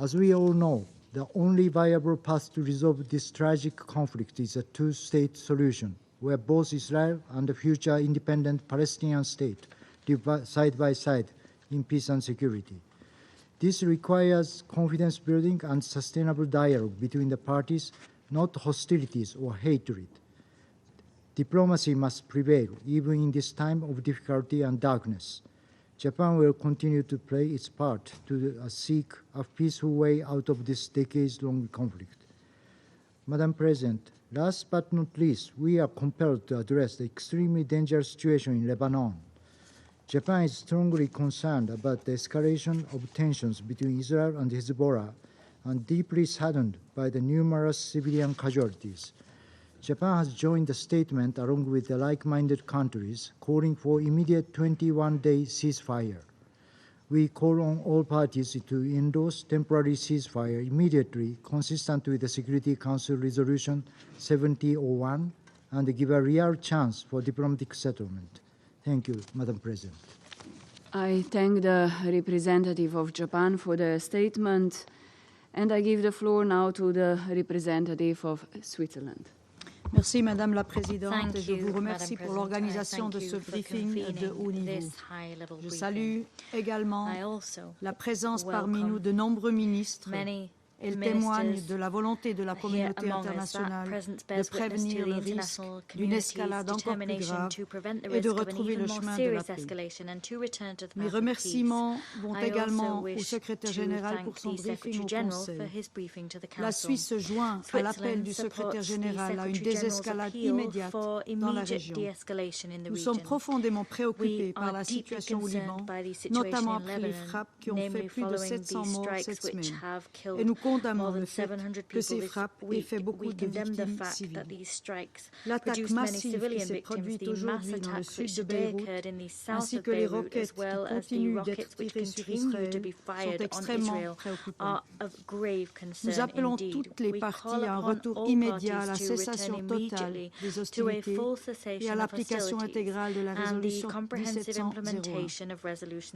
As we all know, the only viable path to resolve this tragic conflict is a two-state solution, where both Israel and the future independent Palestinian state live side by side in peace and security. This requires confidence building and sustainable dialogue between the parties, not hostilities or hatred. Diplomacy must prevail even in this time of difficulty and darkness. Japan will continue to play its part to seek a peaceful way out of this decades-long conflict. Madam President, last but not least, we are compelled to address the extremely dangerous situation in Lebanon. Japan is strongly concerned about the escalation of tensions between Israel and Hezbollah and deeply saddened by the numerous civilian casualties. Japan has joined the statement along with the like-minded countries calling for immediate 21-day ceasefire. We call on all parties to endorse temporary ceasefire immediately consistent with the Security Council Resolution 7001 and give a real chance for diplomatic settlement. Thank you, Madam President. I thank the representative of Japan for the statement, and I give the floor now to the representative of Switzerland. Merci Madame la Présidente et je vous remercie pour l'organisation de ce briefing de haut niveau. Je salue également la présence parmi nous de nombreux ministres. Elle témoigne de la volonté de la communauté internationale de prévenir le risque d'une escalade encore plus grave et de retrouver le chemin de la paix. Mes remerciements vont également au secrétaire général pour son briefing au Conseil. La Suisse se joint à l'appel du secrétaire général à une désescalade immédiate dans la région. Nous sommes profondément préoccupés par la situation au Liban, notamment après les frappes qui ont fait plus de 700 morts cette semaine. Et nous condamnons le fait que ces frappes aient fait beaucoup de victimes civiles. L'attaque massive qui s'est produite aujourd'hui dans le sud de Beyrouth, ainsi que les roquettes qui continuent d'être tirées sur Israël, sont extrêmement préoccupantes. Nous appelons toutes les parties à un retour immédiat à la cessation totale des hostilités et à l'application intégrale de la résolution 1701.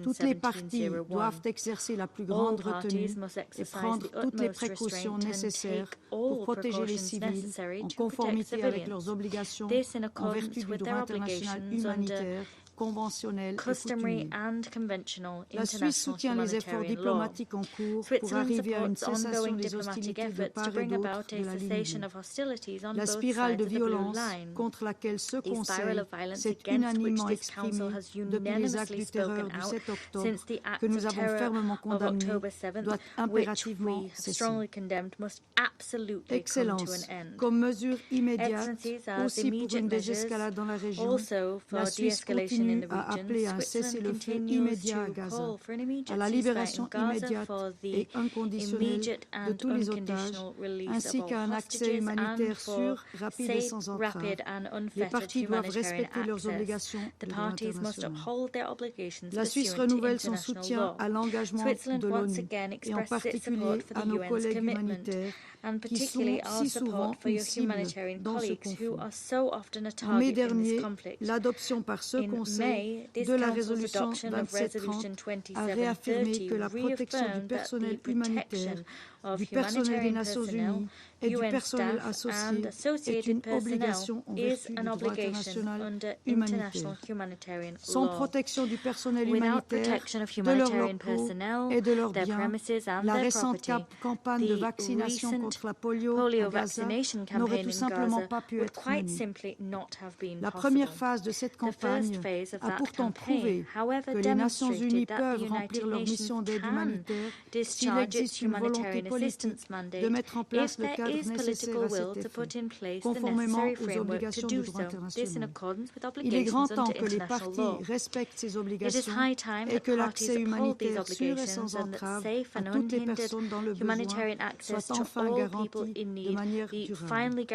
Toutes les parties doivent exercer la plus grande retenue et prendre toutes les précautions nécessaires pour protéger les civils en conformité avec leurs obligations en vertu du droit international humanitaire, conventionnel et coutumier. La Suisse soutient les efforts diplomatiques en cours pour arriver à une cessation des hostilités de part et d'autre de la ligne. La spirale de violence contre laquelle ce Conseil s'est unanimement exprimé depuis les actes du terreur du 7 octobre que nous avons fermement condamnés doit impérativement cesser. Excellence, comme mesure immédiate, aussi pour une désescalade dans la région, la Suisse continue à appeler à un cessez-le-feu immédiat à Gaza, à la libération immédiate et inconditionnelle de tous les otages, ainsi qu'à un accès humanitaire sûr, rapide et sans entrave. Les parties doivent respecter leurs obligations de droit international. La Suisse renouvelle son soutien à l'engagement de l'ONU et en particulier à nos collègues humanitaires qui sont si souvent une cible dans ce conflit. En mai dernier, l'adoption par ce Conseil de la résolution 2730 a réaffirmé que la protection du personnel humanitaire, du personnel des Nations Unies et du personnel associé est une obligation en vertu du droit international humanitaire. Sans protection du personnel humanitaire, de leurs locaux et de leurs biens, la récente campagne de vaccination contre la polio à Gaza n'aurait tout simplement pas pu être menée. La première phase de cette campagne a pourtant prouvé que les Nations Unies peuvent remplir leur mission d'aide humanitaire s'il existe une volonté politique de mettre en place le cadre nécessaire à cet effet, conformément aux obligations du droit international. Il est grand temps que les parties respectent ces obligations et que l'accès humanitaire sûr et sans entrave à toutes les personnes dans le besoin soit enfin garanti de manière durable.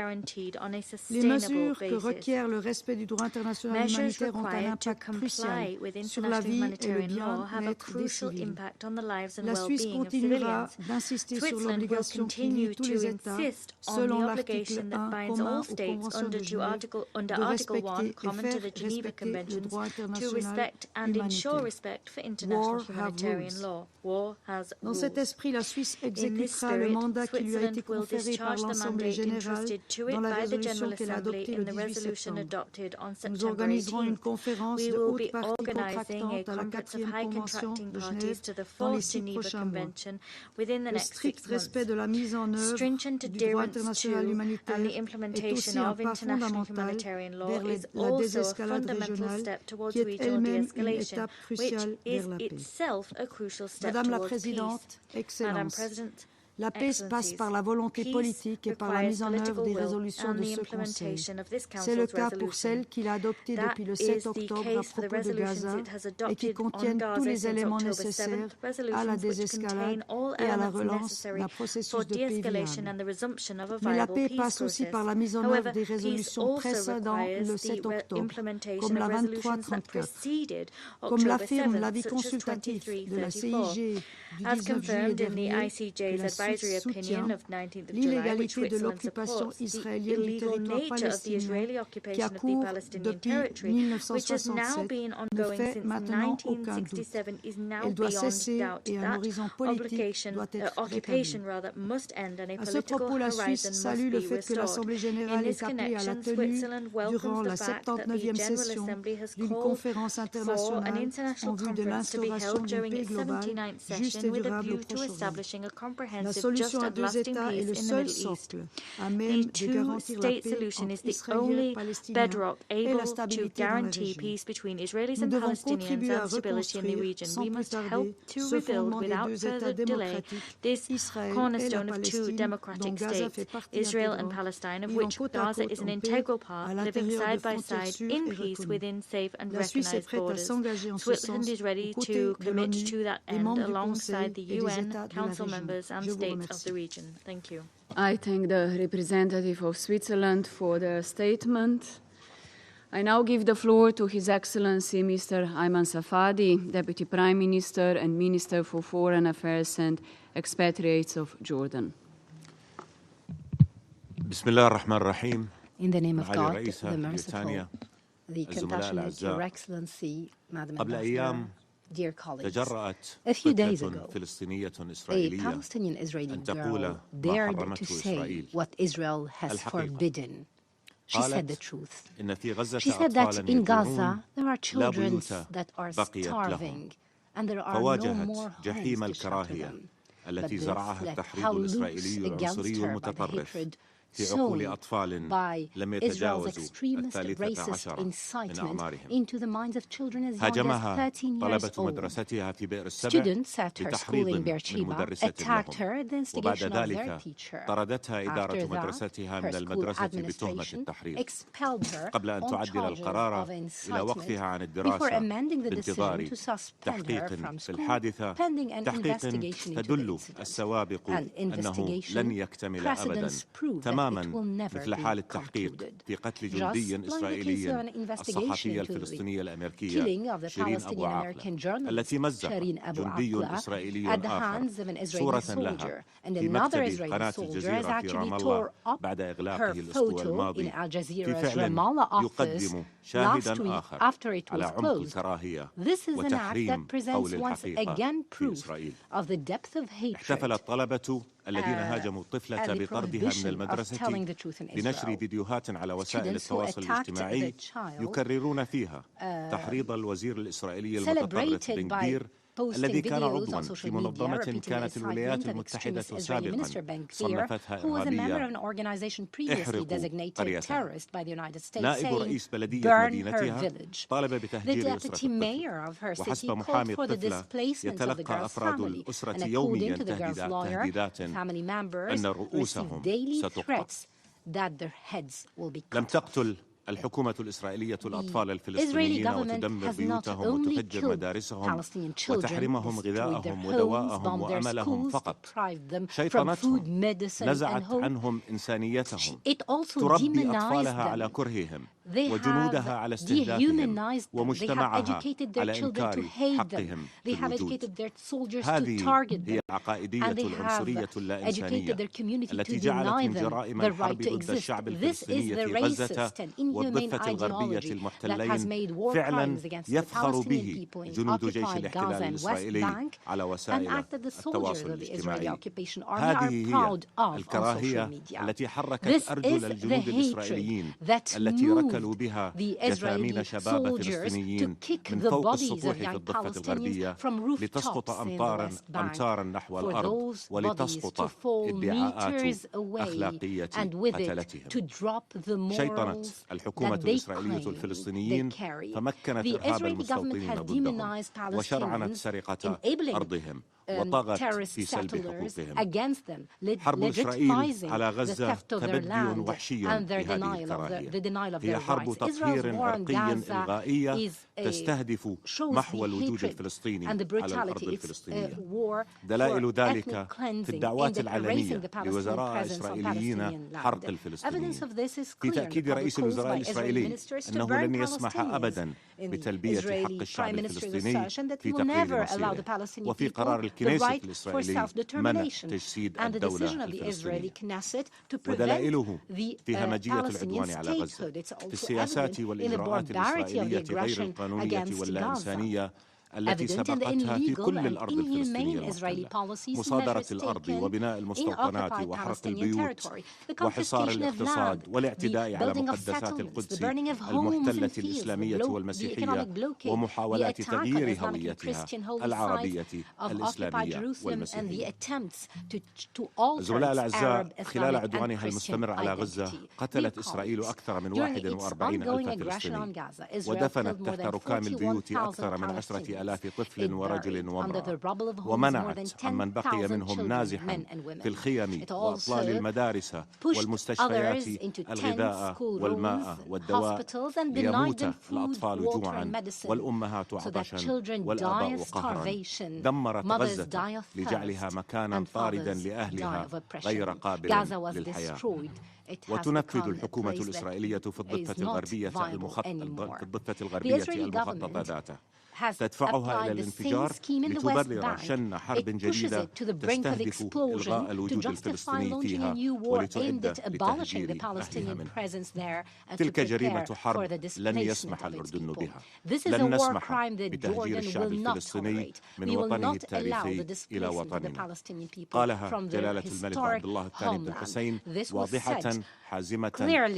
Les mesures que requiert le respect du droit international humanitaire ont un impact crucial sur la vie et le bien-être des civils. La Suisse continuera d'insister sur l'obligation qui lie tous les États, selon l'article 1 commun aux conventions de Genève, de respecter et faire respecter le droit international humanitaire. War has rules. Dans cet esprit, la Suisse exécutera le mandat qui lui a été conféré par l'Assemblée générale dans la résolution qu'elle a adoptée le 18 septembre. Nous organiserons une conférence de haute partie contractante à la 4e Convention de Genève dans les 6 prochains mois. Le strict respect de la mise en œuvre du droit international humanitaire est aussi un pas fondamental vers la désescalade régionale qui est elle-même une étape cruciale vers la paix. Madame la Présidente, Excellences, la paix passe par la volonté politique et par la mise en œuvre des résolutions de ce Conseil. C'est le cas pour celles qu'il a adoptées depuis le 7 octobre à propos de Gaza et qui contiennent tous les éléments nécessaires à la désescalade et à la relance d'un processus de paix viable. Mais la paix passe aussi par la mise en œuvre des résolutions précédant le 7 octobre, comme la 2334, comme l'affirme l'avis consultatif de la CIG du 19 juillet dernier, que la advisory opinion of 19th of July, which Switzerland supports, the illegal nature of the Israeli occupation of the Palestinian territory, which has now been ongoing since 1967, is now beyond doubt. That occupation must end and a political horizon must be restored. In this connection, Switzerland welcomes the fact that the General Assembly has called for an international conference to be held during its 79th session with a view to establishing a comprehensive, just and lasting peace in the Middle East. The two-state solution is the only bedrock able to guarantee peace between Israelis and Palestinians and stability in the region. We must help to rebuild without further delay this cornerstone of two democratic states, Israel and Palestine, of which Gaza is an integral part, living side by side in peace within safe and recognized borders. Switzerland is ready to commit to that end alongside the UN, Council members and states of the region. Thank you. I thank the representative of Switzerland for the statement. I now give the floor to His Excellency Mr. Ayman Safadi, Deputy Prime Minister and Minister for Foreign Affairs and Expatriates of Jordan. In the name of God, the merciful, the compassionate, Your Excellency, Madam Ambassador, dear colleagues, a few days ago, a Palestinian-Israeli girl dared to say what Israel has forbidden. She said the truth. She said that in Gaza, there are children that are starving, and there are no more homes to shelter them. But this left how loose against her by the hatred sown by Israel's extremist racist incitement into the minds of children as young as 13 years old. Students at her school in Beersheba attacked her at the instigation of their teacher. After that, her school administration expelled her on charges of incitement before amending the decision to suspend her from school pending an investigation into the incident. An investigation precedents prove that it will never be concluded. Just like the case of an investigation into the killing of the Palestinian-American journalist Shireen Abu Akleh at the hands of an Israeli soldier, and another Israeli soldier has actually tore up her photo in Al Jazeera's Ramallah office last week after it was closed. This is an act that presents once again proof of the depth of hatred الذين هاجموا الطفلة بطردها من المدرسة بنشر فيديوهات على وسائل التواصل الاجتماعي يكررون فيها تحريض الوزير الإسرائيلي المتطرف بن غفير الذي كان عضوا في منظمة كانت الولايات المتحدة سابقا صنفتها إرهابية احرقوا قريتها. نائب رئيس بلدية مدينتها طالب بتهجير أسرة الطفل، وحسب محامي الطفلة يتلقى أفراد الأسرة يوميا تهديدات أن رؤوسهم ستقطع. لم تقتل الحكومة الإسرائيلية الأطفال الفلسطينيين وتدمر بيوتهم وتفجر مدارسهم وتحرمهم غذائهم ودواءهم وأملهم فقط. شيطنتهم نزعت عنهم إنسانيتهم، تربي أطفالها على كرههم وجنودها على استهدافهم ومجتمعها على إنكار حقهم في الوجود. هذه هي العقائدية العنصرية اللا-إنسانية التي جعلت من جرائم الحرب ضد الشعب الفلسطيني في غزة والضفة الغربية المحتلين فعلا يفخر به جنود جيش الاحتلال الإسرائيلي على وسائل التواصل الاجتماعي. هذه هي الكراهية التي حركت أرجل الجنود الإسرائيليين التي ركلوا بها جثامين شباب فلسطينيين من فوق السطوح في الضفة الغربية لتسقط أمطارا نحو الأرض ولتسقط ادعاءات أخلاقية قتلتهم. شيطنت الحكومة الإسرائيلية الفلسطينيين فمكنت إرهاب المستوطنين ضدهم وشرعنت سرقة أرضهم وطغت في سلب حقوقهم. حرب إسرائيل على غزة تبدي وحشي بهذه الكراهية. هي حرب تطهير عرقي إلغائية تستهدف محو الوجود الفلسطيني على الأرض الفلسطينية. دلائل ذلك في الدعوات العلنية لوزراء إسرائيليين حرق الفلسطينيين. في تأكيد رئيس الوزراء الدفاع الإسرائيلي أنه لن يسمح أبدا بتلبية حق الشعب الفلسطيني في تقرير مصيره، وفي قرار الكنيسة الإسرائيلي منع تجسيد الدولة الفلسطينية. ودلائله في همجية العدوان على غزة، في السياسات والإجراءات الإسرائيلية غير القانونية واللا إنسانية التي سبقتها في كل الأرض الفلسطينية المحتلة، مصادرة الأرض وبناء المستوطنات وحرق البيوت وحصار الاقتصاد والاعتداء على مقدسات القدس المحتلة الإسلامية والمسيحية ومحاولات تغيير هويتها العربية الإسلامية والمسيحية. الزملاء الأعزاء، خلال عدوانها المستمر على غزة قتلت إسرائيل أكثر من 41,000 فلسطيني، ودفنت تحت ركام البيوت أكثر من 10,000 طفل ورجل وامرأة، ومنعت عمن بقي منهم نازحا في الخيم وأطلال المدارس والمستشفيات الغذاء والماء والدواء، ليموت الأطفال جوعا والأمهات عطشا والآباء قهرا. دمرت غزة لجعلها مكانا طاردا لأهلها غير قابل للحياة. وتنفذ الحكومة الإسرائيلية في الضفة الغربية المخططة ذاته، تدفعها إلى الانفجار لتبرر شن حرب جديدة تستهدف إلغاء الوجود الفلسطيني فيها ولتعد لتهجير أهلها منها. تلك جريمة حرب لن يسمح الأردن بها. لن نسمح بتهجير الشعب الفلسطيني من وطنه التاريخي إلى وطننا. قالها جلالة الملك عبد الله الثاني بن الحسين واضحة حازمة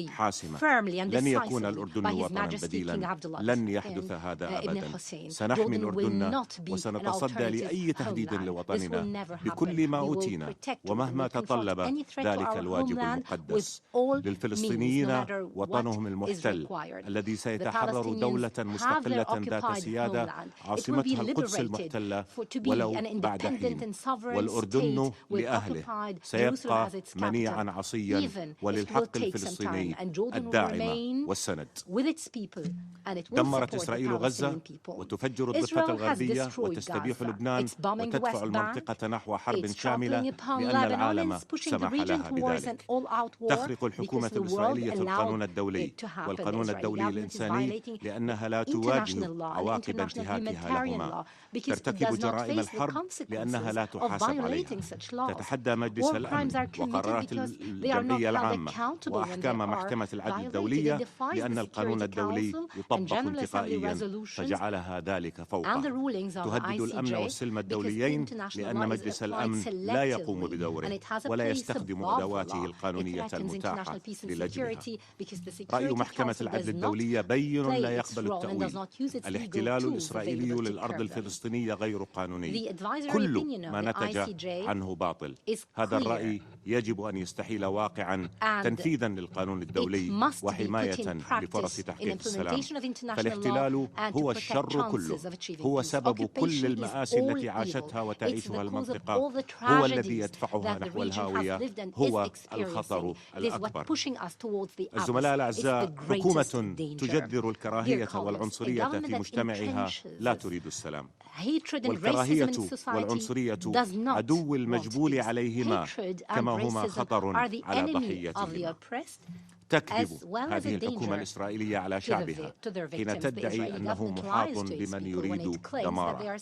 حاسمة: لن يكون الأردن وطنا بديلا، لن يحدث هذا أبدا. سنحمي الأردن وسنتصدى لأي تهديد لوطننا بكل ما أوتينا ومهما تطلب ذلك الواجب المقدس. للفلسطينيين وطنهم المحتل الذي سيتحرر دولة مستقلة ذات سيادة عاصمتها القدس المحتلة ولو بعد حين. والأردن لأهله سيبقى منيعا عصيا وللحق الفلسطيني الداعم والسند. دمرت إسرائيل غزة وتفجر الضفة الغربية وتستبيح لبنان وتدفع المنطقة نحو حرب شاملة لأن العالم سمح لها بذلك. تخرق الحكومة الإسرائيلية القانون الدولي والقانون الدولي الإنساني لأنها لا تواجه عواقب انتهاكها لهما. ترتكب جرائم الحرب لأنها لا تحاسب عليها. تتحدى مجلس الأمن وقرارات الجمعية العامة وأحكام محكمة العدل الدولية لأن القانون الدولي يطبق انتقائيا فجعلها ذلك فوقه. تهدد الأمن والسلم الدوليين لأن مجلس الأمن لا يقوم بدوره ولا يستخدم أدواته القانونية المتاحة للجمها. رأي محكمة العدل الدولية بين لا يقبل التأويل: الاحتلال الإسرائيلي للأرض الفلسطينية غير قانوني، كل ما نتج عنه باطل. هذا الرأي يجب أن يستحيل واقعا تنفيذا للقانون الدولي وحماية لفرص تحقيق السلام. فالاحتلال هو الشر كله، هو سبب كل المآسي التي عاشتها وتعيشها المنطقة، هو الذي يدفعها نحو الهاوية، هو الخطر الأكبر. الزملاء الأعزاء، حكومة تجذر الكراهية والعنصرية في مجتمعها لا تريد السلام. والكراهية والعنصرية عدو المجبول عليهما كما هما خطر على ضحيتهما. تكذب هذه الحكومة الإسرائيلية على شعبها حين تدعي أنه محاط بمن يريد دماره.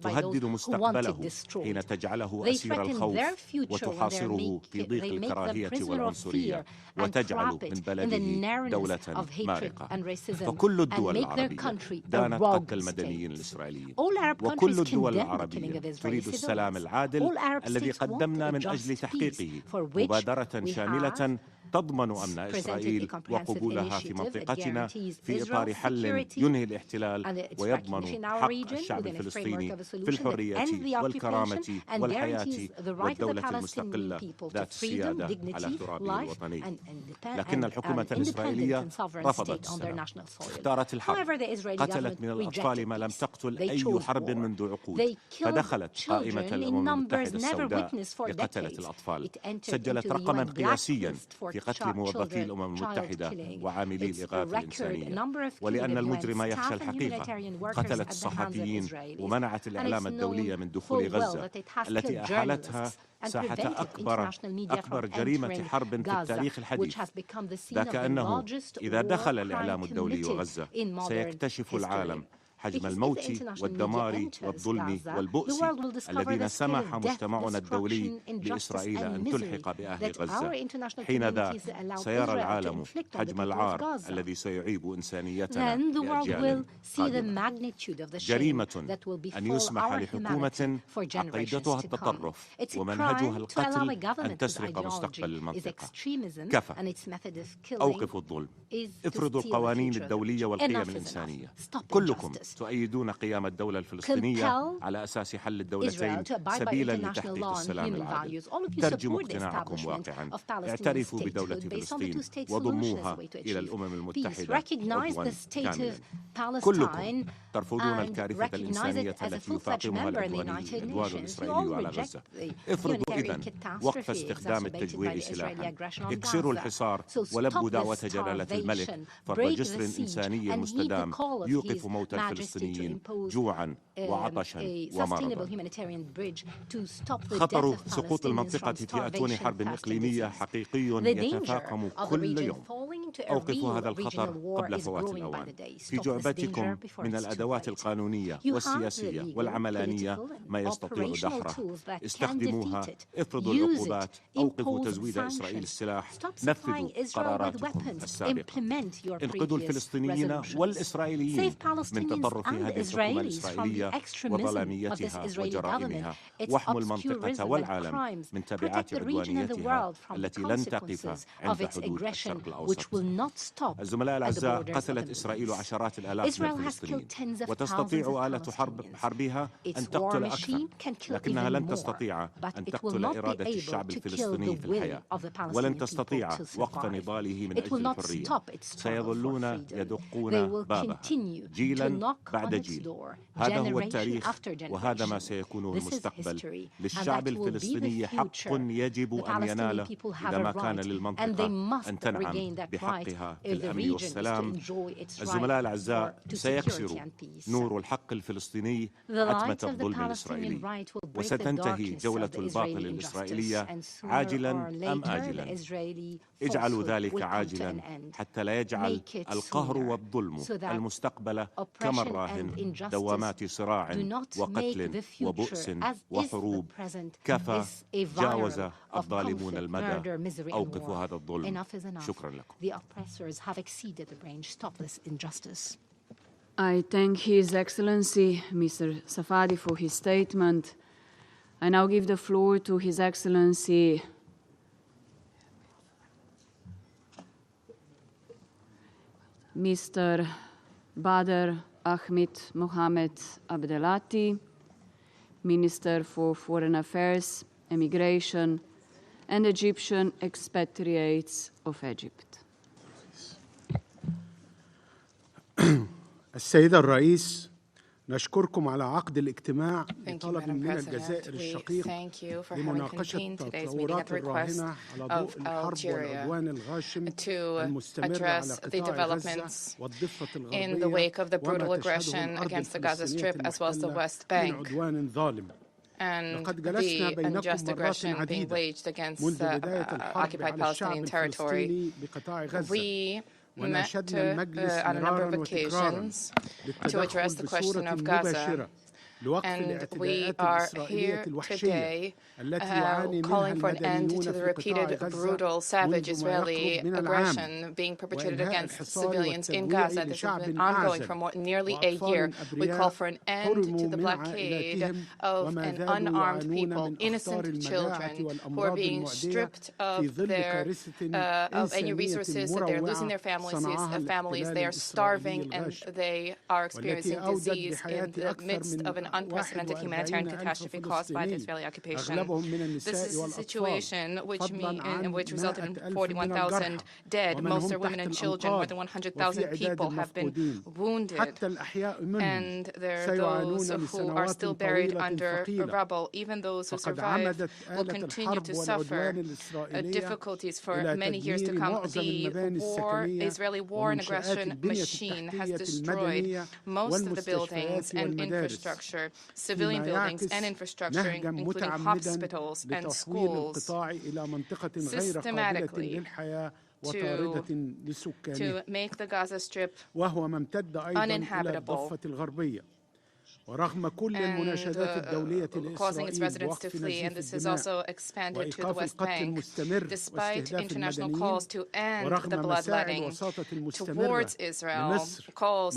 تهدد مستقبله حين تجعله أسير الخوف وتحاصره في ضيق الكراهية والعنصرية وتجعل من بلده دولة مارقة. فكل الدول العربية دانت قتل المدنيين الإسرائيليين، وكل الدول العربية تريد السلام العادل الذي قدمنا من أجل تحقيقه مبادرة شاملة تضمن أمن إسرائيل وقبولها في منطقتنا في إطار حل ينهي الاحتلال ويضمن حق الشعب الفلسطيني في الحرية والكرامة والحياة والدولة المستقلة ذات السيادة على ترابه الوطني. لكن الحكومة الإسرائيلية رفضت السلام، اختارت الحرب، قتلت من الأطفال ما لم تقتل أي حرب منذ عقود، فدخلت قائمة الأمم المتحدة السوداء لقتلة الأطفال. سجلت رقما قياسيا في قتل موظفي الأمم المتحدة وعاملي الإغاثة الإنسانية، ولأن المجرم يخشى الحقيقة. قتلت الصحفيين ومنعت الإعلام الدولي من دخول غزة التي أحالتها ساحة أكبر جريمة حرب في التاريخ الحديث. ذاك أنه إذا دخل الإعلام الدولي غزة سيكتشف العالم حجم الموت والدمار والظلم والبؤس الذين سمح مجتمعنا الدولي لإسرائيل أن تلحق بأهل غزة. حينذاك سيرى العالم حجم العار الذي سيعيب إنسانيتنا لأجيال قادمة. جريمة أن يسمح لحكومة عقيدتها التطرف ومنهجها القتل أن تسرق مستقبل المنطقة. كفى. أوقفوا الظلم. افرضوا القوانين الدولية والقيم الإنسانية. كلكم تؤيدون قيام الدولة الفلسطينية على أساس حل الدولتين سبيلا لتحقيق السلام العادل. ترجموا اقتناعكم واقعا. اعترفوا بدولة فلسطين وضموها إلى الأمم المتحدة عضوا كاملا. كلكم ترفضون الكارثة الإنسانية التي يفاقمها العدوان الإسرائيلي على غزة. افرضوا إذن وقف استخدام التجويع سلاحا. اكسروا الحصار ولبوا دعوة جلالة الملك فرض جسر إنساني مستدام يوقف موت الفلسطينيين جوعا وعطشا ومرضا. خطر سقوط المنطقة في أتون حرب إقليمية حقيقي يتفاقم كل يوم. أوقفوا هذا الخطر قبل فوات الأوان. في جعبتكم من الأدوات القانونية والسياسية والعملانية ما يستطيع دحره. استخدموها. افرضوا العقوبات. أوقفوا تزويد إسرائيل السلاح. نفذوا قراراتكم السابقة. انقذوا الفلسطينيين والإسرائيليين من تطرف هذه الحكومة الإسرائيلية وظلاميتها وجرائمها. واحموا المنطقة والعالم من تبعات عدوانيتها التي لن تقف عند حدود الشرق الأوسط. الزملاء الأعزاء، قتلت إسرائيل عشرات الآلاف من الفلسطينيين وتستطيع آلة حربها أن تقتل أكثر، لكنها لن تستطيع أن تقتل إرادة الشعب الفلسطيني في الحياة، ولن تستطيع وقف نضاله من أجل الحرية. سيظلون يدقون بابها جيلا بعد جيل. هذا هو التاريخ وهذا ما سيكون المستقبل. للشعب الفلسطيني حق يجب أن يناله إذا ما كان للمنطقة أن تنعم بحقها في الأمن والسلام. الزملاء الأعزاء، سيكسر نور الحق الفلسطيني عتمة الظلم الإسرائيلي، وستنتهي جولة الباطل الإسرائيلية عاجلا أم آجلا. اجعلوا ذلك عاجلا حتى لا يجعل القهر والظلم المستقبل كمراهن دوامات صراع وقتل وبؤس وحروب. كفى. جاوز الظالمون المدى. أوقفوا هذا الظلم. شكرا لكم. I thank His Excellency Mr. Safadi for his statement. I now give the floor to His Excellency Mr. Badr Ahmed Mohamed Abdelati, Minister for Foreign Affairs, Immigration, and Egyptian expatriates of Egypt. السيدة الرئيس، نشكركم على عقد الاجتماع بطلب من الجزائر الشقيق لمناقشة التطورات الراهنة على ضوء الحرب والعدوان الغاشم المستمر على قطاع غزة والضفة الغربية وما تشهده الأرض الفلسطينية المحتلة من عدوان ظالم. لقد جلسنا بينكم مرات عديدة منذ بداية الحرب على الشعب الفلسطيني بقطاع غزة. وناشدنا المجلس مرارا وتكرارا للتدخل بصورة مباشرة لوقف الاعتداءات الإسرائيلية الوحشية التي يعاني منها المدنيون في قطاع غزة منذ ما يقرب من العام، وإنهاء الحصار والتجويع لشعب عازل وأطفال أبرياء حرموا من عائلاتهم وما زالوا يعانون من أخطار المجاعة والأمراض المعدية في ظل كارثة إنسانية مروعة صنعها الاحتلال الإسرائيلي الغاشم، والتي أودت بحياة أكثر من unprecedented humanitarian catastrophe caused by the Israeli occupation. This is a situation which resulted in 41,000 dead. Most are women and children. More than 100,000 people have been wounded. And there are those who are still buried under rubble. Even those who survive will continue to suffer difficulties for many years to come. The Israeli war and aggression machine has destroyed most of the buildings and infrastructure, civilian buildings and infrastructure, including hospitals and schools, systematically to make the Gaza Strip uninhabitable and causing its residents to flee. And this has also expanded to the West Bank. Despite international calls to end the bloodletting towards Israel, calls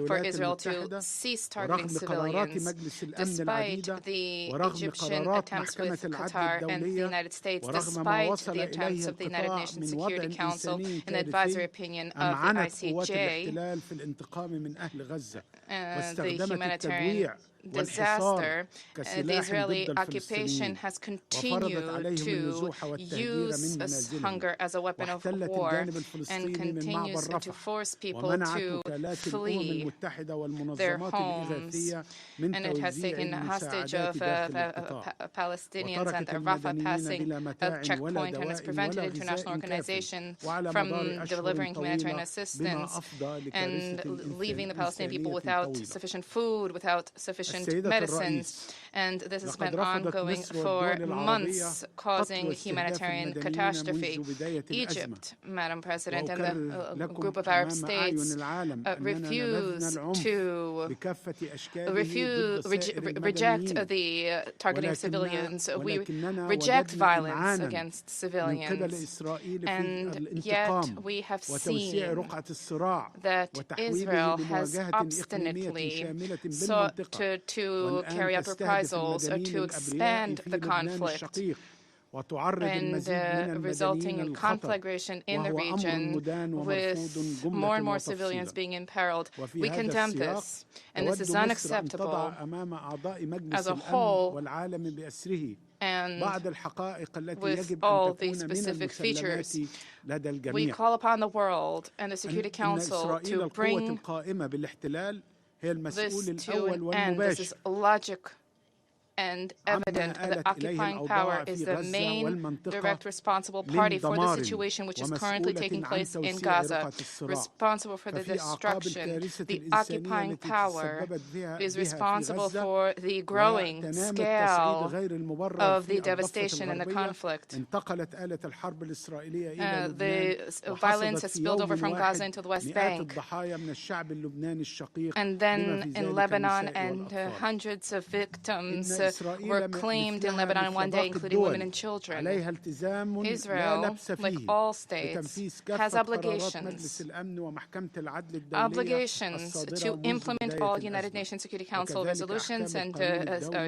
for Israel to cease targeting civilians, despite the Egyptian attempts with Qatar and the United States, despite the attempts of the United Nations Security Council and the advisory opinion of the ICJ, the humanitarian disaster, the Israeli occupation has continued to use hunger as a weapon of war and continues to force people to flee their homes. And it has taken hostage of Palestinians and the Rafah passing a checkpoint and has prevented international organizations from delivering humanitarian assistance and leaving the Palestinian people without sufficient food, without sufficient medicines, and this has been ongoing for months, causing humanitarian catastrophe. Egypt, Madam President, and the group of Arab states reject the targeting of civilians. We reject violence against civilians, and yet we have seen that Israel has obstinately sought to carry out reprisals or to expand the conflict and resulting in conflagration in the region with more and more civilians being imperiled. We condemn this, and this is unacceptable as a whole, and with all these specific features. We call upon the world and the Security Council to bring this to an end. This is logic and evident. The occupying power is the main direct responsible party for the situation which is currently taking place in Gaza, responsible for the destruction. The occupying power is responsible for the growing scale of the devastation and the conflict. The violence has spilled over from Gaza into the West Bank, and then in Lebanon, and hundreds of victims were claimed in Lebanon in one day, including women and children. Israel, like all states, has obligations to implement all United Nations Security Council resolutions and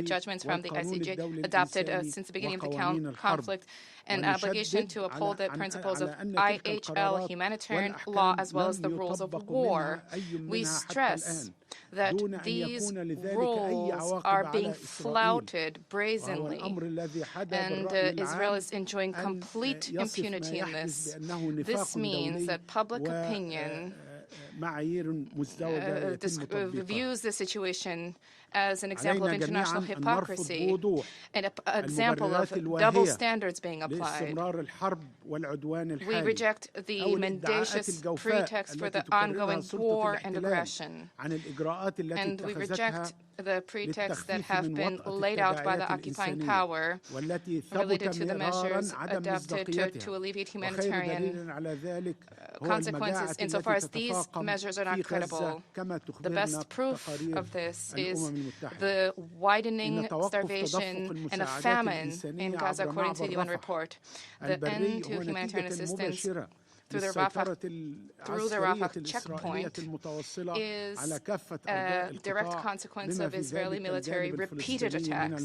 judgments from the ICJ adopted since the beginning of the conflict, an obligation to uphold the principles of IHL humanitarian law as well as the rules of war. We stress that these rules are being flouted brazenly, and Israel is enjoying complete impunity in this. This means that public opinion views the situation as an example of international hypocrisy and an example of double standards being applied. We reject the mendacious pretext for the ongoing war and aggression, and we reject the pretexts that have been laid out by the occupying power related to the measures adopted to alleviate humanitarian consequences. Insofar as these measures are not credible, the best proof of this is the widening starvation and a famine in Gaza, according to the UN report. The end to humanitarian assistance through the Rafah checkpoint is a direct consequence of Israeli military repeated attacks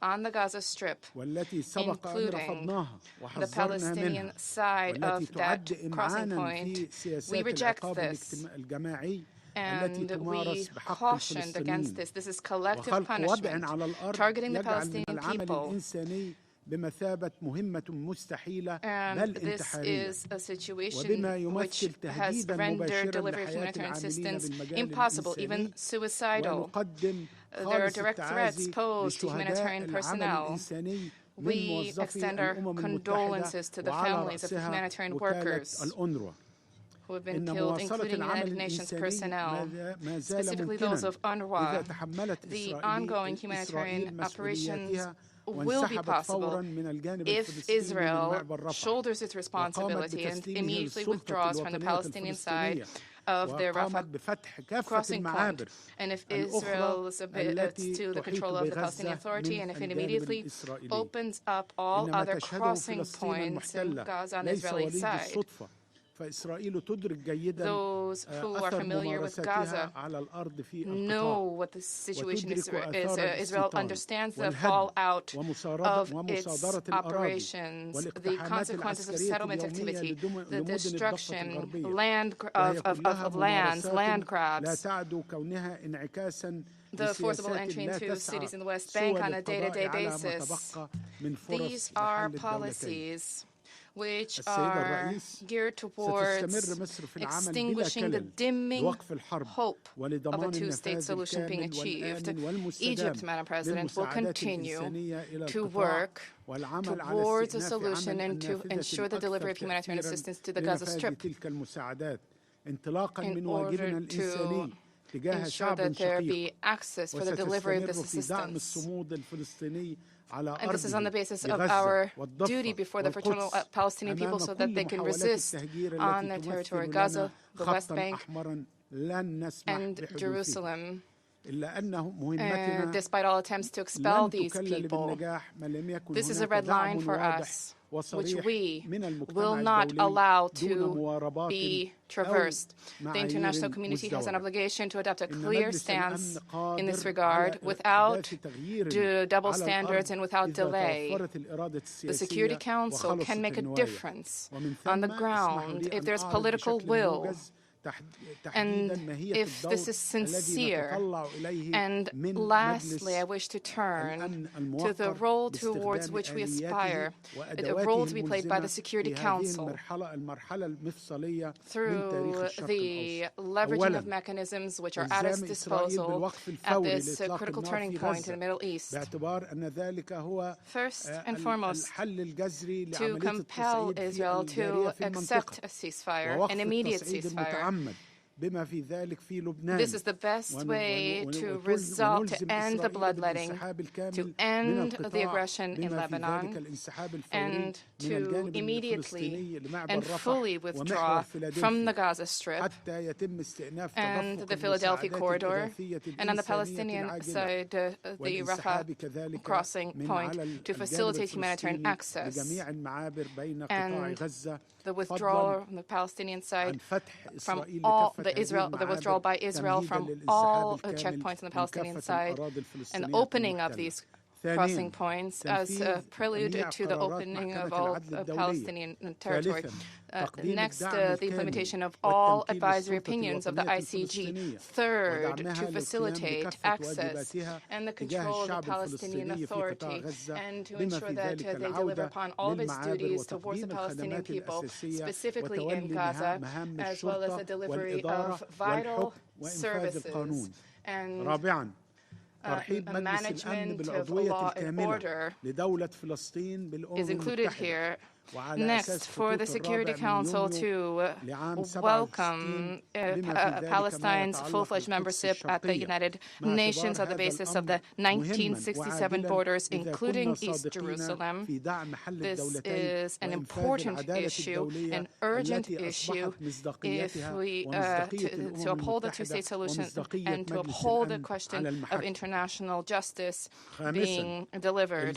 on the Gaza Strip, including the Palestinian side of that crossing point. We reject this. And we cautioned against this. This is collective punishment targeting the Palestinian people. And this is a situation which has rendered delivery of humanitarian assistance impossible, even suicidal. There are direct threats posed to humanitarian personnel. We extend our condolences to the families of the humanitarian workers who have been killed, including United Nations personnel, specifically those of UNRWA. The ongoing humanitarian operations will be possible if Israel shoulders its responsibility and immediately withdraws from the Palestinian side of the Rafah crossing point, and if Israel submits to the control of the Palestinian Authority, and if it immediately opens up all other crossing points in Gaza on the Israeli side. Those who are familiar with Gaza know what the situation is. Israel understands the fallout of its operations, the consequences of settlement activity, the destruction of lands, land grabs, the forcible entry into cities in the West Bank on a day-to-day basis. These are policies which are geared towards extinguishing the dimming hope of a two-state solution being achieved. Egypt, Madam President, will continue to work towards a solution and to ensure the delivery of humanitarian assistance to the Gaza Strip in order to ensure that there be access for the delivery of this assistance. And this is on the basis of our duty before the fraternal Palestinian people so that they can resist on their territory, Gaza, the West Bank, and Jerusalem. Despite all attempts to expel these people, this is a red line for us, which we will not allow to be traversed. The international community has an obligation to adopt a clear stance in this regard without double standards and without delay. The Security Council can make a difference on the ground if there's political will, and if this is sincere. And lastly, I wish to turn to the role towards which we aspire, a role to be played by the Security Council through the leveraging of mechanisms which are at its disposal at this critical turning point in the Middle East. First and foremost, to compel Israel to accept a ceasefire, an immediate ceasefire. This is the best way to end the bloodletting, to end the aggression in Lebanon, and to immediately and fully withdraw from the Gaza Strip and the Philadelphia corridor, and on the Palestinian side, the Rafah crossing point, to facilitate humanitarian access, and the withdrawal from the Palestinian side from all the withdrawal by Israel from all checkpoints on the Palestinian side, and the opening of these crossing points as a prelude to the opening of all Palestinian territory. Next, the implementation of all advisory opinions of the ICG. Third, to facilitate access and the control of the Palestinian Authority, and to ensure that they deliver upon all of its duties towards the Palestinian people, specifically in Gaza, as well as the delivery of vital services and management of law and order is included here. Next, for the Security Council to welcome Palestine's full-fledged membership at the United Nations on the basis of the 1967 borders, including East Jerusalem. This is an important issue, an urgent issue, if we to uphold the two-state solution and to uphold the question of international justice being delivered.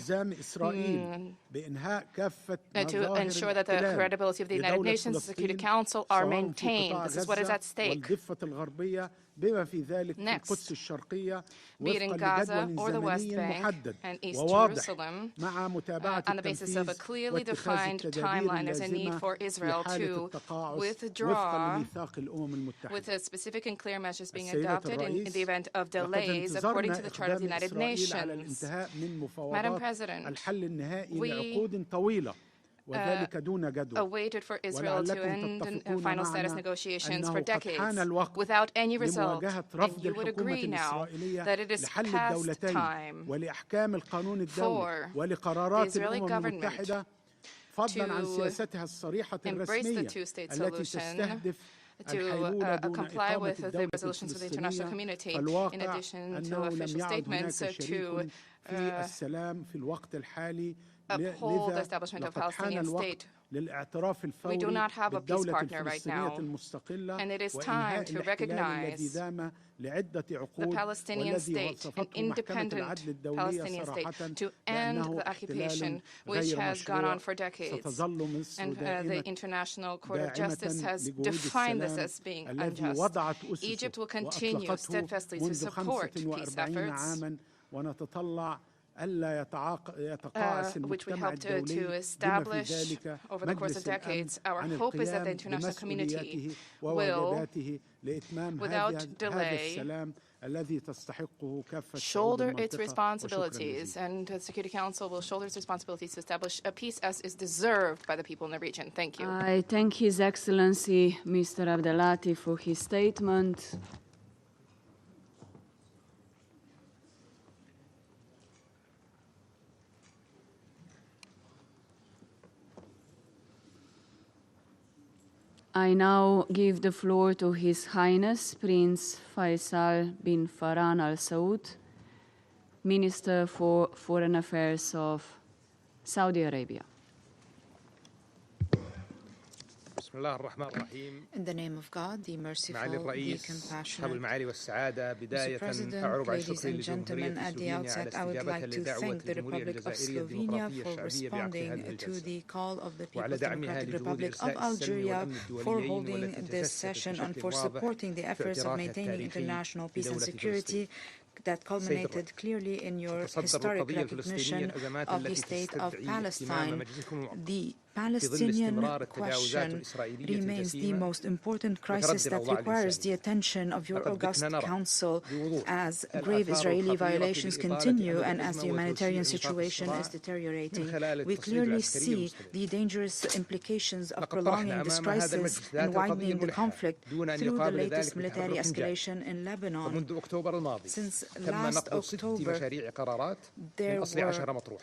To to ensure that the credibility of the United Nations Security Council are maintained. This is what is at stake. Next, be it in Gaza or the West Bank and East Jerusalem, on the basis of a clearly defined timeline, there's a need for Israel to withdraw with a specific and clear measures being adopted in the event of delays according to the Charter of the United Nations. Madam President, we awaited for Israel to end final status negotiations for decades without any result. And you would agree now that it is past time for the Israeli government to embrace the two-state solution, to comply with the resolutions of the international community, in addition to official statements to uphold the establishment of a Palestinian state. We do not have a peace partner right now, and it is time to recognize the Palestinian state, an independent Palestinian state, to end the occupation which has gone on for decades. And the International Court of Justice has defined this as being unjust. Egypt will continue steadfastly to support peace efforts, which we helped to establish over the course of decades. Our hope is that the international community will, without delay, shoulder its responsibilities, and the Security Council will shoulder its responsibilities to establish a peace as is deserved by the people in the region. Thank you. I thank His Excellency Mr. Abdelati for his statement. I now give the floor to His Highness Prince Faisal bin Farhan Al Saud, Minister for Foreign Affairs of Saudi Arabia. In the name of God, the merciful, the compassionate. Mr. President, ladies and gentlemen, at the outset, I would like to thank the Republic of Slovenia for responding to the call of the People's Democratic Republic of Algeria for holding this session and for supporting the efforts of maintaining international peace and security that culminated clearly in your historic recognition of the state of Palestine. The Palestinian question remains the most important crisis that requires the attention of your august council as grave Israeli violations continue and as the humanitarian situation is deteriorating. We clearly see the dangerous implications of prolonging this crisis and widening the conflict through the latest military escalation in Lebanon. Since last October, there were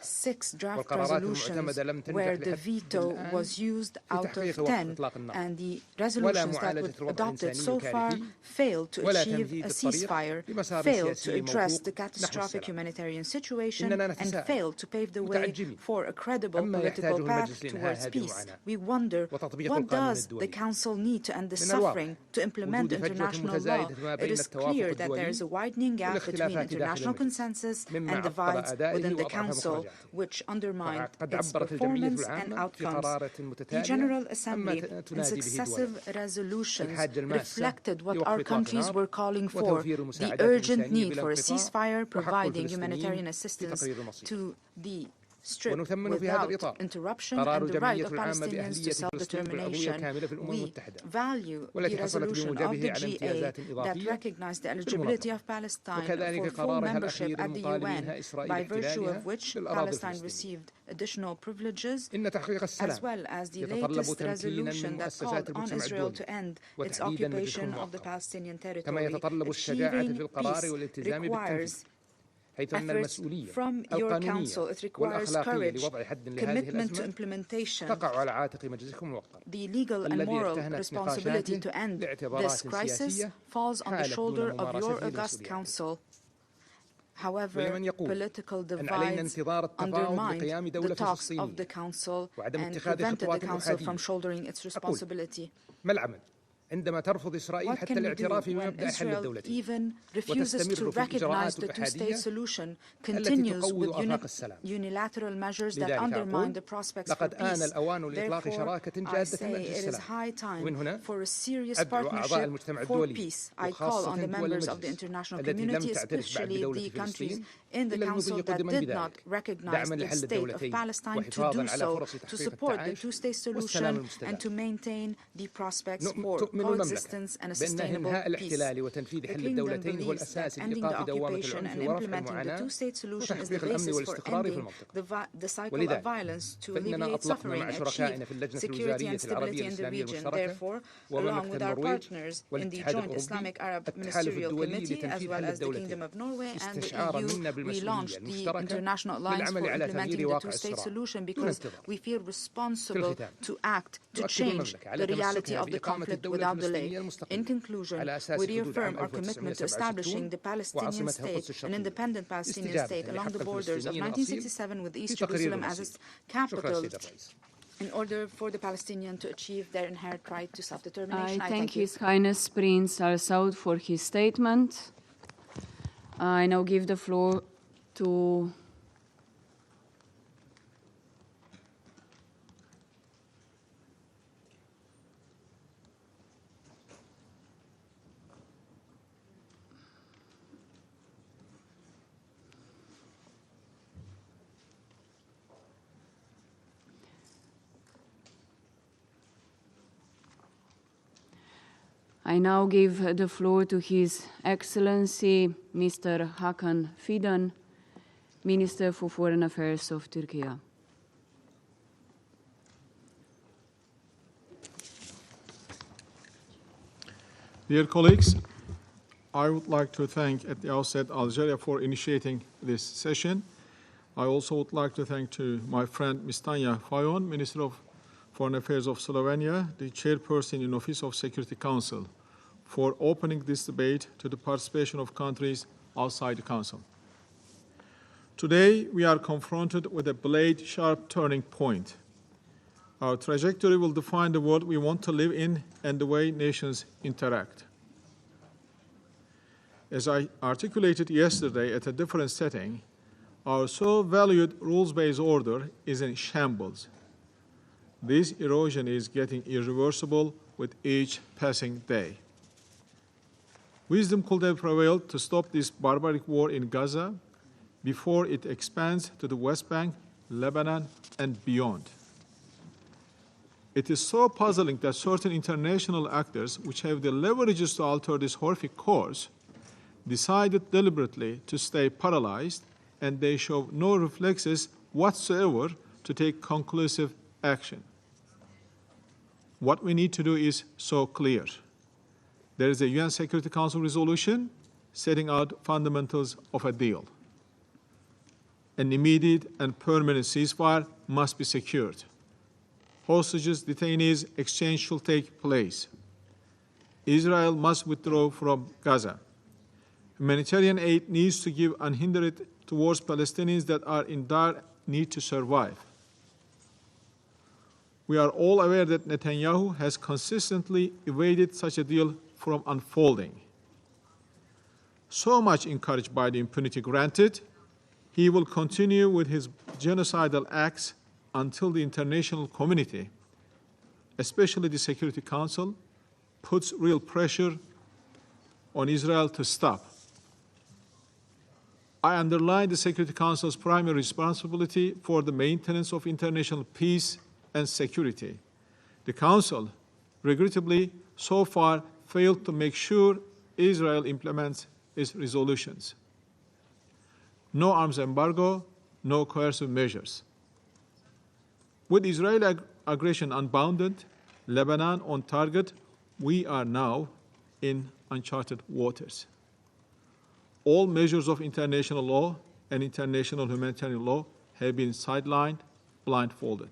6 draft resolutions where the veto was used out of 10, and the resolutions that were adopted so far failed to achieve a ceasefire, failed to address the catastrophic humanitarian situation, and failed to pave the way for a credible political path towards peace. We wonder, what does the Council need to end the suffering, to implement international law? It is clear that there is a widening gap between international consensus and divides within the Council, which undermine its performance and outcomes. The General Assembly, in successive resolutions, reflected what our countries were calling for, the urgent need for a ceasefire, providing humanitarian assistance to the Strip without interruption and the right of Palestinians to self-determination. We value the resolution of the GA that recognized the eligibility of Palestine for full membership at the UN, by virtue of which Palestine received additional privileges, as well as the latest resolution that called on Israel to end its occupation of the Palestinian territory. Achieving peace requires efforts from your Council. It requires courage, commitment to implementation, the legal and moral responsibility to end this crisis falls on the shoulder of your august Council. However, political divides undermined the talks of the Council and prevented the Council from shouldering its responsibility. عندما ترفض إسرائيل حتى الاعتراف بمبدأ حل الدولتين even refuses to recognize the two-state solution, continues with unilateral measures that undermine the prospects for peace. Therefore, I say it is high time for a serious partnership for peace. I call on the members of the international community, especially the countries in the Council that did not recognize the state of Palestine, to do so, to support the two-state solution and to maintain the prospects for coexistence and a sustainable peace. The Kingdom believes that ending the occupation and implementing the two-state solution is the basis for ending the cycle of violence, to alleviate suffering, achieve security and stability in the region. Therefore, along with our partners in the Joint Islamic Arab Ministerial Committee, as well as the Kingdom of Norway and the EU, we launched the International Alliance for Implementing the Two-State Solution because we feel responsible to act to change the reality of the conflict without delay. In conclusion, we reaffirm our commitment to establishing the Palestinian state, an independent Palestinian state along the borders of 1967 with East Jerusalem as its capital, in order for the Palestinians to achieve their inherent right to self-determination. I thank His Highness Prince Al Saud for his statement. I now give the floor to His Excellency Mr. Hakan Fidan, Minister for Foreign Affairs of Turkey. Dear colleagues, I would like to thank at the outset Algeria for initiating this session. I also would like to thank my friend Ms. Tanja Fajon, Minister of Foreign Affairs of Slovenia, the chairperson in Office of Security Council, for opening this debate to the participation of countries outside the Council. Today, we are confronted with a blade-sharp turning point. Our trajectory will define the world we want to live in and the way nations interact. As I articulated yesterday at a different setting, our so valued rules-based order is in shambles. This erosion is getting irreversible with each passing day. Wisdom could have prevailed to stop this barbaric war in Gaza before it expands to the West Bank, Lebanon, and beyond. It is so puzzling that certain international actors, which have the leverages to alter this horrific course, decided deliberately to stay paralyzed, and they show no reflexes whatsoever to take conclusive action. What we need to do is so clear. There is a UN Security Council resolution setting out fundamentals of a deal. An immediate and permanent ceasefire must be secured. Hostages, detainees, exchange should take place. Israel must withdraw from Gaza. Humanitarian aid needs to give unhindered towards Palestinians that are in dire need to survive. We are all aware that Netanyahu has consistently evaded such a deal from unfolding. So much encouraged by the impunity granted, he will continue with his genocidal acts until the international community, especially the Security Council, puts real pressure on Israel to stop. I underline the Security Council's primary responsibility for the maintenance of international peace and security. The Council, regrettably, so far failed to make sure Israel implements its resolutions. No arms embargo, no coercive measures. With Israeli aggression unbounded, Lebanon on target, we are now in uncharted waters. All measures of international law and international humanitarian law have been sidelined, blindfolded.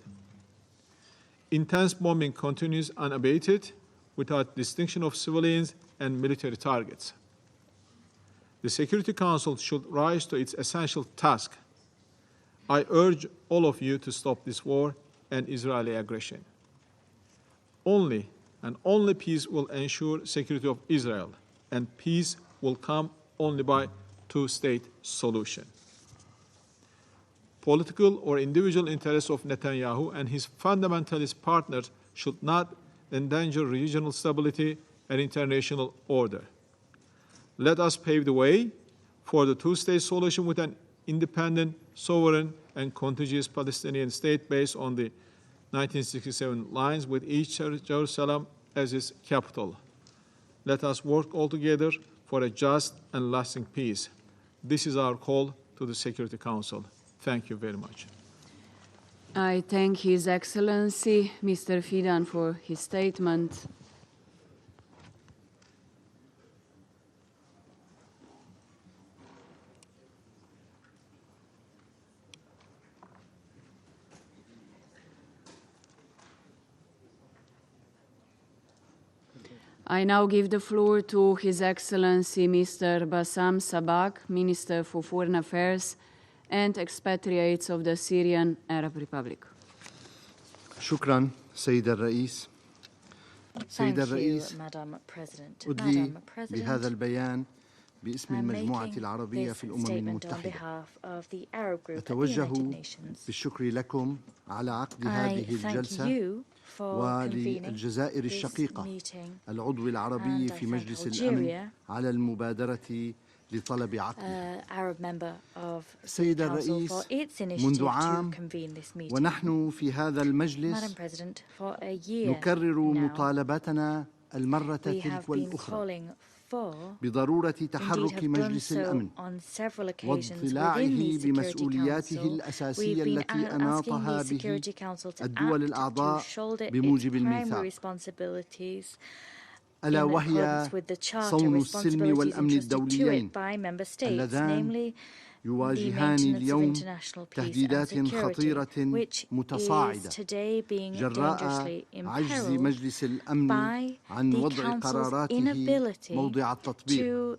Intense bombing continues unabated without distinction of civilians and military targets. The Security Council should rise to its essential task. I urge all of you to stop this war and Israeli aggression. Only And only peace will ensure security of Israel. And peace will come only by two-state solution. Political or individual interests of Netanyahu and his fundamentalist partners should not endanger regional stability and international order. Let us pave the way for the two-state solution with an independent, sovereign, and contiguous Palestinian state based on the 1967 lines with each Jerusalem as its capital. Let us work all together for a just and lasting peace. This is our call to the Security Council. Thank you very much. I thank His Excellency, Mr. Fidan, for his statement. I now give the floor to His Excellency, Mr. Bassam Sabag, Minister for Foreign Affairs and Expatriates of the Syrian Arab Republic. شكرا سيد الرئيس. سيد الرئيس، أدلي بهذا البيان باسم المجموعة العربية في الأمم المتحدة. أتوجه بالشكر لكم على عقد هذه الجلسة وللجزائر الشقيقة العضو العربي في مجلس الأمن على المبادرة لطلب عقدها. سيد الرئيس، منذ عام ونحن في هذا المجلس نكرر مطالبتنا المرة تلك والأخرى بضرورة تحرك مجلس الأمن واضطلاعه بمسؤولياته الأساسية التي أناطها به الدول الأعضاء بموجب الميثاق، ألا وهي صون السلم والأمن الدوليين اللذان يواجهان اليوم تهديدات خطيرة متصاعدة جراء عجز مجلس الأمن عن وضع قراراته موضع التطبيق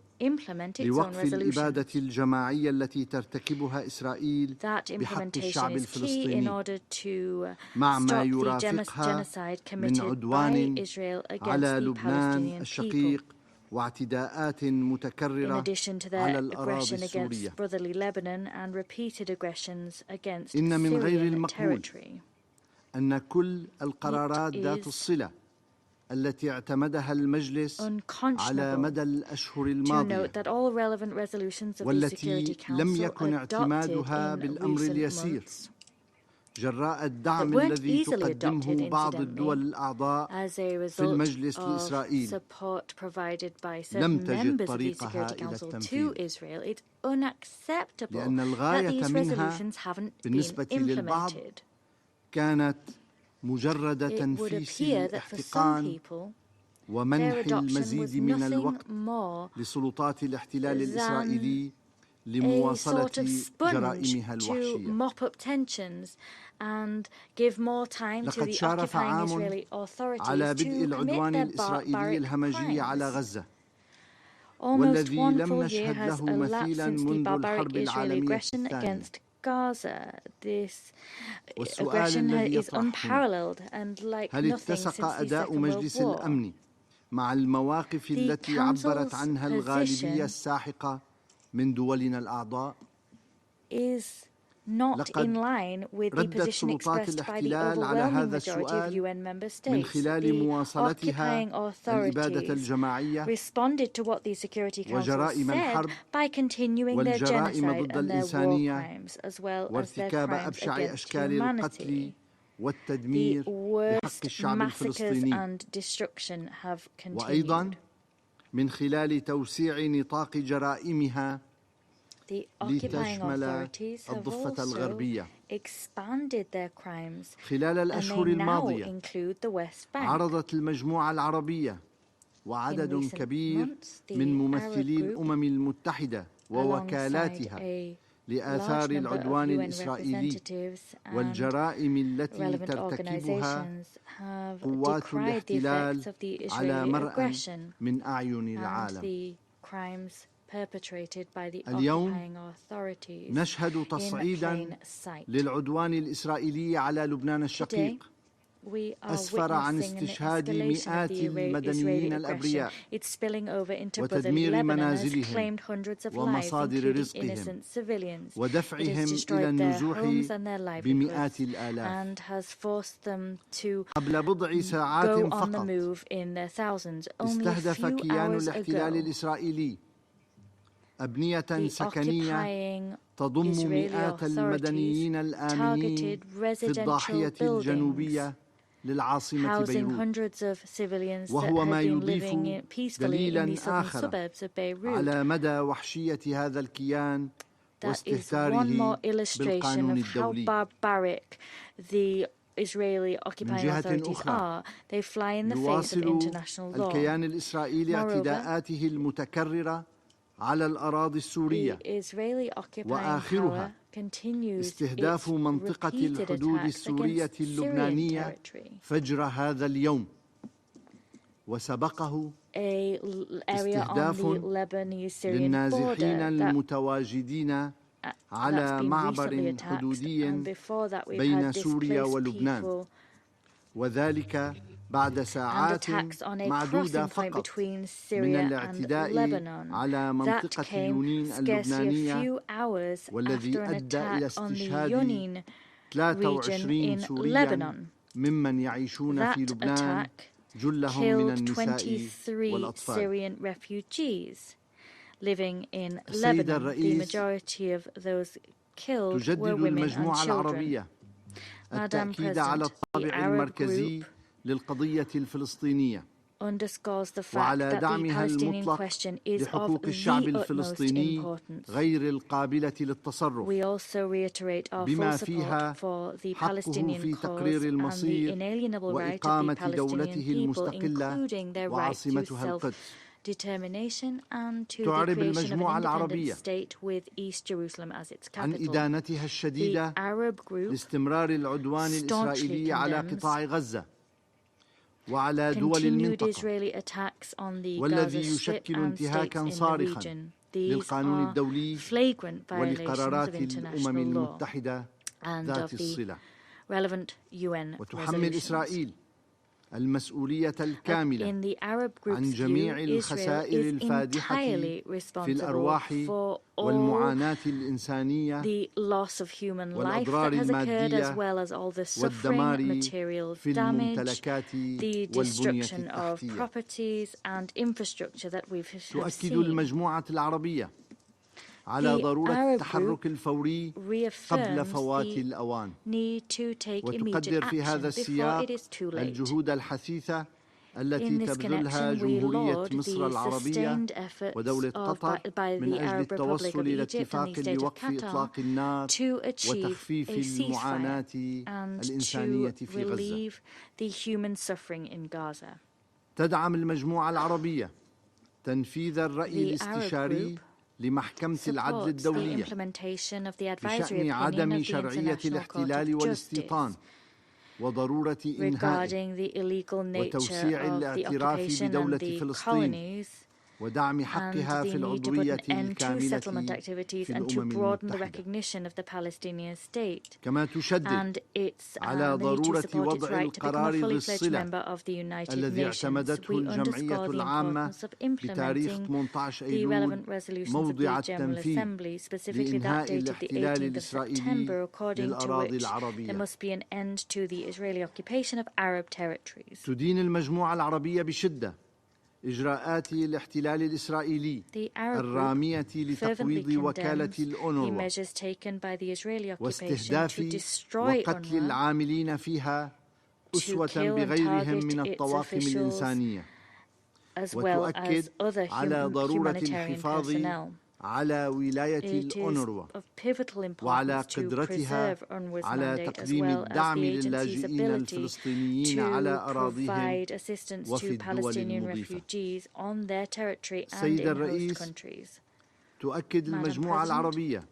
لوقف الإبادة الجماعية التي ترتكبها إسرائيل بحق الشعب الفلسطيني مع ما يرافقها من عدوان على لبنان الشقيق واعتداءات متكررة على الأراضي السورية. إن من غير المقبول أن كل القرارات ذات الصلة التي اعتمدها المجلس على مدى الأشهر الماضية والتي لم يكن اعتمادها بالأمر اليسير جراء الدعم الذي تقدمه بعض الدول الأعضاء في المجلس لإسرائيل لم تجد طريقها إلى التنفيذ، لأن الغاية منها بالنسبة للبعض كانت مجرد تنفيس الاحتقان ومنح المزيد من الوقت لسلطات الاحتلال الإسرائيلي لمواصلة جرائمها الوحشية. لقد شارف عام على بدء العدوان الإسرائيلي الهمجي على غزة والذي لم نشهد له مثيلا منذ الحرب العالمية الثانية. والسؤال الذي يطرح هل اتسق أداء مجلس الأمن مع المواقف التي عبرت عنها الغالبية الساحقة من دولنا الأعضاء؟ لقد ردت سلطات الاحتلال على هذا السؤال من خلال مواصلتها الإبادة الجماعية وجرائم الحرب والجرائم ضد الإنسانية وارتكاب أبشع أشكال القتل والتدمير بحق الشعب الفلسطيني، وأيضا من خلال توسيع نطاق جرائمها لتشمل الضفة الغربية. خلال الأشهر الماضية عرضت المجموعة العربية وعدد كبير من ممثلي الأمم المتحدة ووكالاتها لآثار العدوان الإسرائيلي والجرائم التي ترتكبها قوات الاحتلال على مرأى من أعين العالم. اليوم نشهد تصعيدا للعدوان الإسرائيلي على لبنان الشقيق أسفر عن استشهاد مئات المدنيين الأبرياء وتدمير منازلهم ومصادر رزقهم ودفعهم إلى النزوح بمئات الآلاف. قبل بضع ساعات فقط استهدف كيان الاحتلال الإسرائيلي أبنية سكنية تضم مئات المدنيين الآمنين في الضاحية الجنوبية للعاصمة بيروت، وهو ما يضيف دليلا آخر على مدى وحشية هذا الكيان واستهتاره بالقانون الدولي. من جهة أخرى يواصل الكيان الإسرائيلي اعتداءاته المتكررة على الأراضي السورية، وآخرها استهداف منطقة الحدود السورية اللبنانية فجر هذا اليوم، وسبقه استهداف للنازحين المتواجدين على معبر حدودي بين سوريا ولبنان، وذلك بعد ساعات معدودة فقط من الاعتداء على منطقة يونين اللبنانية، والذي أدى إلى استشهاد 23 سوريا ممن يعيشون في لبنان، جلهم من النساء والأطفال. السيد الرئيس، تجدد المجموعة العربية التأكيد على الطابع المركزي للقضية الفلسطينية وعلى دعمها المطلق لحقوق الشعب الفلسطيني غير القابلة للتصرف، بما فيها حقه في تقرير المصير وإقامة دولته المستقلة وعاصمتها القدس. تعرب المجموعة العربية عن إدانتها الشديدة لاستمرار العدوان الإسرائيلي على قطاع غزة وعلى دول المنطقة، والذي يشكل انتهاكا صارخا للقانون الدولي ولقرارات الأمم المتحدة ذات الصلة. وتحمل إسرائيل المسؤولية الكاملة عن جميع الخسائر الفادحة في الأرواح والمعاناة الإنسانية والأضرار المادية والدمار في الممتلكات والبنية التحتية. تؤكد المجموعة العربية على ضرورة التحرك الفوري قبل فوات الأوان، وتقدر في هذا السياق الجهود الحثيثة التي تبذلها جمهورية مصر العربية ودولة قطر من أجل التوصل إلى اتفاق لوقف إطلاق النار وتخفيف المعاناة الإنسانية في غزة. تدعم المجموعة العربية تنفيذ الرأي الاستشاري لمحكمة العدل الدولية بشأن عدم شرعية الاحتلال والاستيطان وضرورة إنهائه وتوسيع الاعتراف بدولة فلسطين ودعم حقها في العضوية الكاملة في الأمم المتحدة. كما تشدد على ضرورة وضع القرار ذي الصلة الذي اعتمدته الجمعية العامة بتاريخ 18 أيلول موضع التنفيذ لإنهاء الاحتلال الإسرائيلي للأراضي العربية. تدين المجموعة العربية بشدة إجراءات الاحتلال الإسرائيلي الرامية لتقويض وكالة الأونروا واستهداف وقتل العاملين فيها أسوة بغيرهم من الطواقم الإنسانية، وتؤكد على ضرورة الحفاظ على ولاية الأونروا وعلى قدرتها على تقديم الدعم للاجئين الفلسطينيين على أراضيهم وفي الدول المضيفة. سيد الرئيس، تؤكد المجموعة العربية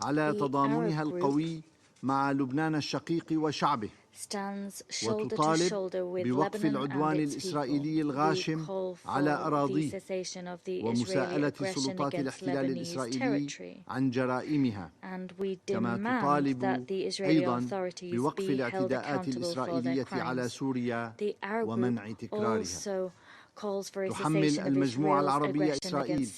على تضامنها القوي مع لبنان الشقيق وشعبه وتطالب بوقف العدوان الإسرائيلي الغاشم على أراضيه ومساءلة سلطات الاحتلال الإسرائيلي عن جرائمها، كما تطالب أيضا بوقف الاعتداءات الإسرائيلية على سوريا ومنع تكرارها. تحمل المجموعة العربية إسرائيل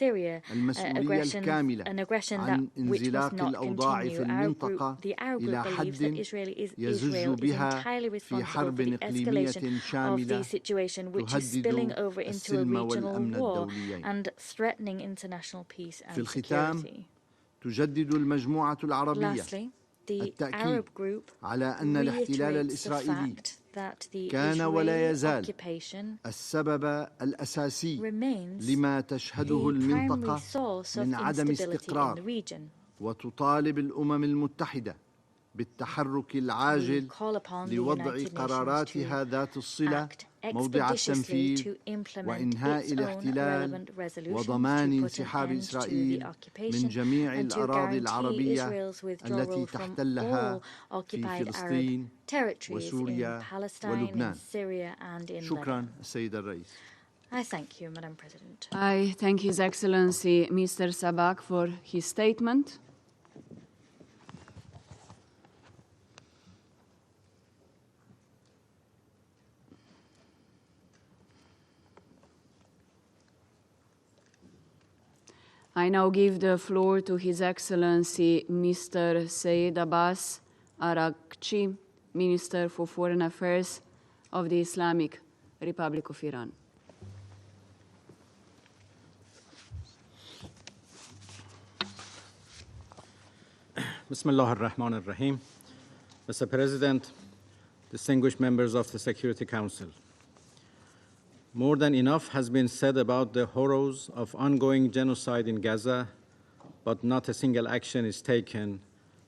المسؤولية الكاملة عن انزلاق الأوضاع في المنطقة إلى حد يزج بها في حرب إقليمية شاملة تهدد السلم والأمن الدوليين. في الختام، تجدد المجموعة العربية التأكيد على أن الاحتلال الإسرائيلي كان ولا يزال السبب الأساسي لما تشهده المنطقة من عدم استقرار، وتطالب الأمم المتحدة بالتحرك العاجل لوضع قراراتها ذات الصلة موضع التنفيذ وإنهاء الاحتلال وضمان انسحاب إسرائيل من جميع الأراضي العربية التي تحتلها في فلسطين وسوريا ولبنان. شكرا السيد الرئيس. I thank you, Madam President. I thank His Excellency Mr. Sabak for his statement. I now give the floor to His Excellency Mr. Saeed Abbas Araghchi, Minister for Foreign Affairs of the Islamic Republic of Iran. Bismillah ar-Rahman ar-Rahim. Mr. President, distinguished members of the Security Council, more than enough has been said about the horrors of ongoing genocide in Gaza, but not a single action is taken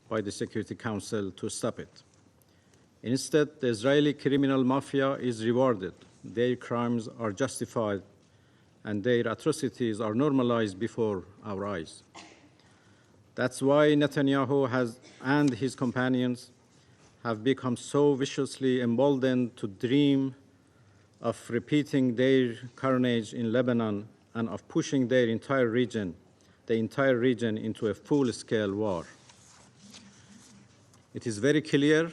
by the Security Council to stop it. Instead, the Israeli criminal mafia is rewarded, their crimes are justified, and their atrocities are normalized before our eyes. That's why Netanyahu and his companions have become so viciously emboldened to dream of repeating their carnage in Lebanon and of pushing the entire region into a full-scale war. It is very clear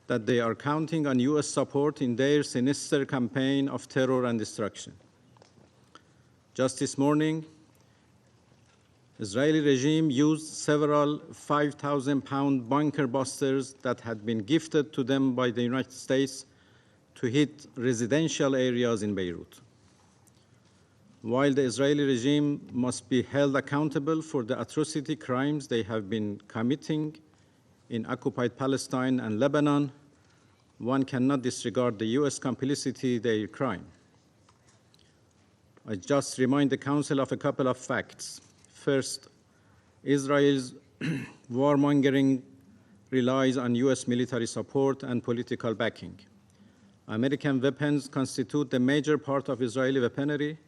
that they are counting on U.S. support in their sinister campaign of terror and destruction. Just this morning, Israeli regime used several 5,000-pound bunker busters that had been gifted to them by the United States to hit residential areas in Beirut. While the Israeli regime must be held accountable for the atrocity crimes they have been committing in occupied Palestine and Lebanon, one cannot disregard the U.S. complicity in their crime. I just remind the Council of a couple of facts. First, Israel's warmongering relies on U.S. military support and political backing. American weapons constitute the major part of Israeli weaponry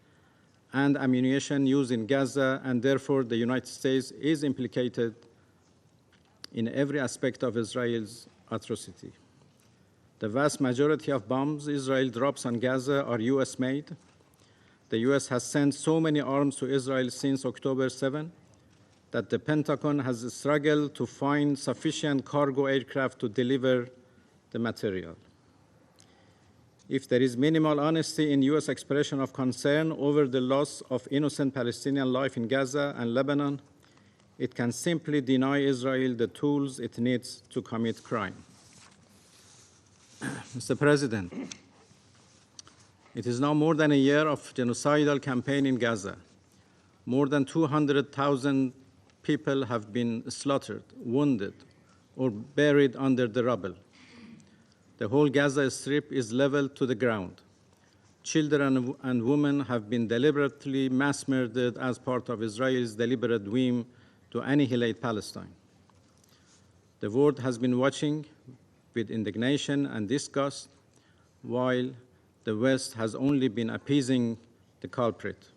and ammunition used in Gaza, and therefore the United States is implicated in every aspect of Israel's atrocity. The vast majority of bombs Israel drops on Gaza are US-made. The US has sent so many arms to Israel since October 7 that the Pentagon has struggled to find sufficient cargo aircraft to deliver the material. If there is minimal honesty in U.S. expression of concern over the loss of innocent Palestinian life in Gaza and Lebanon, it can simply deny Israel the tools it needs to commit crime. Mr. President, it is now more than a year of genocidal campaign in Gaza. More than 200,000 people have been slaughtered, wounded, or buried under the rubble. The whole Gaza Strip is leveled to the ground. Children and women have been deliberately mass murdered as part of Israel's deliberate whim to annihilate Palestine. The world has been watching with indignation and disgust, while the West has only been appeasing the culprit.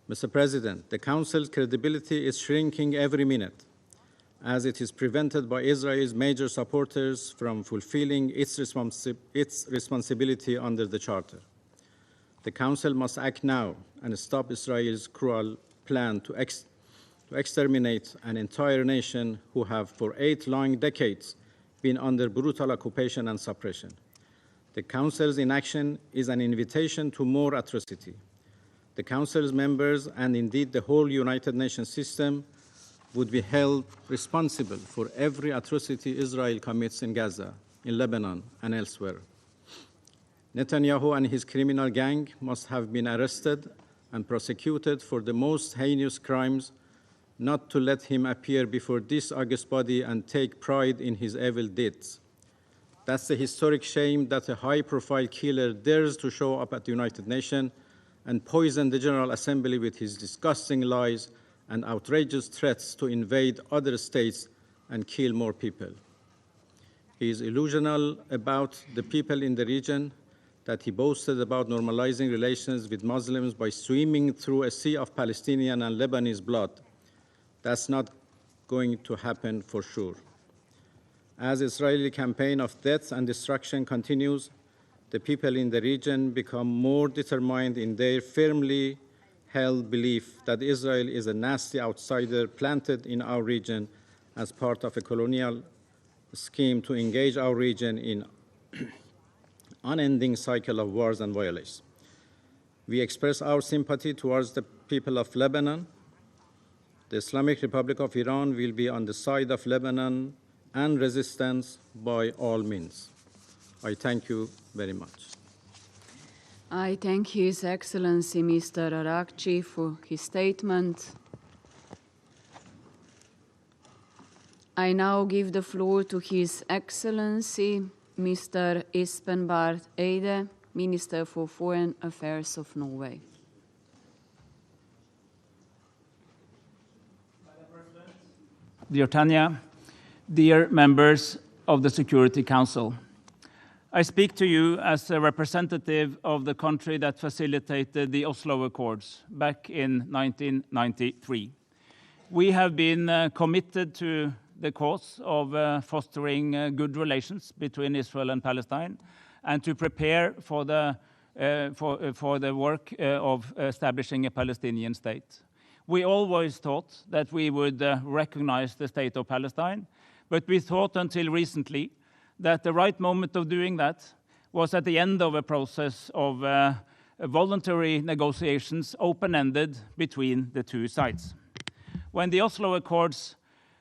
Mr. President, the Council's credibility is shrinking every minute, as it is prevented by Israel's major supporters from fulfilling its responsibility under the Charter. The Council must act now and stop Israel's cruel plan to exterminate an entire nation who have for 8 long decades been under brutal occupation and suppression. The Council's inaction is an invitation to more atrocity. The Council's members, and indeed the whole United Nations system, would be held responsible for every atrocity Israel commits in Gaza, in Lebanon, and elsewhere. Netanyahu and his criminal gang must have been arrested and prosecuted for the most heinous crimes, not to let him appear before this august body and take pride in his evil deeds. That's the historic shame that a high-profile killer dares to show up at the United Nations and poison the General Assembly with his disgusting lies and outrageous threats to invade other states and kill more people. He is illusional about the people in the region that he boasted about normalizing relations with Muslims by swimming through a sea of Palestinian and Lebanese blood. That's not going to happen for sure. As the Israeli campaign of death and destruction continues, the people in the region become more determined in their firmly held belief that Israel is a nasty outsider planted in our region as part of a colonial scheme to engage our region in unending cycle of wars and violence. We express our sympathy towards the people of Lebanon. The Islamic Republic of Iran will be on the side of Lebanon and resistance by all means. I thank you very much. I thank His Excellency Mr. Arakci for his statement. I now give the floor to His Excellency Mr. Espen Barth Eide, Minister for Foreign Affairs of Norway. Dear Tanya, dear members of the Security Council, I speak to you as a representative of the country that facilitated the Oslo Accords back in 1993. We have been committed to the cause of fostering good relations between Israel and Palestine and to prepare for the work of establishing a Palestinian state. We always thought that we would recognize the state of Palestine, but we thought until recently that the right moment of doing that was at the end of a process of voluntary negotiations, open-ended, between the two sides. When the Oslo Accords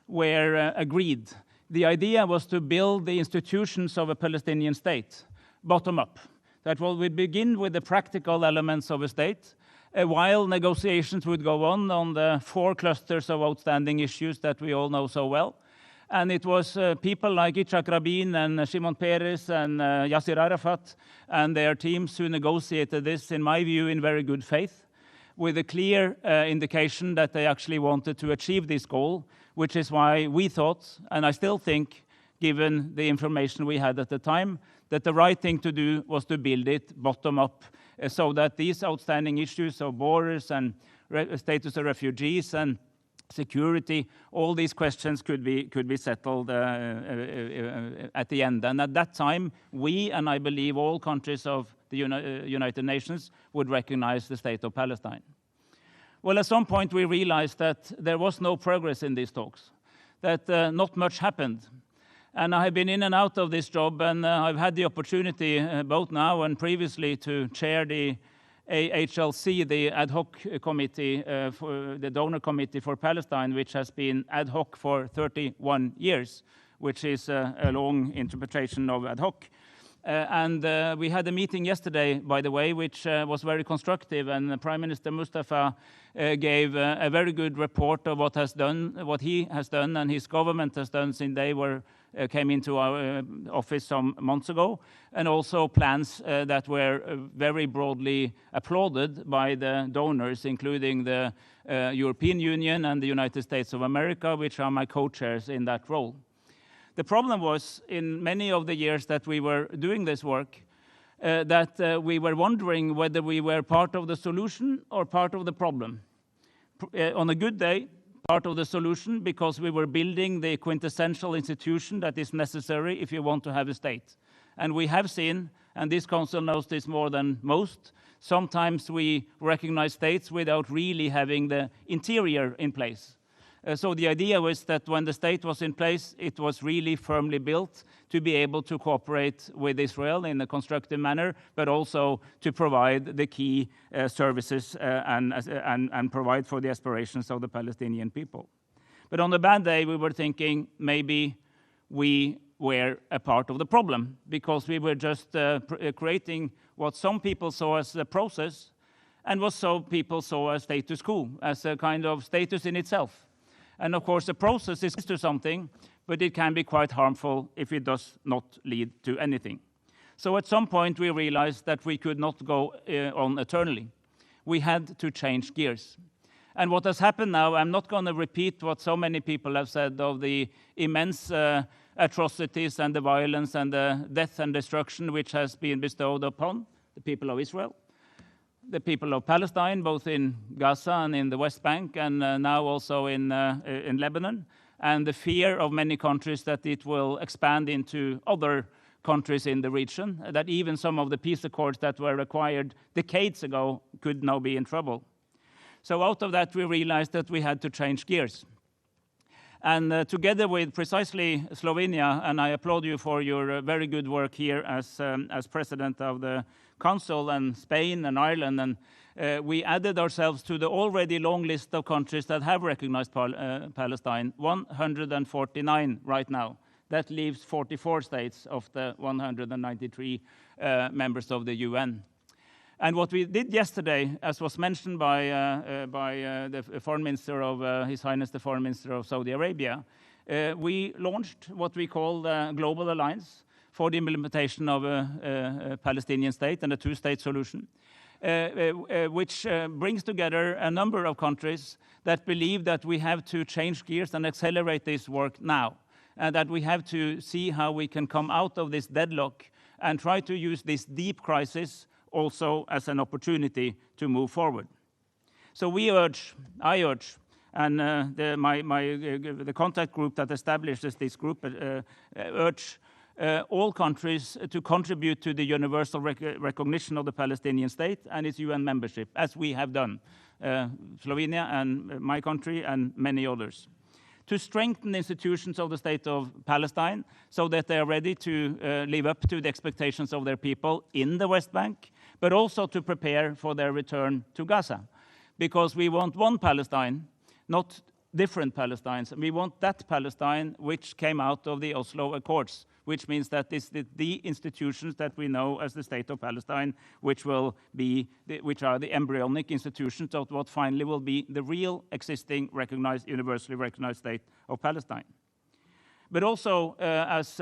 were agreed, the idea was to build the institutions of a Palestinian state, bottom up. That we begin with the practical elements of a state, while negotiations would go on the 4 clusters of outstanding issues that we all know so well. And it was people like Yitzhak Rabin and Shimon Peres and Yasser Arafat and their teams who negotiated this, in my view, in very good faith, with a clear indication that they actually wanted to achieve this goal, which is why we thought, and I still think, given the information we had at the time, that the right thing to do was to build it bottom up, so that these outstanding issues of borders and status of refugees and security, all these questions could be settled at the end. And at that time, we, and I believe all countries of the United Nations, would recognize the state of Palestine. Well, at some point we realized that there was no progress in these talks, that not much happened. And I have been in and out of this job, and I've had the opportunity, both now and previously, to chair the AHLC, the ad hoc committee, for the donor committee for Palestine, which has been ad hoc for 31 years, which is a long interpretation of ad hoc. And we had a meeting yesterday, by the way, which was very constructive, and Prime Minister Mustafa gave a very good report of what he has done and his government has done since they came into our office some months ago, and also plans that were very broadly applauded by the donors, including the European Union and the United States of America, which are my co-chairs in that role. The problem was, in many of the years that we were doing this work, that we were wondering whether we were part of the solution or part of the problem. On a good day, part of the solution because we were building the quintessential institution that is necessary if you want to have a state. And we have seen, and this council knows this more than most, sometimes we recognize states without really having the interior in place. So the idea was that when the state was in place, it was really firmly built to be able to cooperate with Israel in a constructive manner, but also to provide the key services and provide for the aspirations of the Palestinian people. But on the bad day, we were thinking maybe we were a part of the problem because we were just creating what some people saw as a process and what some people saw as status quo, as a kind of status in itself. And of course, the process is to something, but it can be quite harmful if it does not lead to anything. So at some point, we realized that we could not go on eternally. We had to change gears. And what has happened now, I'm not going to repeat what so many people have said of the immense atrocities and the violence and the death and destruction which has been bestowed upon the people of Israel, the people of Palestine, both in Gaza and in the West Bank, and now also in Lebanon, and the fear of many countries that it will expand into other countries in the region, that even some of the peace accords that were acquired decades ago could now be in trouble. So out of that, we realized that we had to change gears. And together with precisely Slovenia, and I applaud you for your very good work here as president of the Council, and Spain and Ireland, and we added ourselves to the already long list of countries that have recognized Palestine, 149 right now. That leaves 44 states of the 193 members of the UN. And what we did yesterday, as was mentioned by the Foreign Minister of His Highness the Foreign Minister of Saudi Arabia, we launched what we call the Global Alliance for the implementation of a Palestinian state and a two-state solution, which brings together a number of countries that believe that we have to change gears and accelerate this work now, and that we have to see how we can come out of this deadlock and try to use this deep crisis also as an opportunity to move forward. So I urge, and the contact group that establishes this group urge all countries to contribute to the universal recognition of the Palestinian state and its UN membership, as we have done, Slovenia and my country and many others, to strengthen the institutions of the state of Palestine so that they are ready to live up to the expectations of their people in the West Bank, but also to prepare for their return to Gaza. Because we want one Palestine, not different Palestines. We want that Palestine which came out of the Oslo Accords, which means that it's the institutions that we know as the State of Palestine, which are the embryonic institutions of what finally will be the real existing universally recognized State of Palestine. But also, as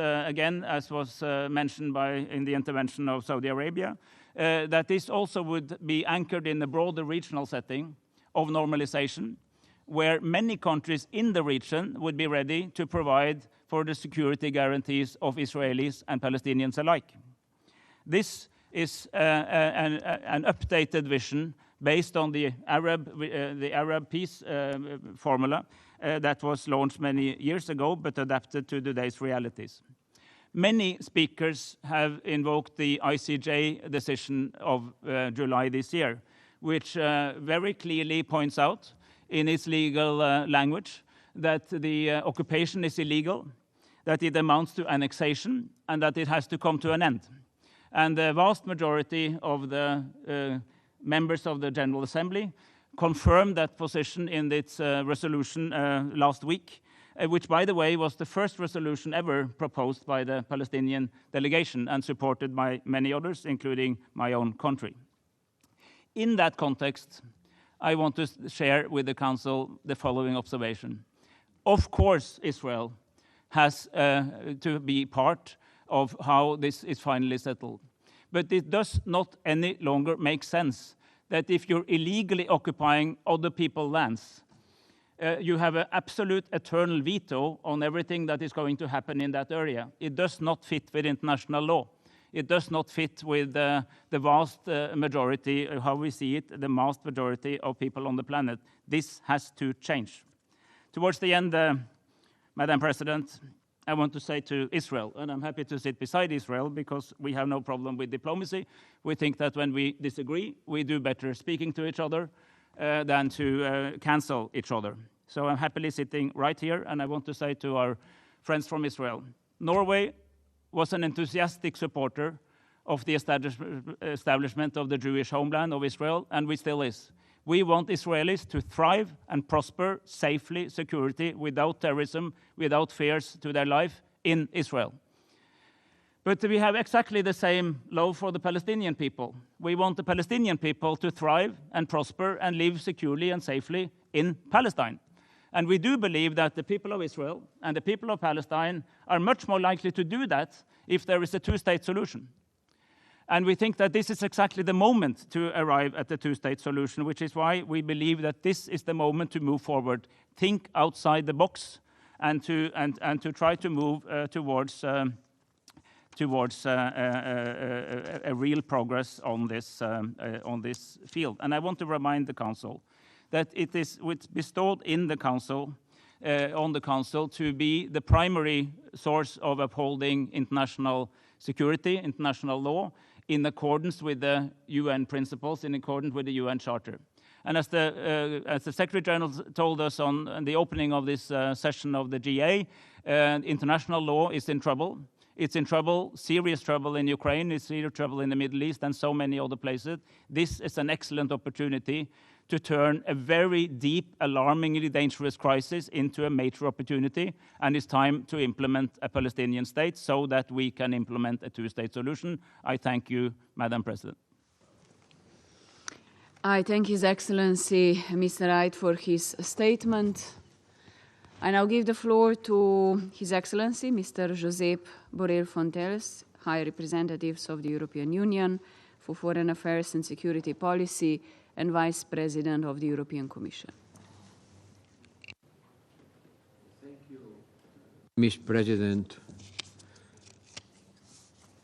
was mentioned in the intervention of Saudi Arabia, that this also would be anchored in a broader regional setting of normalization, where many countries in the region would be ready to provide for the security guarantees of Israelis and Palestinians alike. This is an updated vision based on the Arab peace formula that was launched many years ago, but adapted to today's realities. Many speakers have invoked the ICJ decision of July this year, which very clearly points out in its legal language that the occupation is illegal, that it amounts to annexation, and that it has to come to an end. And the vast majority of the members of the General Assembly confirmed that position in its resolution last week, which, by the way, was the first resolution ever proposed by the Palestinian delegation and supported by many others, including my own country. In that context, I want to share with the Council the following observation. Of course, Israel has to be part of how this is finally settled. But it does not any longer make sense that if you're illegally occupying other people's lands, you have an absolute eternal veto on everything that is going to happen in that area. It does not fit with international law. It does not fit with the vast majority, how we see it, the vast majority of people on the planet. This has to change. Towards the end, Madam President, I want to say to Israel, and I'm happy to sit beside Israel because we have no problem with diplomacy. We think that when we disagree, we do better speaking to each other than to cancel each other. So I'm happily sitting right here, and I want to say to our friends from Israel, Norway was an enthusiastic supporter of the establishment of the Jewish homeland of Israel, and we still is. We want Israelis to thrive and prosper safely, security, without terrorism, without fears to their life in Israel. But we have exactly the same love for the Palestinian people. We want the Palestinian people to thrive and prosper and live securely and safely in Palestine. And we do believe that the people of Israel and the people of Palestine are much more likely to do that if there is a two-state solution. And we think that this is exactly the moment to arrive at the two-state solution, which is why we believe that this is the moment to move forward, think outside the box, and to try to move towards a real progress on this field. And I want to remind the Council that it is bestowed in the Council, on the Council to be the primary source of upholding international security, international law, in accordance with the UN principles, in accordance with the UN Charter. And as the Secretary General told us on the opening of this session of the GA, international law is in trouble. It's in trouble, serious trouble in Ukraine, it's serious trouble in the Middle East and so many other places. This is an excellent opportunity to turn a very deep, alarmingly dangerous crisis into a major opportunity, and it's time to implement a Palestinian state so that we can implement a two-state solution. I thank you, Madam President. I thank His Excellency Mr. Wright for his statement. I now give the floor to His Excellency Mr. Josep Borrell Fontelles, High Representative of the European Union for Foreign Affairs and Security Policy and Vice President of the European Commission. Thank you, Mr. President.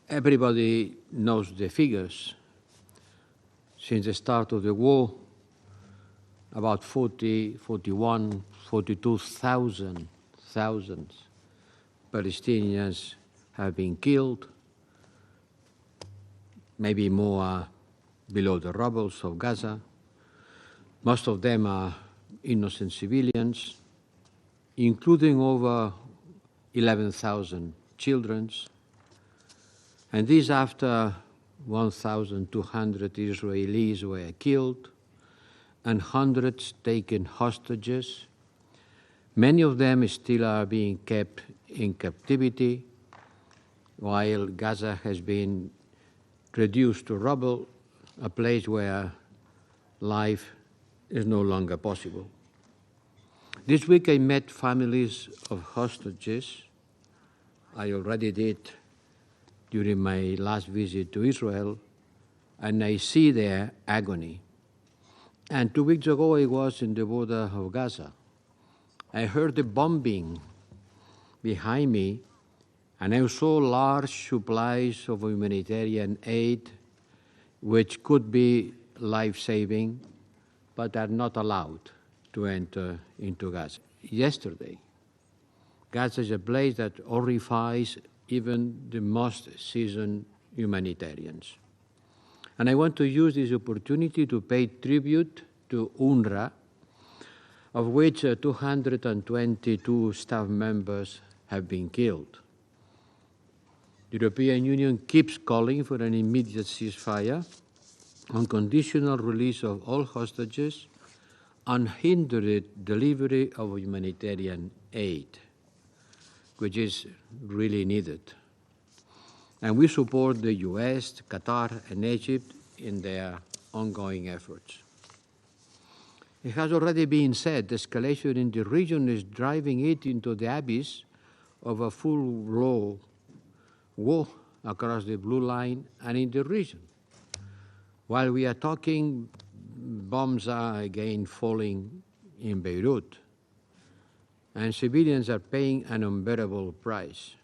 Everybody knows the figures. Since the start of the war, about 42,000 Palestinians have been killed, maybe more below the rubble of Gaza. Most of them are innocent civilians, including over 11,000 children. And this after 1,200 Israelis were killed and hundreds taken hostages. Many of them still are being kept in captivity, while Gaza has been reduced to rubble, a place where life is no longer possible. This week I met families of hostages. I already did during my last visit to Israel, and I see their agony. And 2 weeks ago I was in the border of Gaza. I heard the bombing behind me, and I saw large supplies of humanitarian aid which could be life-saving, but are not allowed to enter into Gaza. Yesterday, Gaza is a place that horrifies even the most seasoned humanitarians. And I want to use this opportunity to pay tribute to UNRWA, of which 222 staff members have been killed. The European Union keeps calling for an immediate ceasefire, unconditional release of all hostages, unhindered delivery of humanitarian aid, which is really needed. And we support the US, Qatar, and Egypt in their ongoing efforts. It has already been said, escalation in the region is driving it into the abyss of a full-blown war across the blue line and in the region. While we are talking, bombs are again falling in Beirut, and civilians are paying an unbearable price.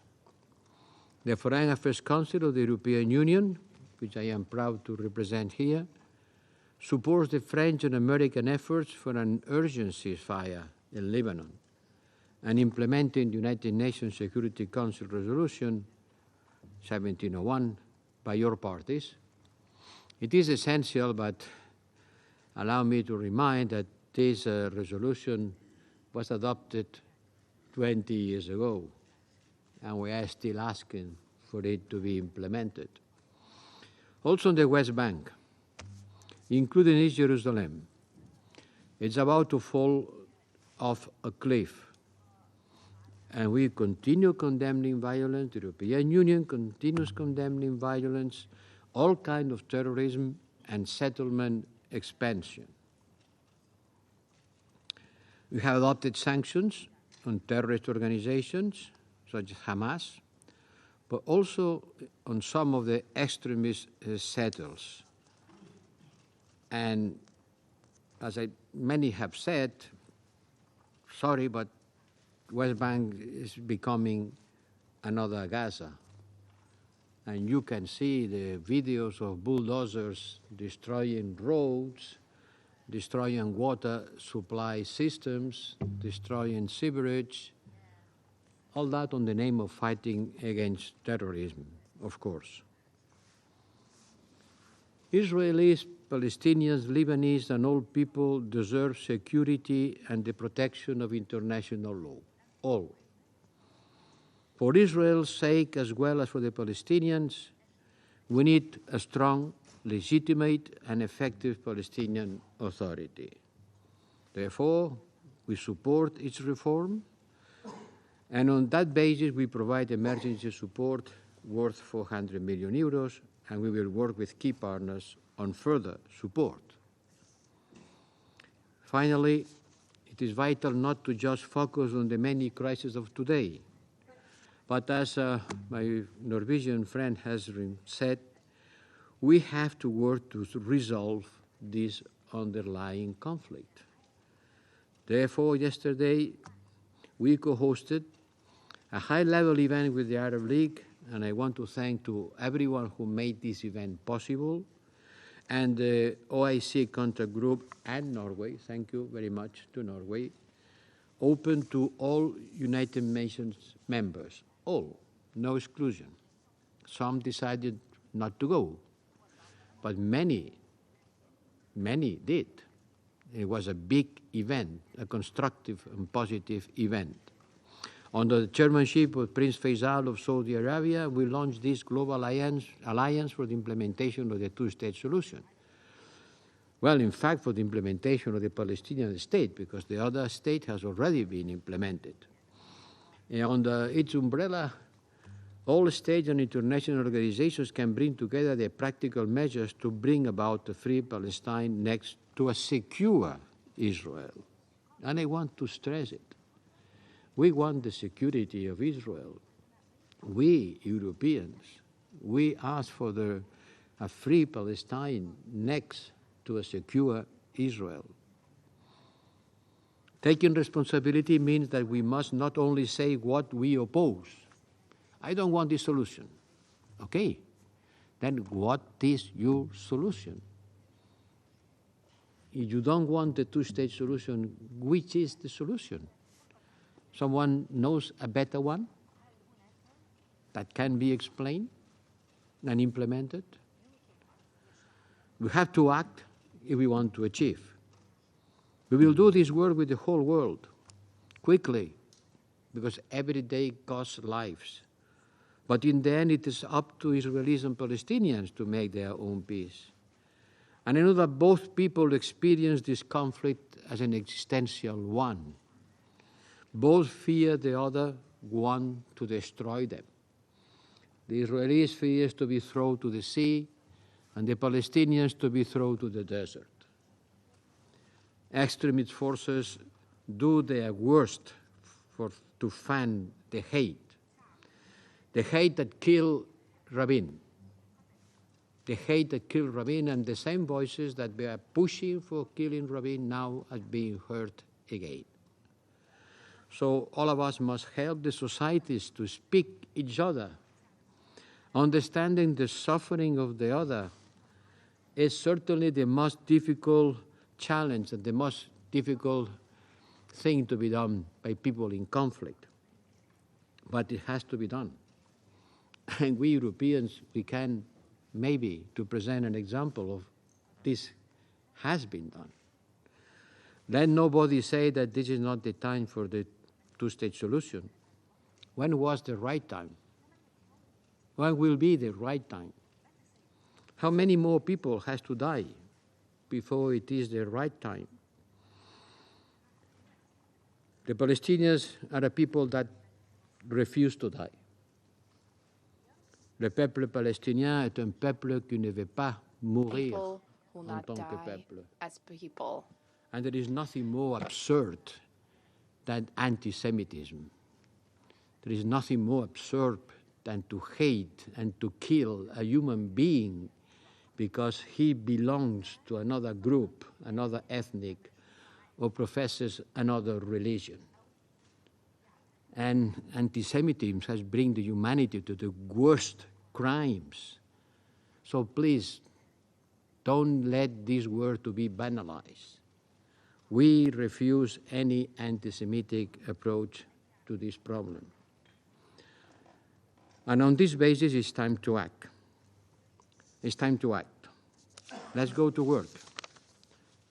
The Foreign Affairs Council of the European Union, which I am proud to represent here, supports the French and American efforts for an urgent ceasefire in Lebanon. and implementing the United Nations Security Council Resolution 1701 by your parties. It is essential, but allow me to remind that this resolution was adopted 20 years ago, and we are still asking for it to be implemented. Also in the West Bank, including East Jerusalem, it's about to fall off a cliff. And we continue condemning violence. The European Union continues condemning violence, all kinds of terrorism and settlement expansion. We have adopted sanctions on terrorist organizations such as Hamas, but also on some of the extremist settles. And as many have said, sorry, but West Bank is becoming another Gaza. And you can see the videos of bulldozers destroying roads, destroying water supply systems, destroying sewerage, all that on the name of fighting against terrorism, of course. Israelis, Palestinians, Lebanese, and all people deserve security and the protection of international law. All. For Israel's sake, as well as for the Palestinians, we need a strong, legitimate, and effective Palestinian Authority. Therefore, we support its reform, and on that basis, we provide emergency support worth 400 million euros, and we will work with key partners on further support. Finally, it is vital not to just focus on the many crises of today, but as my Norwegian friend has said, we have to work to resolve this underlying conflict. Therefore, yesterday, we co-hosted a high-level event with the Arab League, and I want to thank to everyone who made this event possible, and the OIC contact group and Norway, thank you very much to Norway, open to all United Nations members, all, no exclusion. Some decided not to go, but many did. It was a big event, a constructive and positive event. Under the chairmanship of Prince Faisal of Saudi Arabia, we launched this global alliance for the implementation of the two-state solution. Well, in fact, for the implementation of the Palestinian state, because the other state has already been implemented. And under its umbrella, all states and international organizations can bring together their practical measures to bring about a free Palestine next to a secure Israel. And I want to stress it. We want the security of Israel. We, Europeans, we ask for a free Palestine next to a secure Israel. Taking responsibility means that we must not only say what we oppose. I don't want this solution. Okay, then what is your solution? If you don't want the two-state solution, which is the solution? Someone knows a better one that can be explained and implemented? We have to act if we want to achieve. We will do this work with the whole world, quickly, because every day costs lives. But in the end, it is up to Israelis and Palestinians to make their own peace. And I know that both people experience this conflict as an existential one. Both fear the other want to destroy them. The Israelis fear to be thrown to the sea, and the Palestinians to be thrown to the desert. Extremist forces do their worst to fan the hate that killed Rabin. The hate that killed Rabin, and the same voices that were pushing for killing Rabin now are being heard again. So all of us must help the societies to speak each other. Understanding the suffering of the other is certainly the most difficult challenge and the most difficult thing to be done by people in conflict, but it has to be done. And we Europeans, we can maybe to present an example of this has been done. Let nobody say that this is not the time for the two-state solution. When was the right time? When will be the right time? How many more people has to die before it is the right time? The Palestinians are a people that refuse to die. Le peuple palestinien est un peuple qui ne veut pas mourir en tant que peuple. As people. And there is nothing more absurd than anti-Semitism. There is nothing more absurd than to hate and to kill a human being because he belongs to another group, another ethnic, or professes another religion. And anti-Semitism has brought the humanity to the worst crimes. So please, don't let this word to be banalized. We refuse any anti-Semitic approach to this problem. And on this basis, it's time to act. It's time to act. Let's go to work.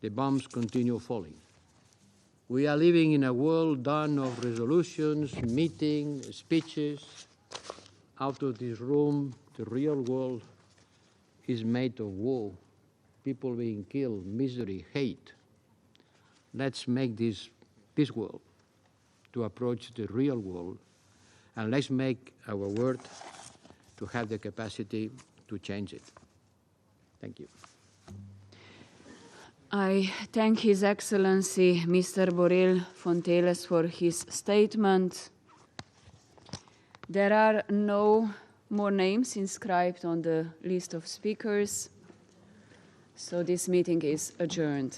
The bombs continue falling. We are living in a world done of resolutions, meetings, speeches. Out of this room, the real world is made of war, people being killed, misery, hate. Let's make this world to approach the real world, and let's make our word to have the capacity to change it. Thank you. I thank His Excellency Mr. Borrell Fonteles for his statement. There are no more names inscribed on the list of speakers, so this meeting is adjourned.